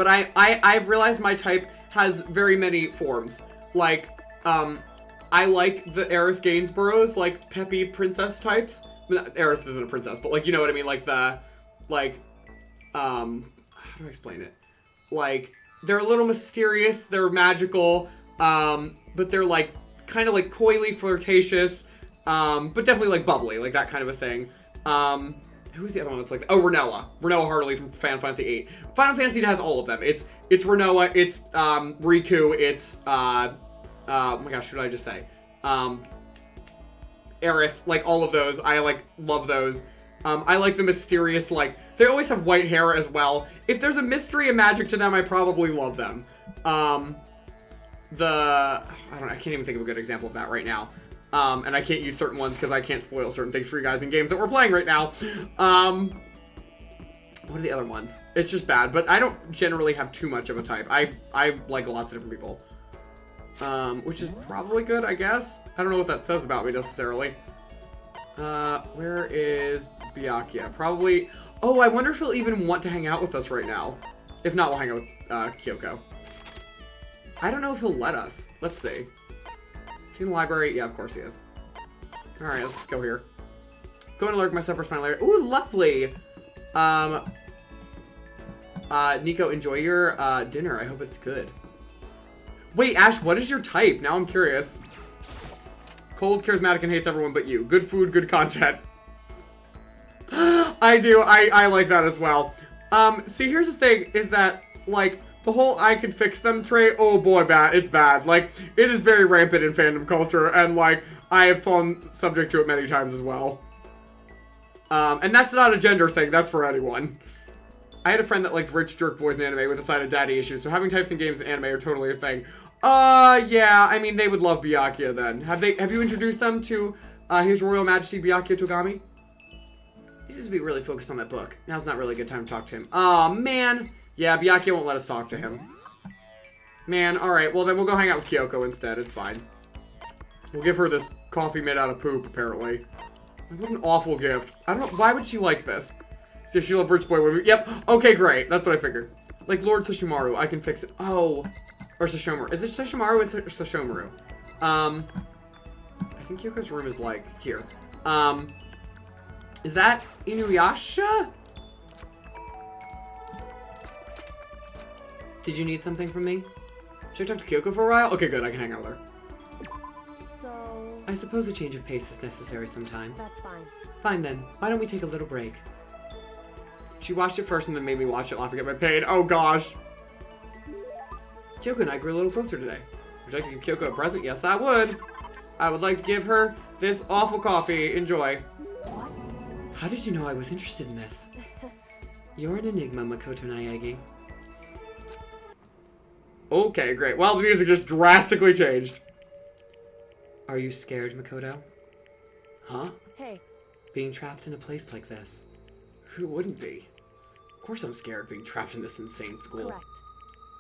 I've realized my type has very many forms. Like, I like the Aerith Gainsboroughs, like peppy princess types. Aerith isn't a princess, but like, you know what I mean? Like how do I explain it? Like, they're a little mysterious, they're magical, but they're like, kind of like coyly flirtatious, but definitely like bubbly, like that kind of a thing. Who's the other one that's like that? Oh, Renoa. Renoa Hartley from Final Fantasy VIII. Final Fantasy has all of them. It's Renoa, it's, Riku, it's, oh my gosh, what did I just say? Aerith, like all of those. I like, love those. I like the mysterious, like, they always have white hair as well. If there's a mystery and magic to them, I probably love them. I can't even think of a good example of that right now. And I can't use certain ones because I can't spoil certain things for you guys in games that we're playing right now. What are the other ones? It's just bad, but I don't generally have too much of a type. I like lots of different people. Which is probably good, I guess. I don't know what that says about me necessarily. Where is Byakuya? Probably... Oh, I wonder if he'll even want to hang out with us right now. If not, we'll hang out with, Kyoko. I don't know if he'll let us. Let's see. Is he in the library? Yeah, of course he is. Alright, let's just go here. Going to lurk my supper's finally ready. Ooh, lovely! Nico, enjoy your, dinner. I hope it's good. Wait, Ash, what is your type? Now I'm curious. Cold, charismatic, and hates everyone but you. Good food, good content. I do. I like that as well. See, here's the thing, is that, like, the whole I can fix them trait, oh boy, it's bad. Like, it is very rampant in fandom culture, and, like, I have fallen subject to it many times as well. And that's not a gender thing, that's for anyone. I had a friend that liked rich jerk boys in anime with a side of daddy issues, so having types in games and anime are totally a thing. Yeah, I mean, they would love Byakuya then. Have you introduced them to, His Royal Majesty Byakuya Togami? He seems to be really focused on that book. Now's not really a good time to talk to him. Aw, man. Yeah, Byakuya won't let us talk to him. Man, alright, well then we'll go hang out with Kyoko instead, it's fine. We'll give her this coffee made out of poop, apparently. What an awful gift. I don't know, why would she like this? So she'll have rich boy when we, yep, okay, great, that's what I figured. Like Lord Sesshomaru, I can fix it. Oh, or Sesshomaru. Is it Sesshomaru or Sesshomaru? I think Kyoko's room is like, here. Is that Inuyasha? Did you need something from me? Should I talk to Kyoko for a while? Okay, good, I can hang out with her. So... I suppose a change of pace is necessary sometimes. That's fine. Fine then, why don't we take a little break? She watched it first and then made me watch it laughing at my pain. Oh gosh. Kyoko and I grew a little closer today. Would you like to give Kyoko a present? Yes, I would. I would like to give her this awful coffee. Enjoy. How did you know I was interested in this? You're an enigma, Makoto Naegi. Okay, great. Well, the music just drastically changed. Are you scared, Makoto? Huh? Hey. Being trapped in a place like this. Who wouldn't be? Of course I'm scared being trapped in this insane school. Correct.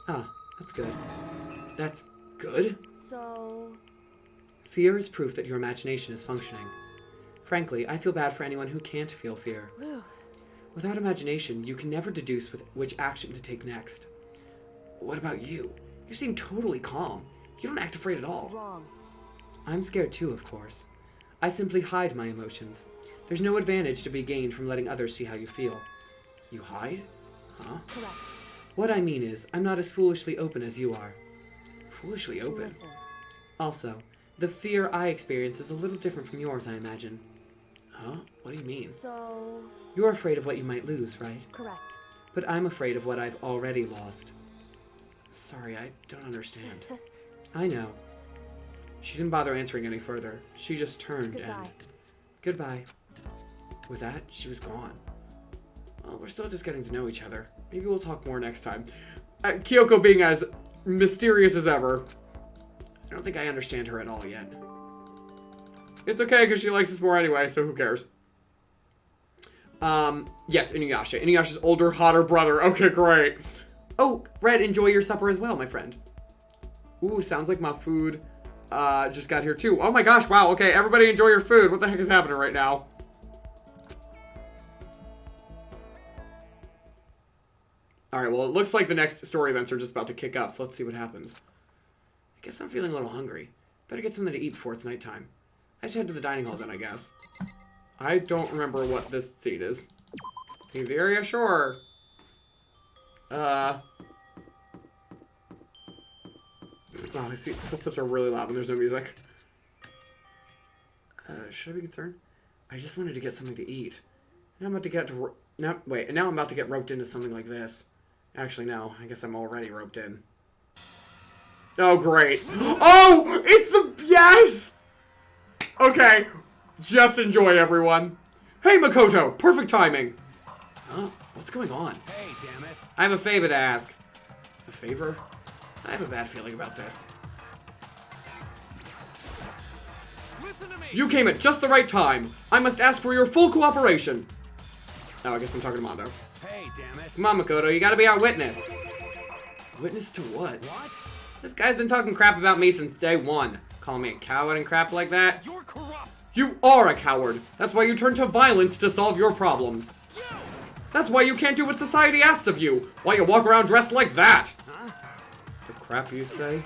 Ah, that's good. That's good? So... Fear is proof that your imagination is functioning. Frankly, I feel bad for anyone who can't feel fear. Whew. Without imagination, you can never deduce which action to take next. What about you? You seem totally calm. You don't act afraid at all. Wrong. I'm scared too, of course. I simply hide my emotions. There's no advantage to be gained from letting others see how you feel. You hide? Huh? Correct. What I mean is, I'm not as foolishly open as you are. Foolishly open? Listen. Also, the fear I experience is a little different from yours, I imagine. Huh? What do you mean? So... You're afraid of what you might lose, right? Correct. But I'm afraid of what I've already lost. Sorry, I don't understand. I know. She didn't bother answering any further. She just turned and... Goodbye. With that, she was gone. Well, we're still just getting to know each other. Maybe we'll talk more next time. Kyoko being as mysterious as ever. I don't think I understand her at all yet. It's okay, because she likes us more anyway, so who cares? Yes, Inuyasha. Inuyasha's older, hotter brother. Okay, great. Oh, Red, enjoy your supper as well, my friend. Ooh, sounds like my food just got here too. Oh my gosh, wow, okay, everybody enjoy your food. What the heck is happening right now? Alright, well, it looks like the next story events are just about to kick up, so let's see what happens. I guess I'm feeling a little hungry. Better get something to eat before it's nighttime. I should head to the dining hall then, I guess. I don't remember what this scene is. Leave the area? Sure. Wow, his footsteps are really loud when there's no music. Should I be concerned? I just wanted to get something to eat. Now I'm about to get to... now I'm about to get roped into something like this. Actually, no. I guess I'm already roped in. Oh, great. Oh! It's the... Yes! Okay. Just enjoy, everyone. Hey, Makoto! Perfect timing! Huh? What's going on? Hey, damn it. I have a favor to ask. A favor? I have a bad feeling about this. Listen to me. You came at just the right time. I must ask for your full cooperation. Oh, I guess I'm talking to Mondo. Hey, damn it. Come on, Makoto, you gotta be our witness. Witness to what? What? This guy's been talking crap about me since day one. Calling me a coward and crap like that. You're corrupt. You are a coward. That's why you turn to violence to solve your problems. That's why you can't do what society asks of you. Why you walk around dressed like that. Huh? The crap you say?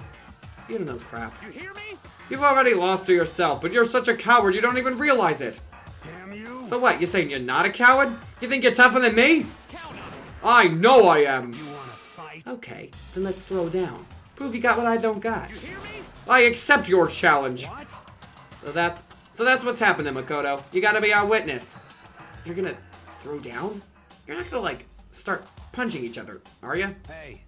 You don't know crap. You hear me? You've already lost to yourself, but you're such a coward you don't even realize it. Damn you. So what, you saying you're not a coward? You think you're tougher than me? Count on it. I know I am. You wanna fight? Okay, then let's throw down. Prove you got what I don't got. You hear me? I accept your challenge. What? So that's what's happening, Makoto. You gotta be our witness. You're gonna throw down? You're not gonna, like, start punching each other, are you? Hey,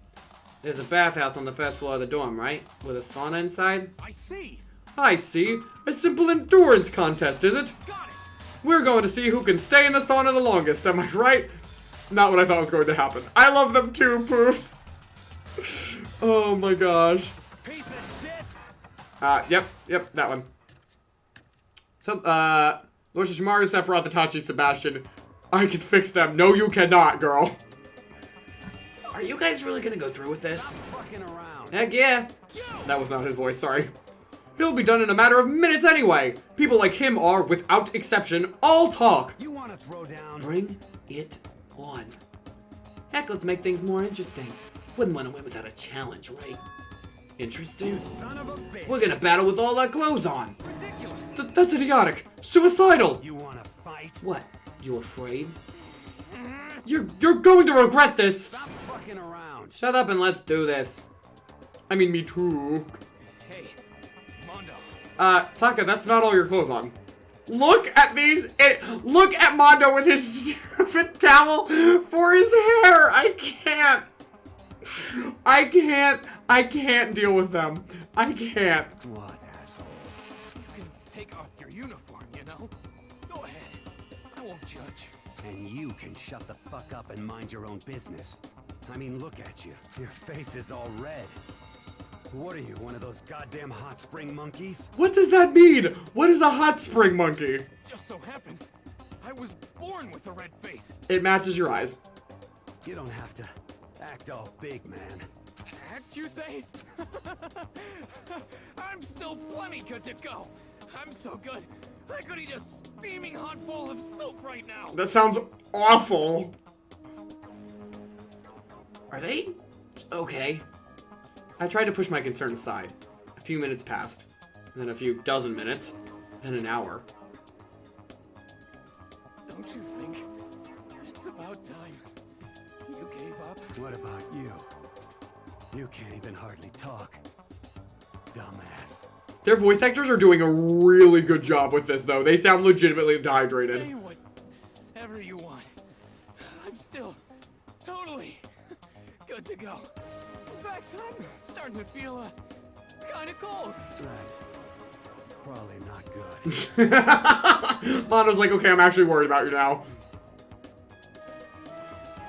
There's a bathhouse on the first floor of the dorm, right? With a sauna inside? I see. I see. A simple endurance contest, is it? Got it. We're going to see who can stay in the sauna the longest, am I right? Not what I thought was going to happen. I love them too, Poofs. Oh my gosh. Piece of shit. Yep, that one. So, Lord Shishimaru, Sephiroth, Itachi, Sebastian. I can fix them. No, you cannot, girl. Are you guys really gonna go through with this? Stop fucking around. Heck yeah. That was not his voice, sorry. He'll be done in a matter of minutes anyway. People like him are, without exception, all talk. You wanna throw down? Bring it on. Heck, let's make things more interesting. Wouldn't want to win without a challenge, right? Interesting. You son of a bitch. We're gonna battle with all our clothes on. Ridiculous. That's idiotic. Suicidal. You wanna fight? What? You afraid? You're going to regret this. Stop fucking around. Shut up and let's do this. I mean, me too. Hey, Mondo. Taka, that's not all your clothes on. Look at these. Look at Mondo with his stupid towel for his hair. I can't deal with them. I can't. What, asshole? You can take off your uniform, you know? Go ahead. I won't judge. And you can shut the fuck up and mind your own business. I mean, look at you. Your face is all red. What are you, one of those goddamn hot spring monkeys? What does that mean? What is a hot spring monkey? Just so happens, I was born with a red face. It matches your eyes. You don't have to act all big, man. Act, you say? I'm still plenty good to go. I'm so good, I could eat a steaming hot bowl of soup right now. That sounds awful. Are they okay? I tried to push my concern aside. A few minutes passed, and then a few dozen minutes, then an hour. Don't you think it's about time you gave up? What about you? You can't even hardly talk. Dumbass. Their voice actors are doing a really good job with this, though. They sound legitimately dehydrated. Say whatever you want. I'm still totally good to go. In fact, I'm starting to feel kind of cold. That's probably not good. Mono's like, okay, I'm actually worried about you now.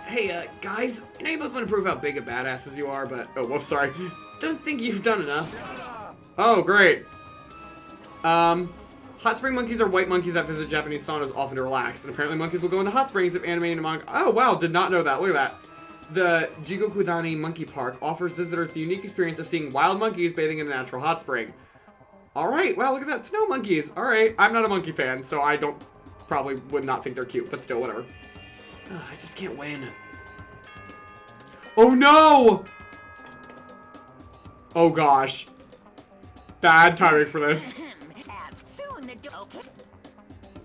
Hey, guys, I know you both want to prove how big a badasses you are, but... Oh, whoops, sorry. Don't think you've done enough. Oh, great. Hot spring monkeys are white monkeys that visit Japanese saunas often to relax, and apparently monkeys will go into hot springs if anime and manga. Oh, wow, did not know that. Look at that. The Jigokudani Monkey Park offers visitors the unique experience of seeing wild monkeys bathing in a natural hot spring. All right, wow, look at that. Snow monkeys. All right, I'm not a monkey fan, so I would not think they're cute, but still, whatever. Ugh, I just can't win. Oh, no! Oh, gosh. Bad timing for this.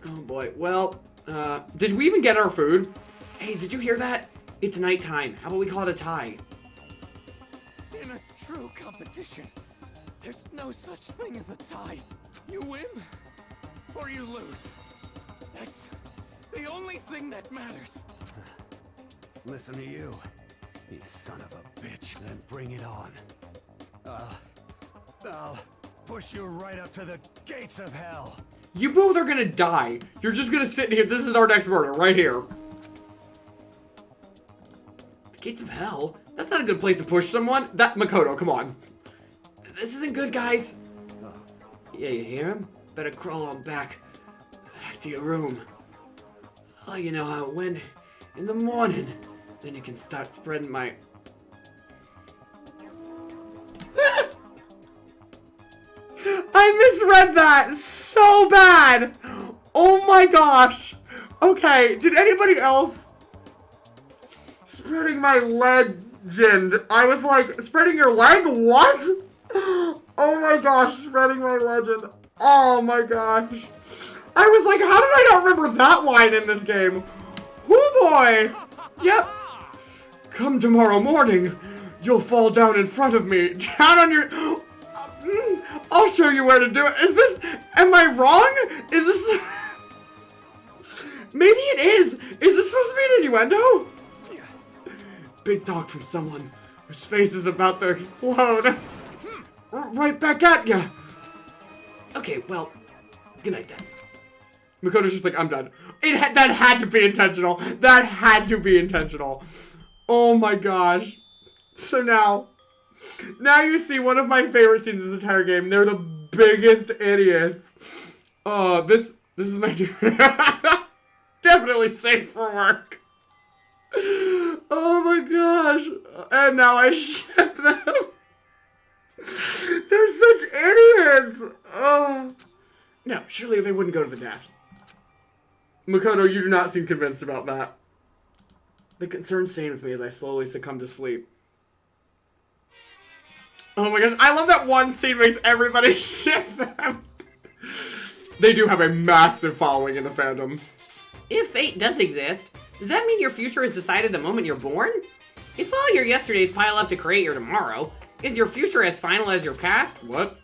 Oh boy, well, Did we even get our food? hey, did you hear that? It's nighttime. How about we call it a tie? In a true competition, there's no such thing as a tie. You win or you lose. That's the only thing that matters. Listen to you, you son of a bitch. Then bring it on. I'll push you right up to the gates of hell. You both are gonna die. You're just gonna sit here. This is our next murder, right here. The gates of hell? That's not a good place to push someone. That Makoto, come on. This isn't good, guys. Yeah, you hear him? Better crawl on back to your room. Oh, you know how it went in the morning. Then you can start spreading my... I misread that so bad. Oh my gosh. Okay, did anybody else? Spreading my legend. I was like, spreading your leg? What? Oh my gosh, spreading my legend. Oh my gosh. I was like, how did I not remember that line in this game? Oh boy. Yep. Come tomorrow morning. You'll fall down in front of me. Down on your... I'll show you where to do it. Is this... Am I wrong? Is this... Maybe it is. Is this supposed to be an innuendo? Big talk from someone whose face is about to explode. Right back at ya. Okay, well, good night then. Makoto's just like, I'm done. That had to be intentional. That had to be intentional. Oh my gosh. So now you see one of my favorite scenes in this entire game. They're the biggest idiots. This is my definitely safe for work. Oh my gosh. And now I ship them. They're such idiots. Oh. No, surely they wouldn't go to the death. Makoto, you do not seem convinced about that. The concern stayed with me as I slowly succumbed to sleep. Oh my gosh, I love that one scene makes everybody ship them. They do have a massive following in the fandom. If fate does exist, does that mean your future is decided the moment you're born? If all your yesterdays pile up to create your tomorrow, is your future as final as your past? What?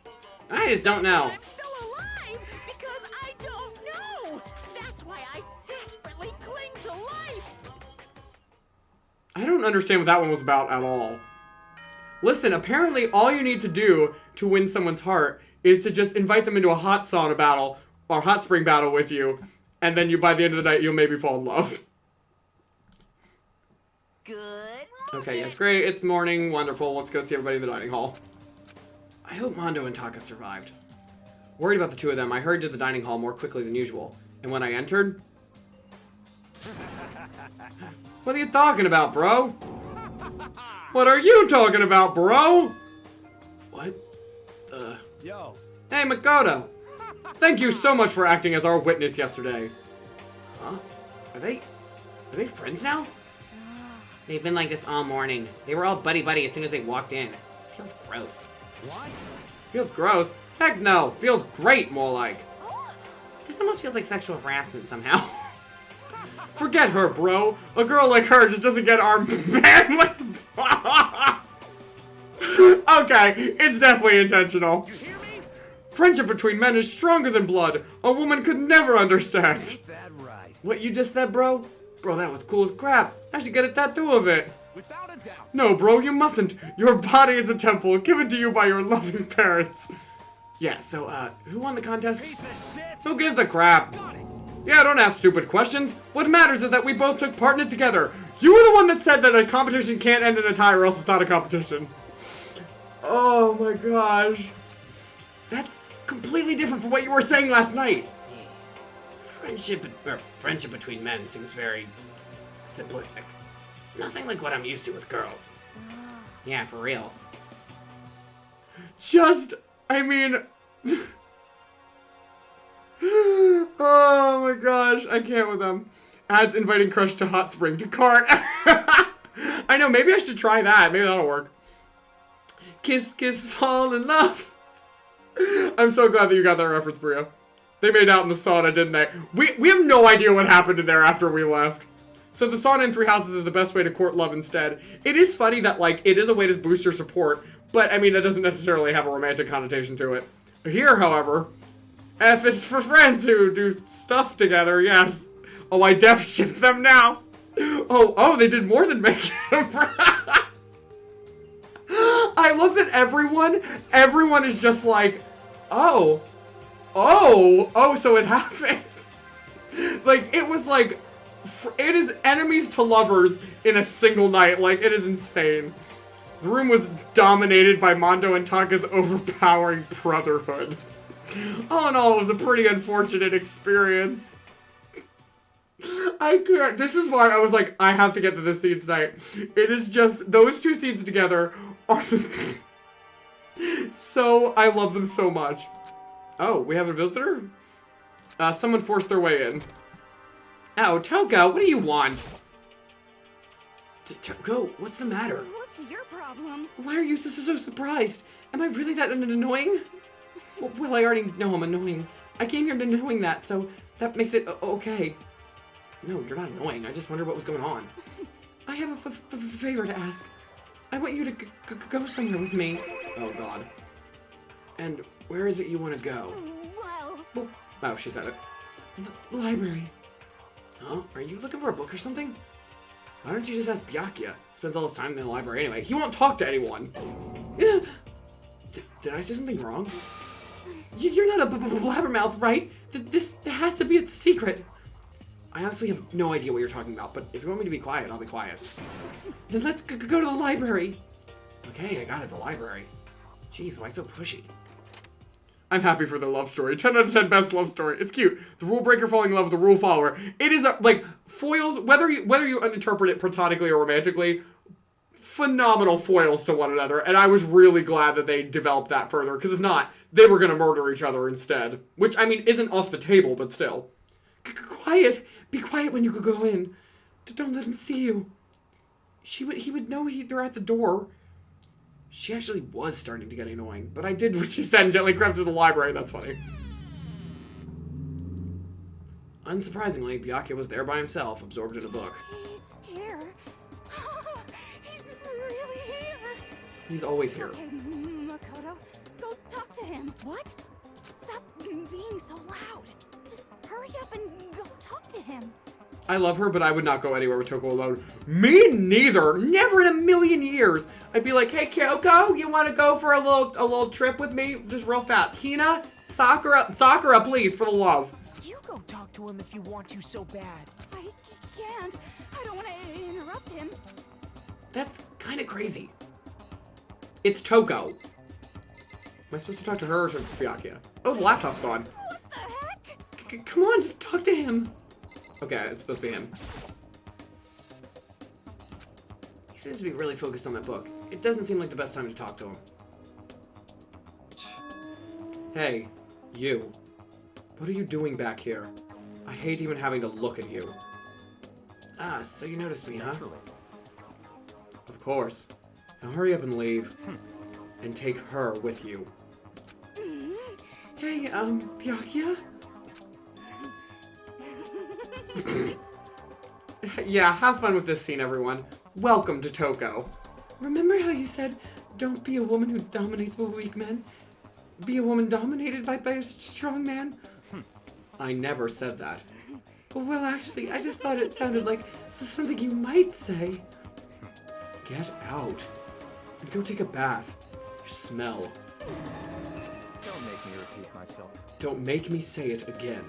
I just don't know. I'm still alive because I don't know. That's why I desperately cling to life. I don't understand what that one was about at all. Listen, apparently all you need to do to win someone's heart is to just invite them into a hot sauna battle or hot spring battle with you, and then by the end of the night, you'll maybe fall in love. Good. Okay, yes, great. It's morning. Wonderful. Let's go see everybody in the dining hall. I hope Mondo and Taka survived. Worried about the two of them, I hurried to the dining hall more quickly than usual. And when I entered... What are you talking about, bro? What are you talking about, bro? What? Yo. Hey, Makoto. Thank you so much for acting as our witness yesterday. Huh? Are they friends now? Ah. They've been like this all morning. They were all buddy-buddy as soon as they walked in. Feels gross. What? Feels gross? Heck no. Feels great, more like. This almost feels like sexual harassment somehow. Forget her, bro. A girl like her just doesn't get our manly. Okay, it's definitely intentional. You hear me? Friendship between men is stronger than blood. A woman could never understand. Ain't that right? What you just said, bro? Bro, that was cool as crap. I should get a tattoo of it. Without a doubt. No, bro, you mustn't. Your body is a temple given to you by your loving parents. Yeah, so, who won the contest? Piece of shit. Who gives a crap? Got it. Yeah, don't ask stupid questions. What matters is that we both took part in it together. You were the one that said that a competition can't end in a tie or else it's not a competition. Oh my gosh. That's completely different from what you were saying last night. Friendship between men seems very simplistic. Nothing like what I'm used to with girls. Yeah, for real. I mean... Oh my gosh, I can't with them. Adds inviting crush to hot spring to cart. I know, maybe I should try that. Maybe that'll work. Kiss, kiss, fall in love. I'm so glad that you got that reference, Bria. They made out in the sauna, didn't they? We have no idea what happened in there after we left. So the sauna in Three Houses is the best way to court love instead. It is funny that, like, it is a way to boost your support, but, I mean, it doesn't necessarily have a romantic connotation to it. Here, however, F is for friends who do stuff together, yes. Oh, I def ship them now. Oh, they did more than make them. I love that everyone is just like, oh, so it happened. Like, it was like, it is enemies to lovers in a single night. Like, it is insane. The room was dominated by Mondo and Tanka's overpowering brotherhood. All in all, it was a pretty unfortunate experience. I can't. This is why I was like, I have to get to this scene tonight. It is just, those two scenes together are so, I love them so much. Oh, we have a visitor? Someone forced their way in. Oh, Toga, what do you want? Togo, what's the matter? What's your problem? Why are you so surprised? Am I really that annoying? Well, I already know I'm annoying. I came here knowing that, so that makes it okay. No, you're not annoying. I just wondered what was going on. I have a favor to ask. I want you to go somewhere with me. Oh, God. And where is it you want to go? Well... Oh, she said it. The library. Huh? Are you looking for a book or something? Why don't you just ask Byakuya? Spends all his time in the library anyway. He won't talk to anyone. Did I say something wrong? You're not a blabbermouth, right? This has to be a secret. I honestly have no idea what you're talking about, but if you want me to be quiet, I'll be quiet. Then let's go to the library. Okay, I got it, the library. Jeez, why so pushy? I'm happy for the love story. 10 out of 10 best love story. It's cute. The rule breaker falling in love with the rule follower. It is, like, foils, whether you interpret it platonically or romantically, phenomenal foils to one another, and I was really glad that they developed that further, because if not, they were going to murder each other instead. Which, I mean, isn't off the table, but still. Quiet! Be quiet when you go in. Don't let him see you. He would know they're at the door. She actually was starting to get annoying, but I did what she said and gently crept to the library. That's funny. Unsurprisingly, Byakuya was there by himself, absorbed in a book. He's here. He's really here. He's always here. Okay, Makoto, go talk to him. What? Stop being so loud. Just hurry up and go talk to him. I love her, but I would not go anywhere with Toko alone. Me neither. Never in a million years. I'd be like, hey, Kyoko, you want to go for a little trip with me? Just real fast. Hina, Sakura, please, for the love. You go talk to him if you want to so bad. I can't. I don't want to interrupt him. That's kind of crazy. It's Toko. Am I supposed to talk to her or to Byakuya? Oh, the laptop's gone. What the heck? Come on, just talk to him. Okay, it's supposed to be him. He seems to be really focused on that book. It doesn't seem like the best time to talk to him. Hey, you. What are you doing back here? I hate even having to look at you. Ah, so you noticed me, huh? Naturally. Of course. Now hurry up and leave. and take her with you. Hey, Byakuya? Yeah, have fun with this scene, everyone. Welcome to Toko. Remember how you said, don't be a woman who dominates by weak men? Be a woman dominated by a strong man? I never said that. Well, actually, I just thought it sounded like something you might say. Get out. And go take a bath. You smell. Don't make me repeat myself. Don't make me say it again.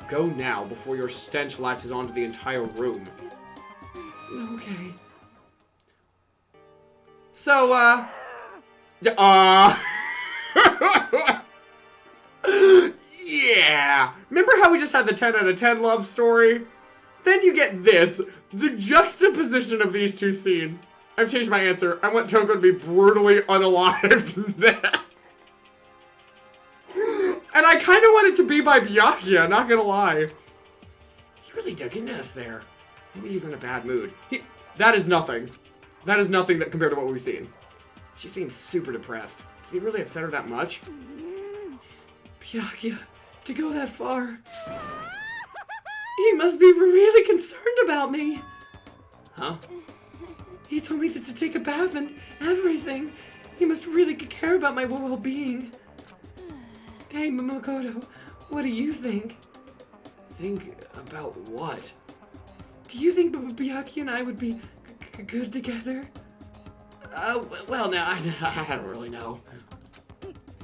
Go now before your stench latches onto the entire room. Okay. So, yeah! Remember how we just had the 10 out of 10 love story? Then you get this. The juxtaposition of these two scenes. I've changed my answer. I want Toko to be brutally unalived next. And I kind of want it to be by Byakuya, not gonna lie. He really dug into us there. Maybe he's in a bad mood. That is nothing. That is nothing that compared to what we've seen. She seems super depressed. Did he really upset her that much? Byakuya, to go that far. He must be really concerned about me. Huh? He told me to take a bath and everything. He must really care about my well-being. Hey, Makoto, what do you think? Think about what? Do you think Byakuya and I would be good together? Well, now, I don't really know.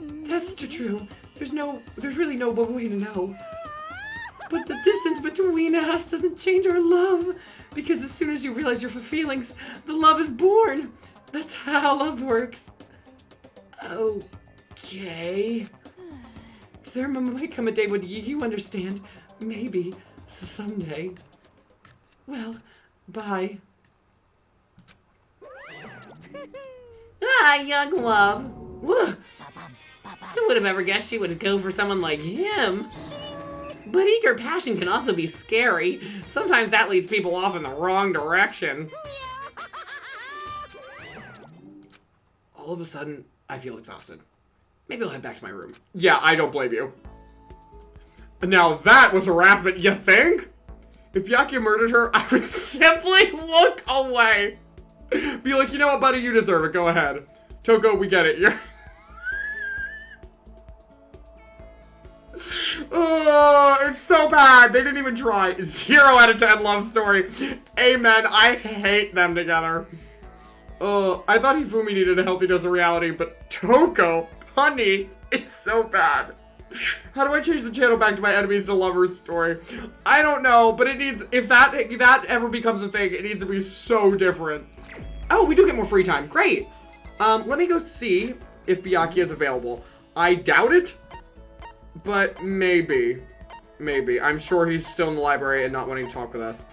That's true. There's really no way to know. But the distance between us doesn't change our love. Because as soon as you realize your feelings, the love is born. That's how love works. Okay. There might come a day when you understand. Maybe. Someday. Well, bye. Young love. Who would have ever guessed she would go for someone like him? But eager passion can also be scary. Sometimes that leads people off in the wrong direction. All of a sudden, I feel exhausted. Maybe I'll head back to my room. Yeah, I don't blame you. Now that was harassment, you think? If Byakuya murdered her, I would simply look away. Be like, you know what, buddy, you deserve it. Go ahead. Toko, we get it. You're... Oh, it's so bad. They didn't even try. 0 out of 10 love story. Amen. I hate them together. Oh, I thought Hifumi needed a healthy dose of reality, but Toko, honey, it's so bad. How do I change the channel back to my enemies to lovers story? I don't know, but it needs, if that ever becomes a thing, it needs to be so different. Oh, we do get more free time. Great. Let me go see if Byakuya is available. I doubt it, but maybe. Maybe. I'm sure he's still in the library and not wanting to talk with us.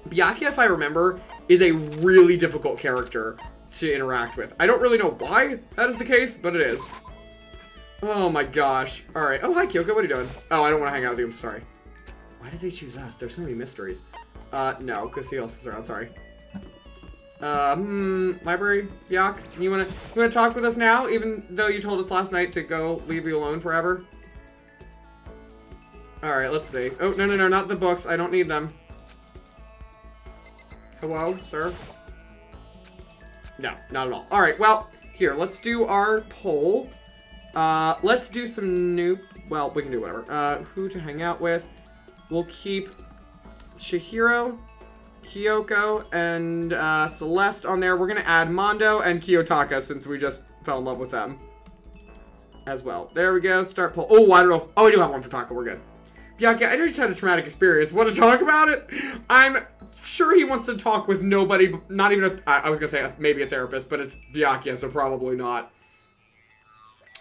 Byakuya, if I remember, is a really difficult character to interact with. I don't really know why that is the case, but it is. Oh my gosh. Alright. Oh, hi, Kyoko. What are you doing? Oh, I don't want to hang out with you. I'm sorry. Why did they choose us? There's so many mysteries. No, because he else is around. Sorry. Library? Byax? You wanna talk with us now? Even though you told us last night to go leave you alone forever? Alright, let's see. Oh, no, not the books. I don't need them. Hello, sir? No, not at all. Alright, well, here, let's do our poll. Let's do some new... Well, we can do whatever. Who to hang out with. We'll keep Chihiro, Kyoko, and Celeste on there. We're going to add Mondo and Kiyotaka since we just fell in love with them as well. There we go. Start poll. Oh, I don't know. Oh, I do have one for Taka. We're good. Byakuya, I just had a traumatic experience. Want to talk about it? I'm sure he wants to talk with nobody, not even I was going to say maybe a therapist, but it's Byakuya, so probably not.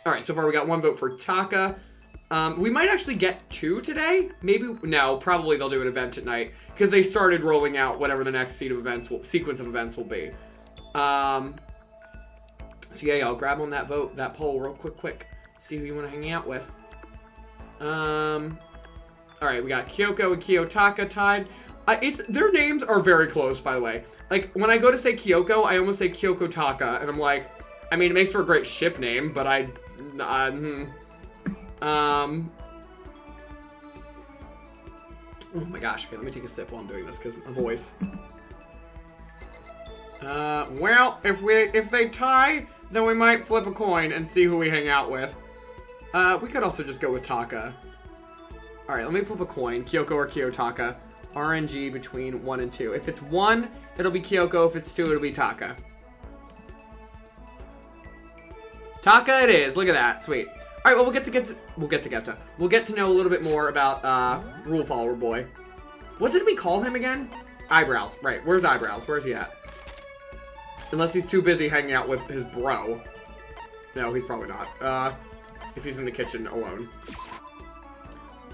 Alright, so far we got 1 vote for Taka. We might actually get 2 today. Maybe, no, probably they'll do an event at night. Because they started rolling out whatever the next sequence of events will be. So yeah, I'll grab on that vote, that poll real quick. See who you want to hang out with. Alright, we got Kyoko and Kiyotaka tied. Their names are very close, by the way. Like, when I go to say Kyoko, I almost say Kyoko Taka. And I'm like, I mean, it makes for a great ship name, but oh my gosh, okay, let me take a sip while I'm doing this, because my voice. Well, if they tie, then we might flip a coin and see who we hang out with. We could also just go with Taka. Alright, let me flip a coin. Kyoko or Kiyotaka. RNG between 1 and 2. If it's 1, it'll be Kyoko. If it's 2, it'll be Taka. Taka it is. Look at that. Sweet. Alright, well, we'll get to know a little bit more about, Rule Follower Boy. What did we call him again? Eyebrows. Right. Where's Eyebrows? Where's he at? Unless he's too busy hanging out with his bro. No, he's probably not. If he's in the kitchen alone.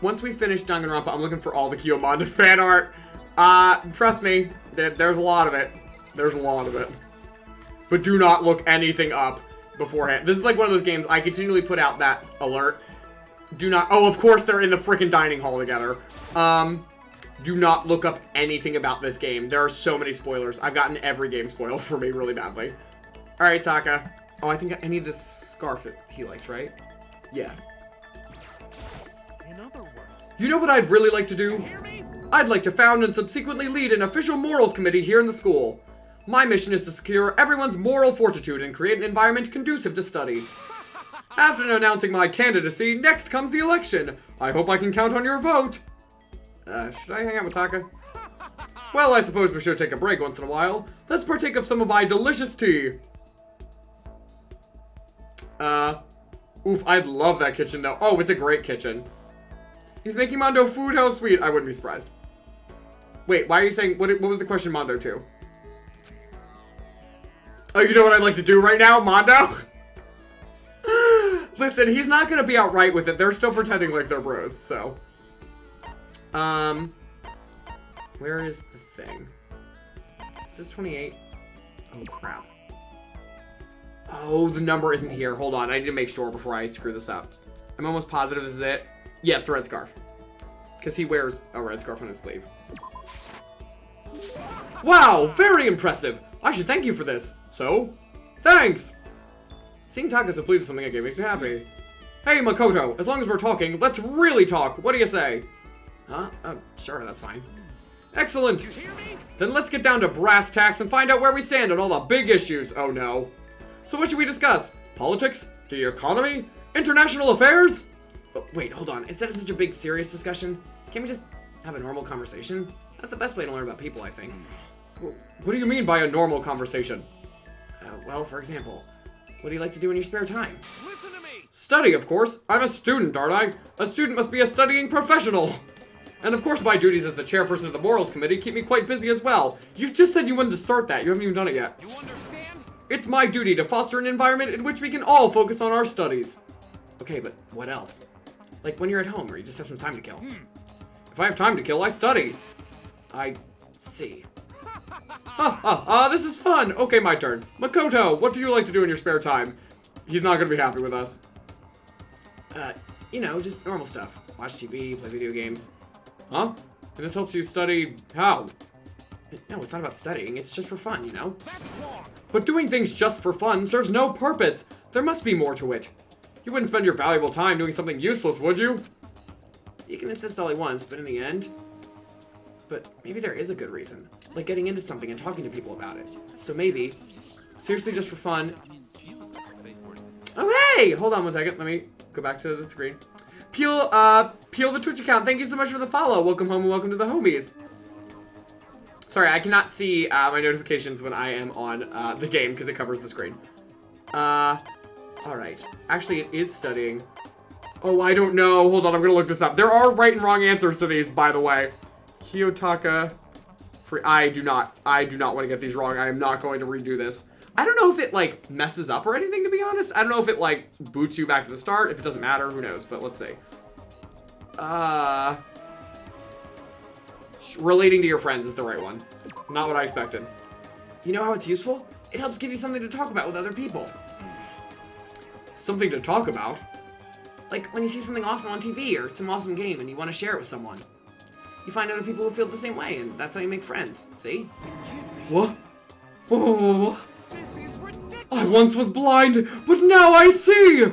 Once we finish Danganronpa, I'm looking for all the Kiyomanda fan art. Trust me, there's a lot of it. There's a lot of it. But do not look anything up beforehand. This is like one of those games, I continually put out that alert. Do not, oh, of course they're in the freaking dining hall together. Do not look up anything about this game. There are so many spoilers. I've gotten every game spoiled for me really badly. Alright, Taka. Oh, I think I need this scarf that he likes, right? Yeah. In other words, you know what I'd really like to do? I'd like to found and subsequently lead an official morals committee here in the school. My mission is to secure everyone's moral fortitude and create an environment conducive to study. After announcing my candidacy, next comes the election. I hope I can count on your vote. Should I hang out with Taka? Well, I suppose we should take a break once in a while. Let's partake of some of my delicious tea. Oof, I'd love that kitchen though. Oh, it's a great kitchen. He's making Mondo food? How sweet. I wouldn't be surprised. Wait, why are you saying, what was the question, Mondo, to? Oh, you know what I'd like to do right now, Mondo? Listen, he's not gonna be outright with it. They're still pretending like they're bros, so. Where is the thing? Is this 28? Oh, crap. Oh, the number isn't here. Hold on, I need to make sure before I screw this up. I'm almost positive this is it. Yes, the red scarf. Because he wears a red scarf on his sleeve. Wow, very impressive. I should thank you for this. So, thanks. Seeing Taka so pleased with something again makes me happy. Hey, Makoto, as long as we're talking, let's really talk. What do you say? Huh? Sure, that's fine. Excellent. Then let's get down to brass tacks and find out where we stand on all the big issues. Oh no. So what should we discuss? Politics? The economy? International affairs? Oh, wait, hold on. Instead of such a big serious discussion, can't we just have a normal conversation? That's the best way to learn about people, I think. What do you mean by a normal conversation? Well, for example, what do you like to do in your spare time? listen to me. Study, of course. I'm a student, aren't I? A student must be a studying professional. And of course my duties as the chairperson of the Morals Committee keep me quite busy as well. You just said you wanted to start that. You haven't even done it yet. You understand? It's my duty to foster an environment in which we can all focus on our studies. Okay, but what else? Like when you're at home or you just have some time to kill. If I have time to kill, I study. I see. This is fun. Okay, my turn. Makoto, what do you like to do in your spare time? He's not gonna be happy with us. You know, just normal stuff. Watch TV, play video games. Huh? And this helps you study how? No, it's not about studying. It's just for fun, you know? That's wrong. But doing things just for fun serves no purpose. There must be more to it. You wouldn't spend your valuable time doing something useless, would you? You can insist all he wants, but in the end... But maybe there is a good reason. Like getting into something and talking to people about it. So maybe, seriously just for fun... Oh, hey! Hold on one second. Let me go back to the screen. Peel the Twitch account. Thank you so much for the follow. Welcome home and welcome to the homies. Sorry, I cannot see my notifications when I am on the game because it covers the screen. Alright. Actually, it is studying. Oh, I don't know. Hold on, I'm gonna look this up. There are right and wrong answers to these, by the way. Kiyotaka. I do not want to get these wrong. I am not going to redo this. I don't know if it, like, messes up or anything, to be honest. I don't know if it, like, boots you back to the start. If it doesn't matter, who knows? But let's see. Relating to your friends is the right one. Not what I expected. You know how it's useful? It helps give you something to talk about with other people. Something to talk about? Like when you see something awesome on TV or some awesome game and you want to share it with someone. You find other people who feel the same way, and that's how you make friends. See? What? Whoa. This is ridiculous. I once was blind, but now I see!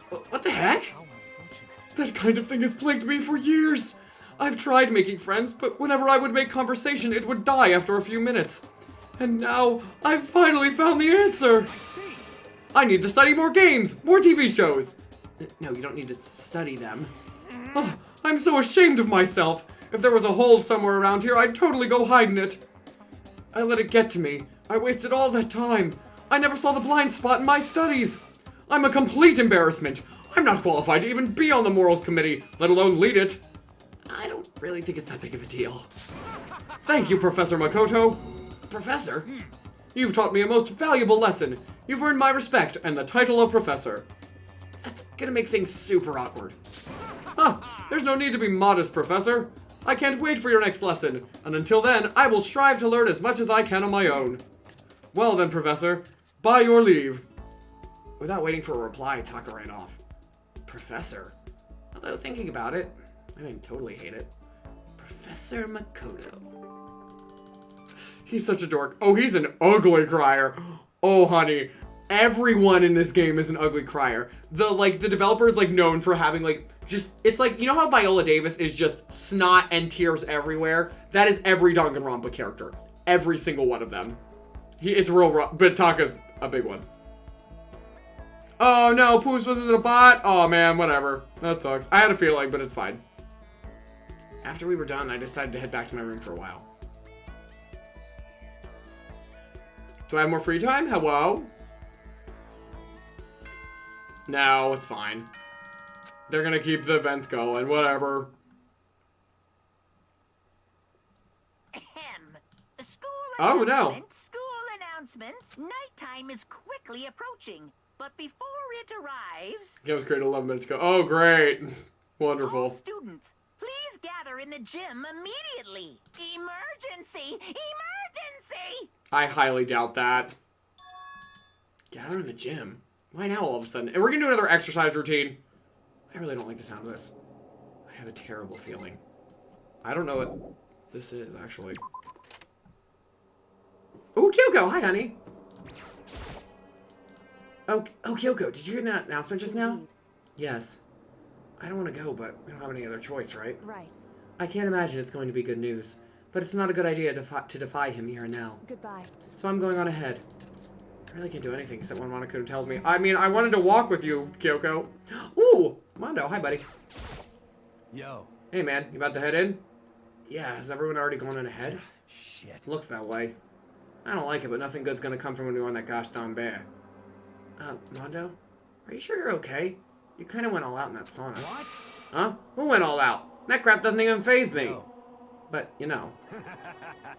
What the heck? How unfortunate. That kind of thing has plagued me for years. I've tried making friends, but whenever I would make conversation, it would die after a few minutes. And now, I've finally found the answer! I need to study more games, more TV shows! No, you don't need to study them. Oh, I'm so ashamed of myself. If there was a hole somewhere around here, I'd totally go hide in it. I let it get to me. I wasted all that time. I never saw the blind spot in my studies. I'm a complete embarrassment. I'm not qualified to even be on the morals committee, let alone lead it. I don't really think it's that big of a deal. Thank you, Professor Makoto. Professor? You've taught me a most valuable lesson. You've earned my respect and the title of professor. That's gonna make things super awkward. Huh, there's no need to be modest, Professor. I can't wait for your next lesson, and until then, I will strive to learn as much as I can on my own. Well then, Professor, by your leave. Without waiting for a reply, Taka ran off. Professor? Although thinking about it, I didn't totally hate it. Professor Makoto. He's such a dork. Oh, he's an ugly crier. Oh, honey. Everyone in this game is an ugly crier. The developer is, known for having, it's like, you know how Viola Davis is just snot and tears everywhere? That is every Danganronpa character. Every single one of them. It's real rough, but Taka's a big one. Oh, no, Poos wasn't a bot? Oh, man, whatever. That sucks. I had a feeling, but it's fine. After we were done, I decided to head back to my room for a while. Do I have more free time? Hello? No, it's fine. They're gonna keep the events going, whatever. Ahem. Oh, no. School announcement. Nighttime is quickly approaching, but before it arrives... Game was created 11 minutes ago. Oh, great. Wonderful. All students, please gather in the gym immediately. Emergency! Emergency! I highly doubt that. Gather in the gym? Why now all of a sudden? And we're gonna do another exercise routine. I really don't like the sound of this. I have a terrible feeling. I don't know what this is, actually. Oh, Kyoko! Hi, honey! Oh, Kyoko, did you hear that announcement just now? Yes. I don't want to go, but we don't have any other choice, right? Right. I can't imagine it's going to be good news. But it's not a good idea to defy him here and now. Goodbye. So I'm going on ahead. I really can't do anything except when Monaco tells me. I mean, I wanted to walk with you, Kyoko. Ooh! Mondo, hi, buddy. Yo. Hey, man. You about to head in? Yeah, has everyone already gone in ahead? Shit. Looks that way. I don't like it, but nothing good's gonna come from when you're on that gosh darn bear. Mondo? Are you sure you're okay? You kind of went all out in that sauna. What? Huh? Who went all out? That crap doesn't even faze me. No. But, you know,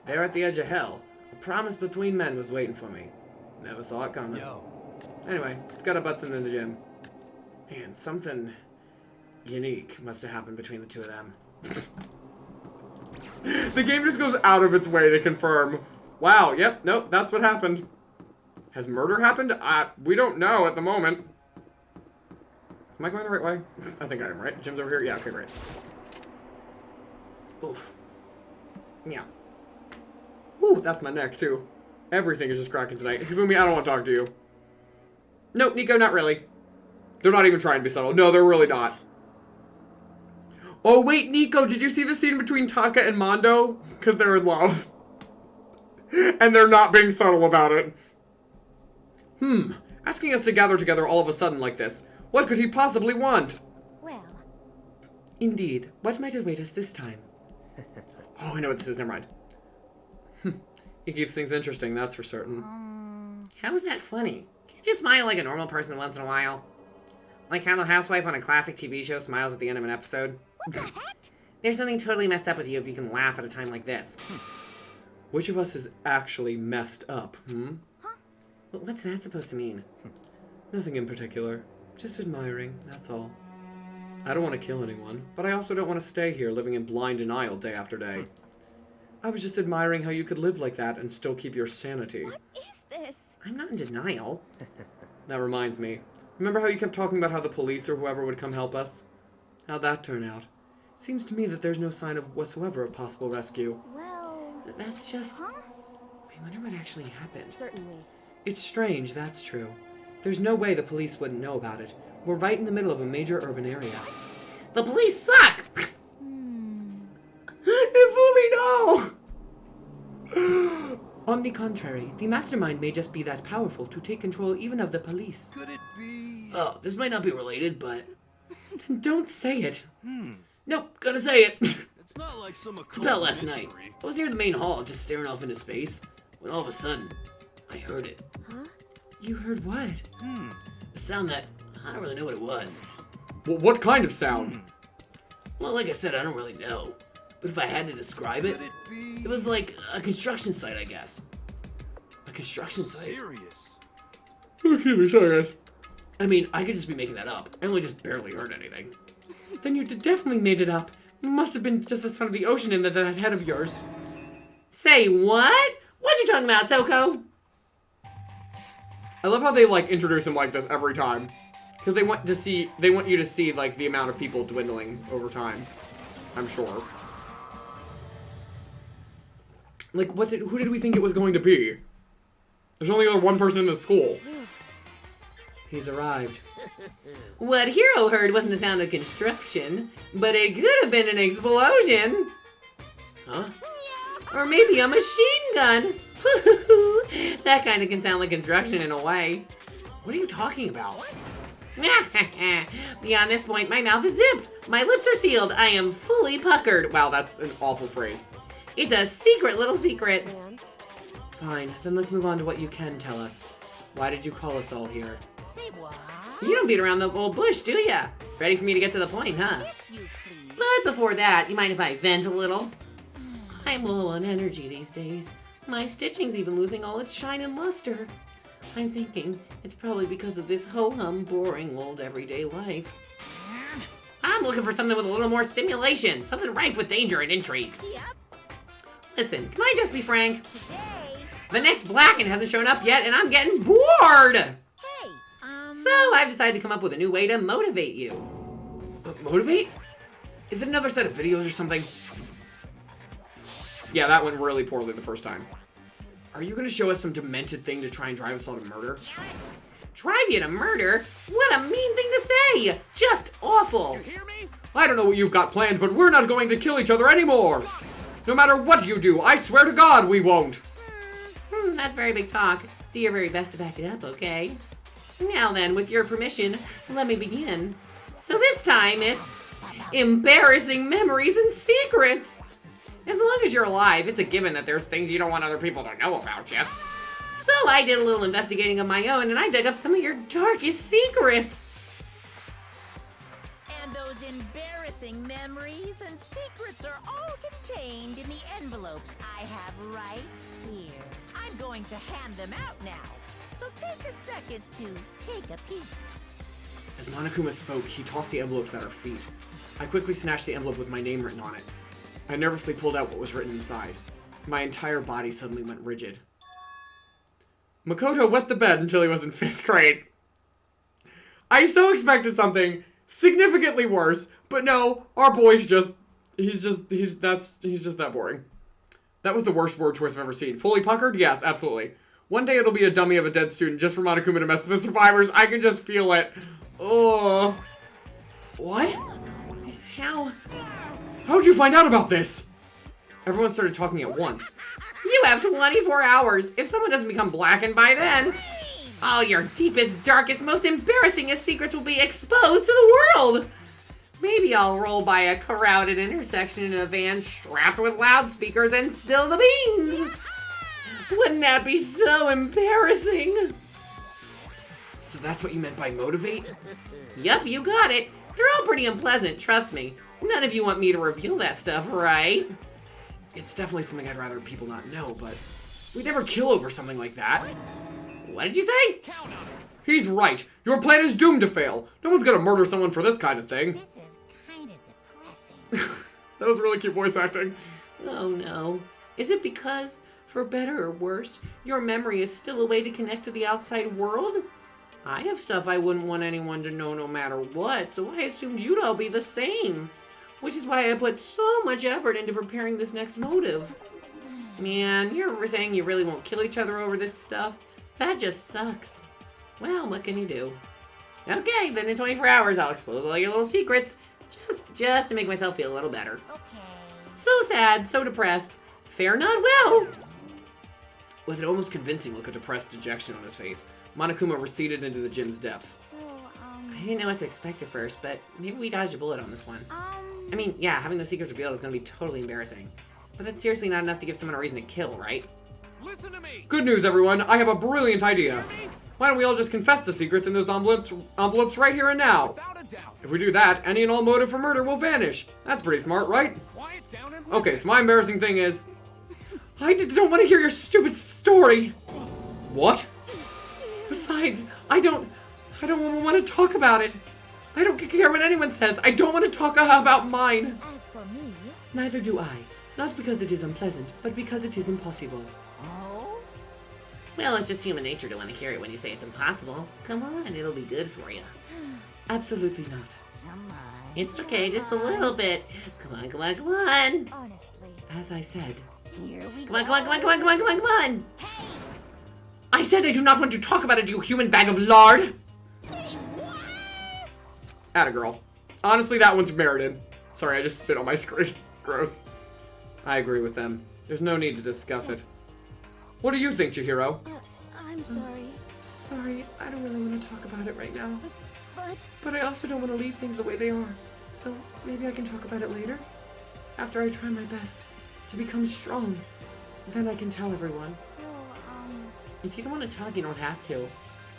there at the edge of hell, a promise between men was waiting for me. Never saw it coming. Yo. Anyway, let's get our butts in the gym. Man, something unique must have happened between the two of them. The game just goes out of its way to confirm. Wow, yep, nope, that's what happened. Has murder happened? We don't know at the moment. Am I going the right way? I think I am, right? Gym's over here? Yeah, okay, great. Oof. Yeah. Ooh, that's my neck, too. Everything is just cracking tonight. Hifumi, I don't want to talk to you. Nope, Nico, not really. They're not even trying to be subtle. No, they're really not. Oh, wait, Nico, did you see the scene between Taka and Mondo? Because they're in love. And they're not being subtle about it. Asking us to gather together all of a sudden like this. What could he possibly want? Well. Indeed. What might await us this time? Oh, I know what this is. Never mind. He keeps things interesting, that's for certain. How is that funny? Can't you smile like a normal person once in a while? Like how the housewife on a classic TV show smiles at the end of an episode? What the heck? There's something totally messed up with you if you can laugh at a time like this. Which of us is actually messed up, Huh? Well, what's that supposed to mean? Nothing in particular. Just admiring, that's all. I don't want to kill anyone, but I also don't want to stay here living in blind denial day after day. I was just admiring how you could live like that and still keep your sanity. What is this? I'm not in denial. That reminds me. Remember how you kept talking about how the police or whoever would come help us? How'd that turn out? Seems to me that there's no sign of whatsoever of possible rescue. Well... That's just... Huh? I wonder what actually happened. Certainly. It's strange, that's true. There's no way the police wouldn't know about it. We're right in the middle of a major urban area. The police suck! Ifumi, no! On the contrary, the mastermind may just be that powerful to take control even of the police. Could it be? Oh, this might not be related, but... Then don't say it. Nope, gonna say it. It's not like some It's about last night. I was near the main hall, just staring off into space, when all of a sudden, I heard it. Huh? You heard what? A sound that... I don't really know what it was. Well, what kind of sound? Well, like I said, I don't really know. But if I had to describe it, it was like a construction site, I guess. A construction site. Serious? Excuse me, sorry guys. I mean, I could just be making that up. I only just barely heard anything. Then you definitely made it up. It must have been just the sound of the ocean in that head of yours. Say what? What you talking about, Toko? I love how they like introduce him like this every time. Because they want you to see like the amount of people dwindling over time. I'm sure. Like who did we think it was going to be? There's only one person in the school. He's arrived. What Hero heard wasn't the sound of construction, but it could have been an explosion. Huh? Or maybe a machine gun. That kind of can sound like construction in a way. What are you talking about? Beyond this point, my mouth is zipped. My lips are sealed. I am fully puckered. Wow, that's an awful phrase. It's a secret little secret. Fine, then let's move on to what you can tell us. Why did you call us all here? Say what? You don't beat around the old bush, do ya? Ready for me to get to the point, huh? If you please. But before that, you mind if I vent a little? I'm low on energy these days. My stitching's even losing all its shine and luster. I'm thinking it's probably because of this ho-hum, boring old everyday life. I'm looking for something with a little more stimulation, something rife with danger and intrigue. Yep. Listen, can I just be frank? Today. The next Blacken hasn't shown up yet, and I'm getting bored! Hey, So I've decided to come up with a new way to motivate you. Motivate? Is it another set of videos or something? Yeah, that went really poorly the first time. Are you gonna show us some demented thing to try and drive us all to murder? Drive you to murder? What a mean thing to say! Just awful! Hear me? I don't know what you've got planned, but we're not going to kill each other anymore! No matter what you do, I swear to God we won't! That's very big talk. Do your very best to back it up, okay? Now then, with your permission, let me begin. So this time it's embarrassing memories and secrets! As long as you're alive, it's a given that there's things you don't want other people to know about you. So I did a little investigating of my own, and I dug up some of your darkest secrets. and those embarrassing memories and secrets are all contained in the envelopes I have right here. I'm going to hand them out now, so take a second to take a peek. As Monokuma spoke, he tossed the envelopes at our feet. I quickly snatched the envelope with my name written on it. I nervously pulled out what was written inside. My entire body suddenly went rigid. Makoto wet the bed until he was in 5th grade. I so expected something significantly worse, but no, our boy's he's just that boring. That was the worst word choice I've ever seen. Fully puckered? Yes, absolutely. One day it'll be a dummy of a dead student just for Monokuma to mess with the survivors. I can just feel it. Oh. What? How'd you find out about this? Everyone started talking at once. You have 24 hours. If someone doesn't become blackened by then, all your deepest, darkest, most embarrassingest secrets will be exposed to the world. Maybe I'll roll by a crowded intersection in a van strapped with loudspeakers and spill the beans. Wouldn't that be so embarrassing? So that's what you meant by motivate? Yup, you got it. They're all pretty unpleasant, trust me. None of you want me to reveal that stuff, right? It's definitely something I'd rather people not know, but we'd never kill over something like that. What did you say? He's right. Your plan is doomed to fail. No one's gonna murder someone for this kind of thing. This is kind of depressing. That was really cute voice acting. Oh no. Is it because, for better or worse, your memory is still a way to connect to the outside world? I have stuff I wouldn't want anyone to know no matter what, so I assumed you'd all be the same. Which is why I put so much effort into preparing this next motive. Man, you're saying you really won't kill each other over this stuff? That just sucks. Well, what can you do? Okay, then in 24 hours I'll expose all your little secrets. Just to make myself feel a little better. Okay. So sad, so depressed. Fare not well. With an almost convincing look of depressed dejection on his face, Monokuma receded into the gym's depths. So, I didn't know what to expect at first, but maybe we dodged a bullet on this one. um... I mean, yeah, having those secrets revealed is going to be totally embarrassing. But that's seriously not enough to give someone a reason to kill, right? Listen to me. Good news, everyone! I have a brilliant idea! Why don't we all just confess the secrets in those envelopes right here and now? Without a doubt. If we do that, any and all motive for murder will vanish. That's pretty smart, right? Quiet down and Okay, so my embarrassing thing is... don't want to hear your stupid story! What? Besides, I don't want to talk about it. I don't care what anyone says. I don't want to talk about mine. As for me... Neither do I. Not because it is unpleasant, but because it is impossible. Oh? Well, it's just human nature to want to hear it when you say it's impossible. Come on, it'll be good for you. Absolutely not. Come on. It's okay, just a little bit. Come on, come on, come on. Honestly... As I said. Here we Come on, come on, come on, come on, come on, come on, come on. I said I do not want to talk about it, you human bag of lard. Atta girl. Honestly, that one's merited. Sorry, I just spit on my screen. Gross. I agree with them. There's no need to discuss it. What do you think, Chihiro? I'm sorry, Sorry, I don't really want to talk about it right now. but... But I also don't want to leave things the way they are. So maybe I can talk about it later. After I try my best to become strong. Then I can tell everyone. So, If you don't want to talk, you don't have to.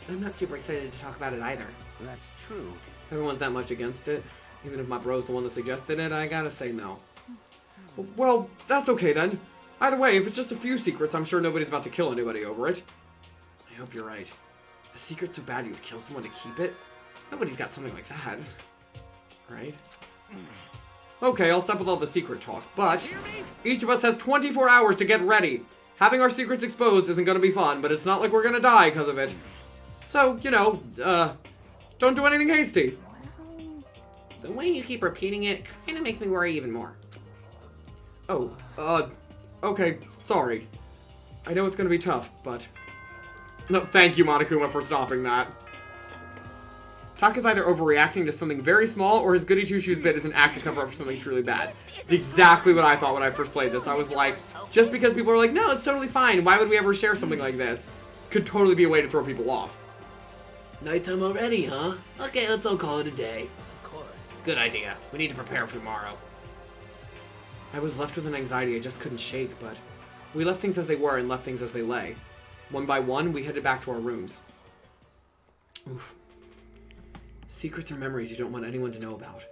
I'm not super excited to talk about it either. That's true. If everyone's that much against it, even if my bro's the one that suggested it, I gotta say no. Well, that's okay then. Either way, if it's just a few secrets, I'm sure nobody's about to kill anybody over it. I hope you're right. A secret so bad you'd kill someone to keep it? Nobody's got something like that. Right? Okay, I'll stop with all the secret talk, but each of us has 24 hours to get ready. Having our secrets exposed isn't gonna be fun, but it's not like we're gonna die because of it. So, you know, don't do anything hasty. The way you keep repeating it kind of makes me worry even more. Oh, okay, sorry. I know it's gonna be tough, but... No, thank you, Monokuma, for stopping that. Taka's either overreacting to something very small, or his goody two-shoes bit is an act to cover up for something truly bad. It's exactly what I thought when I first played this. I was like, just because people are like, no, it's totally fine, why would we ever share something like this? Could totally be a way to throw people off. Nighttime already, huh? Okay, let's all call it a day. Of course. Good idea. We need to prepare for tomorrow. I was left with an anxiety I just couldn't shake, but we left things as they were and left things as they lay. One by one, we headed back to our rooms. Oof. Secrets are memories you don't want anyone to know about.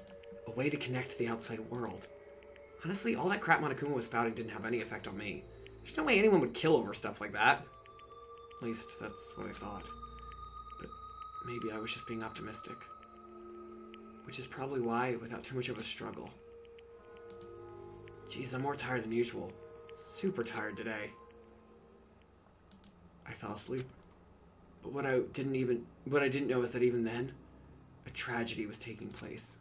A way to connect to the outside world. Honestly, all that crap Monokuma was spouting didn't have any effect on me. There's no way anyone would kill over stuff like that. At least, that's what I thought. But maybe I was just being optimistic. Which is probably why, without too much of a struggle. Jeez, I'm more tired than usual. Super tired today. I fell asleep. But what I didn't know is that even then, a tragedy was taking place.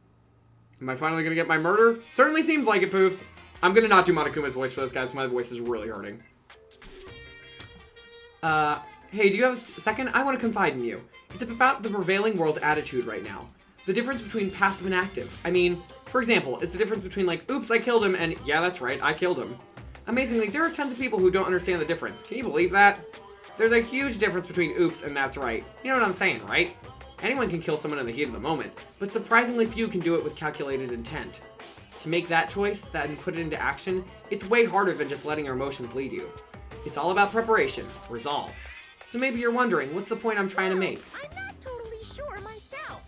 Am I finally gonna get my murder? Certainly seems like it, Poofs. I'm gonna not do Monokuma's voice for this, guys. My voice is really hurting. Hey, do you have a second? I want to confide in you. It's about the prevailing world attitude right now. The difference between passive and active. I mean, for example, it's the difference between like, oops, I killed him, and yeah, that's right, I killed him. Amazingly, there are tons of people who don't understand the difference. Can you believe that? There's a huge difference between oops and that's right. You know what I'm saying, right? Anyone can kill someone in the heat of the moment, but surprisingly few can do it with calculated intent. To make that choice, then put it into action, it's way harder than just letting your emotions lead you. It's all about preparation, resolve. So maybe you're wondering, what's the point I'm trying to make? I'm not totally sure myself.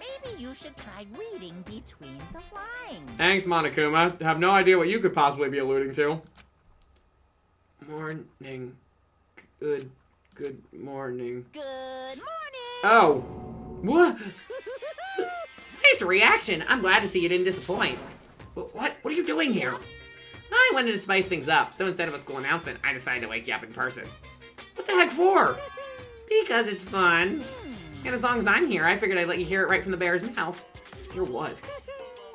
Maybe you should try reading between the lines. Thanks, Monokuma. Have no idea what you could possibly be alluding to. Morning. Good morning. Good morning! Oh. What? Nice reaction. I'm glad to see you didn't disappoint. What are you doing here? I wanted to spice things up, so instead of a school announcement, I decided to wake you up in person. What the heck for? Because it's fun. And as long as I'm here, I figured I'd let you hear it right from the bear's mouth. Hear what?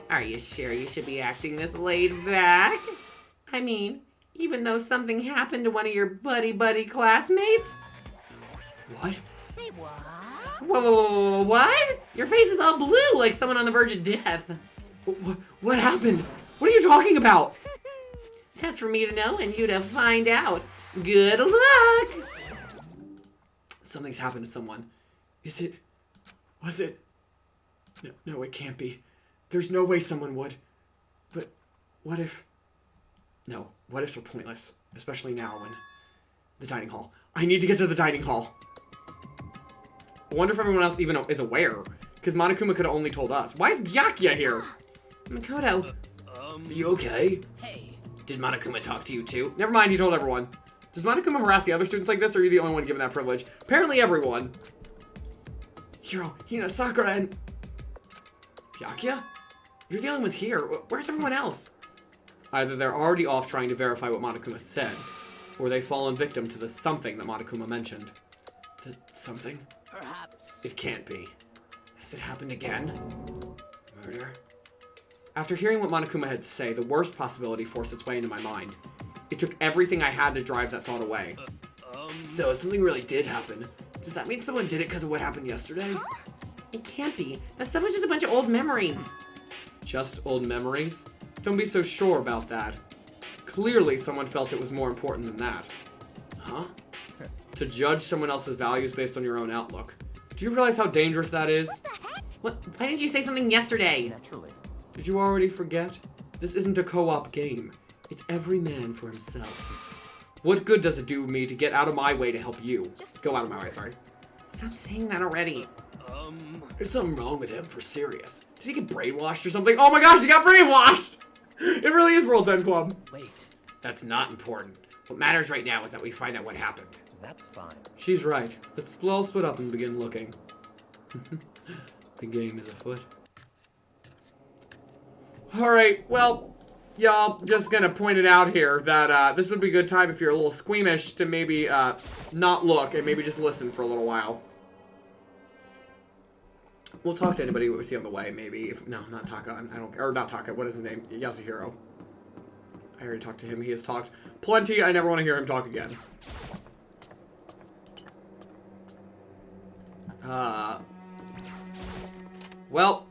Are you sure you should be acting this laid back? I mean, even though something happened to one of your buddy classmates? What? Say what? Whoa, what? Your face is all blue like someone on the verge of death. What happened? What are you talking about? That's for me to know and you to find out. Good luck! Something's happened to someone. Is it? Was it? No, it can't be. There's no way someone would. But what if? No, what ifs are pointless, especially now when the dining hall. I need to get to the dining hall. I wonder if everyone else even is aware, because Monokuma could have only told us. Why is Byakuya here? Makoto. Are you okay? Hey. Did Monokuma talk to you too? Never mind, he told everyone. Does Monokuma harass the other students like this, or are you the only one given that privilege? Apparently everyone. Hiro, Hina, Sakura, and... Byakuya? You're the only ones here. Where's everyone else? Either they're already off trying to verify what Monokuma said, or they've fallen victim to the something that Monokuma mentioned. The something? Perhaps. It can't be. Has it happened again? Murder? After hearing what Monokuma had to say, the worst possibility forced its way into my mind. It took everything I had to drive that thought away. So something really did happen. Does that mean someone did it because of what happened yesterday? It can't be. That stuff was just a bunch of old memories. Just old memories? Don't be so sure about that. Clearly someone felt it was more important than that. Huh? To judge someone else's values based on your own outlook. Do you realize how dangerous that is? What? Why didn't you say something yesterday? Naturally. Did you already forget? This isn't a co-op game. It's every man for himself. What good does it do me to get out of my way to help you? Go out of my way, sorry. Stop saying that already. There's something wrong with him, for serious. Did he get brainwashed or something? Oh my gosh, he got brainwashed! It really is World 10 Club. Wait, That's not important. What matters right now is that we find out what happened. that's fine. She's right. Let's all split up and begin looking. The game is afoot. Alright, well, y'all, just gonna point it out here that this would be a good time if you're a little squeamish to maybe not look and maybe just listen for a little while. We'll talk to anybody we see on the way, maybe. No, not Taka. I don't. Or not Taka. What is his name? Yasuhiro. I already talked to him. He has talked plenty. I never want to hear him talk again. Well.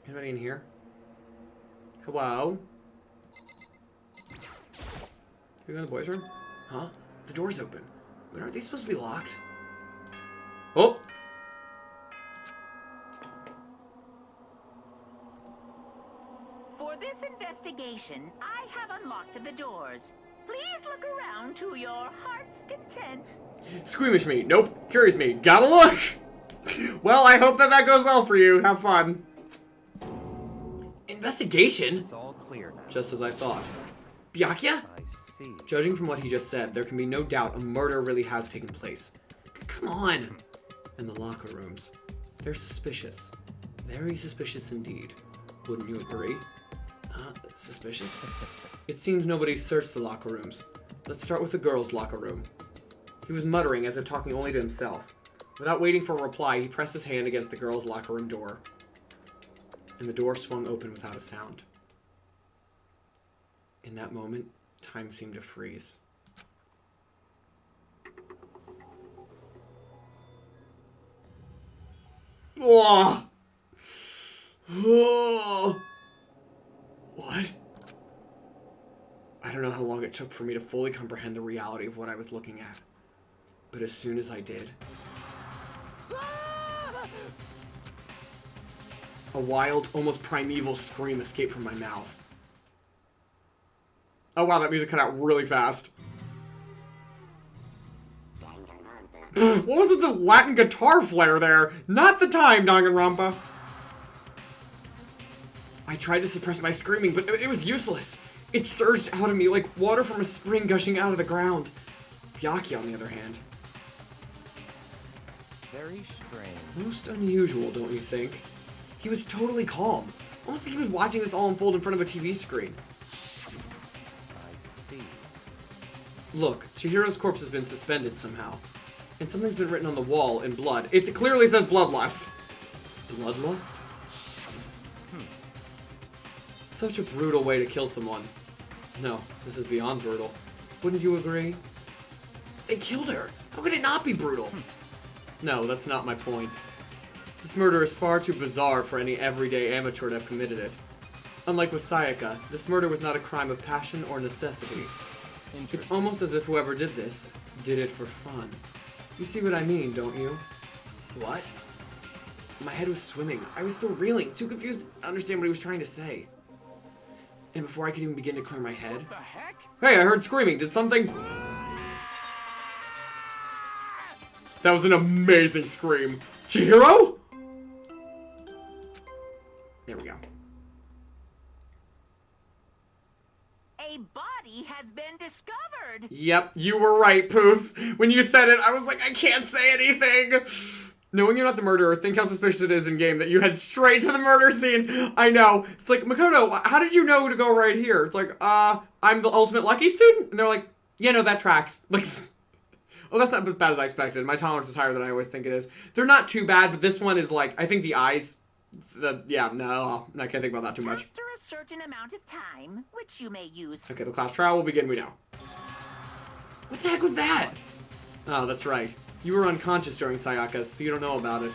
Anybody in here? Hello? You go in the boys' room? Huh? The door's open. But aren't they supposed to be locked? Oh! For this investigation, I have unlocked the doors. Please look around to your heart's content. Squeamish me. Nope. Curious me. Gotta look! Well, I hope that goes well for you. Have fun. Investigation? It's all clear now. Just as I thought. Byakuya? I see. Judging from what he just said, there can be no doubt a murder really has taken place. Come on. And the locker rooms. They're suspicious. Very suspicious indeed. Wouldn't you agree? Suspicious? It seems nobody searched the locker rooms. Let's start with the girls' locker room. He was muttering as if talking only to himself. Without waiting for a reply, he pressed his hand against the girls' locker room door. And the door swung open without a sound. In that moment, time seemed to freeze. Oh! Oh! What? I don't know how long it took for me to fully comprehend the reality of what I was looking at. But as soon as I did, a wild, almost primeval scream escaped from my mouth. Oh wow, that music cut out really fast. What was with the Latin guitar flair there? Not the time, Danganronpa. I tried to suppress my screaming, but it was useless. It surged out of me like water from a spring gushing out of the ground. Byakuya, on the other hand. Very strange. Most unusual, don't you think? He was totally calm. Almost like he was watching this all unfold in front of a TV screen. I see. Look, Chihiro's corpse has been suspended somehow. And something's been written on the wall in blood. It clearly says bloodlust. Bloodlust? Such a brutal way to kill someone. No, this is beyond brutal. Wouldn't you agree? They killed her. How could it not be brutal? No, that's not my point. This murder is far too bizarre for any everyday amateur to have committed it. Unlike with Sayaka, this murder was not a crime of passion or necessity. It's almost as if whoever did this did it for fun. You see what I mean, don't you? What? My head was swimming. I was still reeling, too confused to understand what he was trying to say. And before I could even begin to clear my head... The heck? Hey, I heard screaming. Did something... That was an amazing scream. Chihiro? There we go. A body has been discovered. Yep, you were right, Poofs. When you said it, I was like, I can't say anything. Knowing you're not the murderer, think how suspicious it is in-game that you head straight to the murder scene. I know. It's like, Makoto, how did you know to go right here? It's like, I'm the ultimate lucky student? And they're like, yeah, no, that tracks. Like, oh, that's not as bad as I expected. My tolerance is higher than I always think it is. They're not too bad, but this one is like, I think the eyes, yeah, no, I can't think about that too much. After a certain amount of time, which you may use. Okay, the class trial will begin, we know. What the heck was that? Oh, that's right. You were unconscious during Sayaka's, so you don't know about it.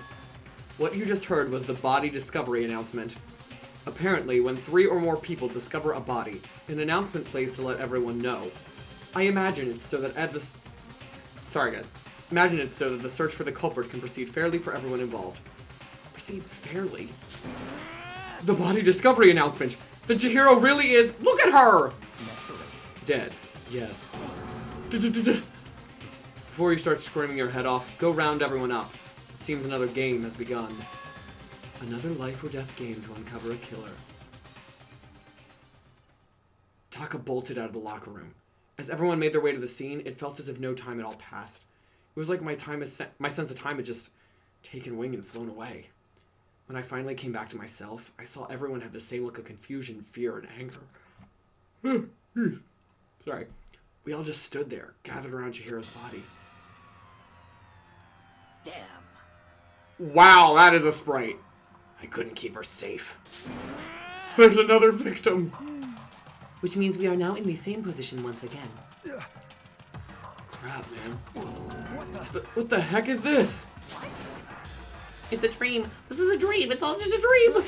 What you just heard was the body discovery announcement. Apparently, when 3 or more people discover a body, an announcement plays to let everyone know. I imagine it's so that Imagine it's so that the search for the culprit can proceed fairly for everyone involved. Proceed fairly? The body discovery announcement! The Chihiro really is— look at her! Dead. Yes. Before you start screaming your head off, go round everyone up. It seems another game has begun. Another life or death game to uncover a killer. Taka bolted out of the locker room. As everyone made their way to the scene, it felt as if no time at all passed. It was like my sense of time had just taken wing and flown away. When I finally came back to myself, I saw everyone have the same look of confusion, fear, and anger. Sorry. We all just stood there, gathered around Chihiro's body. Damn. Wow, that is a sprite. I couldn't keep her safe. There's another victim. Which means we are now in the same position once again. Crap, man. What the heck is this? It's a dream. This is a dream. It's all just a dream.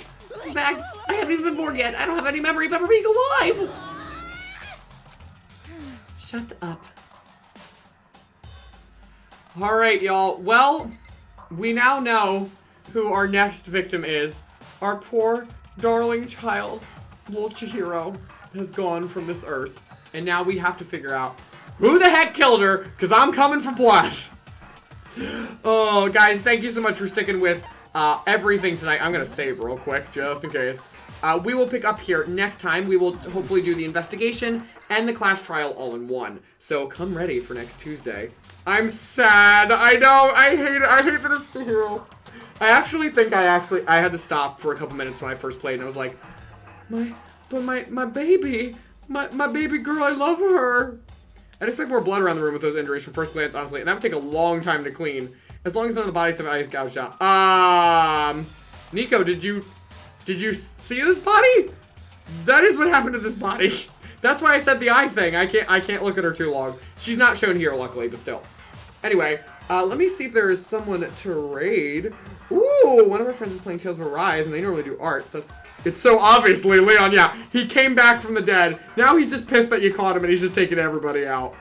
In fact, I haven't even been born yet. I don't have any memory of ever being alive. Shut up. Alright, y'all. Well, we now know who our next victim is. Our poor, darling child, little Chihiro, has gone from this earth. And now we have to figure out who the heck killed her, because I'm coming for blood. Oh, guys, thank you so much for sticking with everything tonight. I'm going to save real quick, just in case. We will pick up here next time. We will hopefully do the investigation and the class trial all in one. So come ready for next Tuesday. I'm sad. I know. I hate it. I hate that it's Chihiro. I actually think I had to stop for a couple minutes when I first played, and I was like, my baby, my baby girl, I love her. I'd expect more blood around the room with those injuries from first glance, honestly, and that would take a long time to clean. As long as none of the bodies have eyes gouged out. Nico, did you see this body? That is what happened to this body. That's why I said the eye thing. I can't look at her too long. She's not shown here, luckily, but still. Anyway, let me see if there is someone to raid. Ooh, one of our friends is playing Tales of Arise, and they normally do arts. It's so obviously Leon, yeah. He came back from the dead. Now he's just pissed that you caught him, and he's just taking everybody out.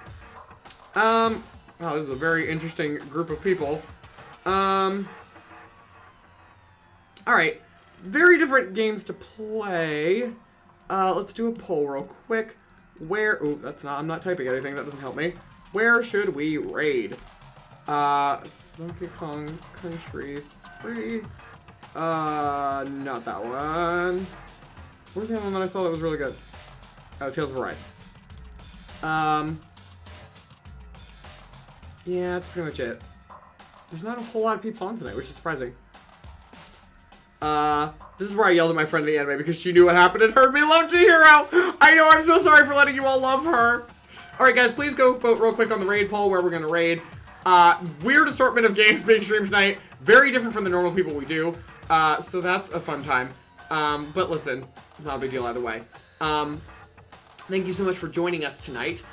Oh, this is a very interesting group of people. Alright. Very different games to play. Let's do a poll real quick. I'm not typing anything, that doesn't help me. Where should we raid? Donkey Kong Country 3. Not that one. What was the other one that I saw that was really good? Oh, Tales of Arise. Yeah, that's pretty much it. There's not a whole lot of people on tonight, which is surprising. This is where I yelled at my friend in the anime because she knew what happened and heard me love Chihiro. I know, I'm so sorry for letting you all love her. Alright guys, please go vote real quick on the raid poll where we're gonna raid. Weird assortment of games being streamed tonight. Very different from the normal people we do. So that's a fun time. But listen, not a big deal either way. Thank you so much for joining us tonight.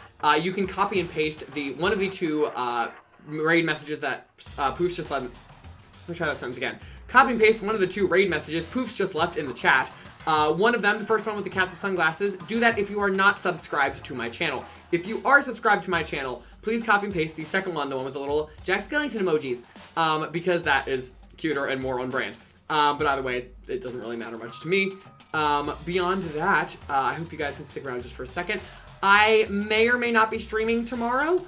you can copy and paste one of the two raid messages that Poof's just left. Let me try that sentence again. Copy and paste one of the two raid messages Poof's just left in the chat. One of them, the first one with the cats with sunglasses, do that if you are not subscribed to my channel. If you are subscribed to my channel, please copy and paste the second one, the one with the little Jack Skellington emojis, because that is cuter and more on brand. But either way, it doesn't really matter much to me. Beyond that, I hope you guys can stick around just for a second. I may or may not be streaming tomorrow.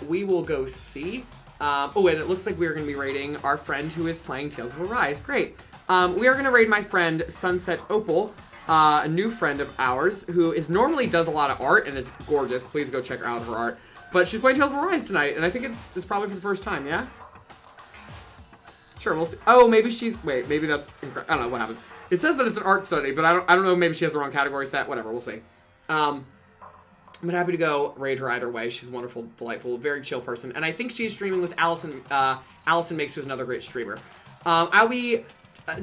We will go see. Oh, and it looks like we're going to be raiding our friend who is playing Tales of Arise. Great. We are going to raid my friend Sunset Opal, a new friend of ours who normally does a lot of art, and it's gorgeous. Please go check out her art. But she's playing Tales of Arise tonight, and I think it is probably for the first time, yeah? Sure, we'll see. Oh, maybe wait, maybe that's incorrect. I don't know what happened. It says that it's an art study, but I don't know, maybe she has the wrong category set. Whatever, we'll see. I'm happy to go raid her either way. She's wonderful, delightful, very chill person. And I think she's streaming with Allison. Allison Makes, who's another great streamer. I'll be,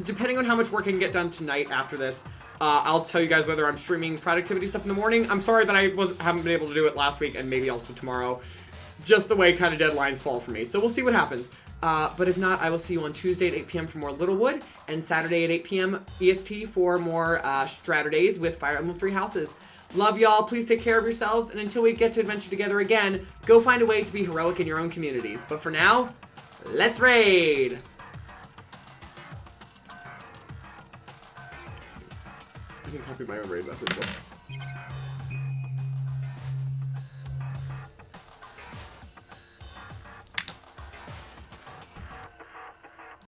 depending on how much work I can get done tonight after this, I'll tell you guys whether I'm streaming productivity stuff in the morning. I'm sorry that I haven't been able to do it last week and maybe also tomorrow. Just the way kind of deadlines fall for me. So we'll see what happens. But if not, I will see you on Tuesday at 8 p.m. for more Littlewood, and Saturday at 8 p.m. EST for more Straturdays with Fire Emblem Three Houses. Love y'all. Please take care of yourselves, and until we get to adventure together again, go find a way to be heroic in your own communities. But for now, let's raid! I can copy my own raid message. Whoops.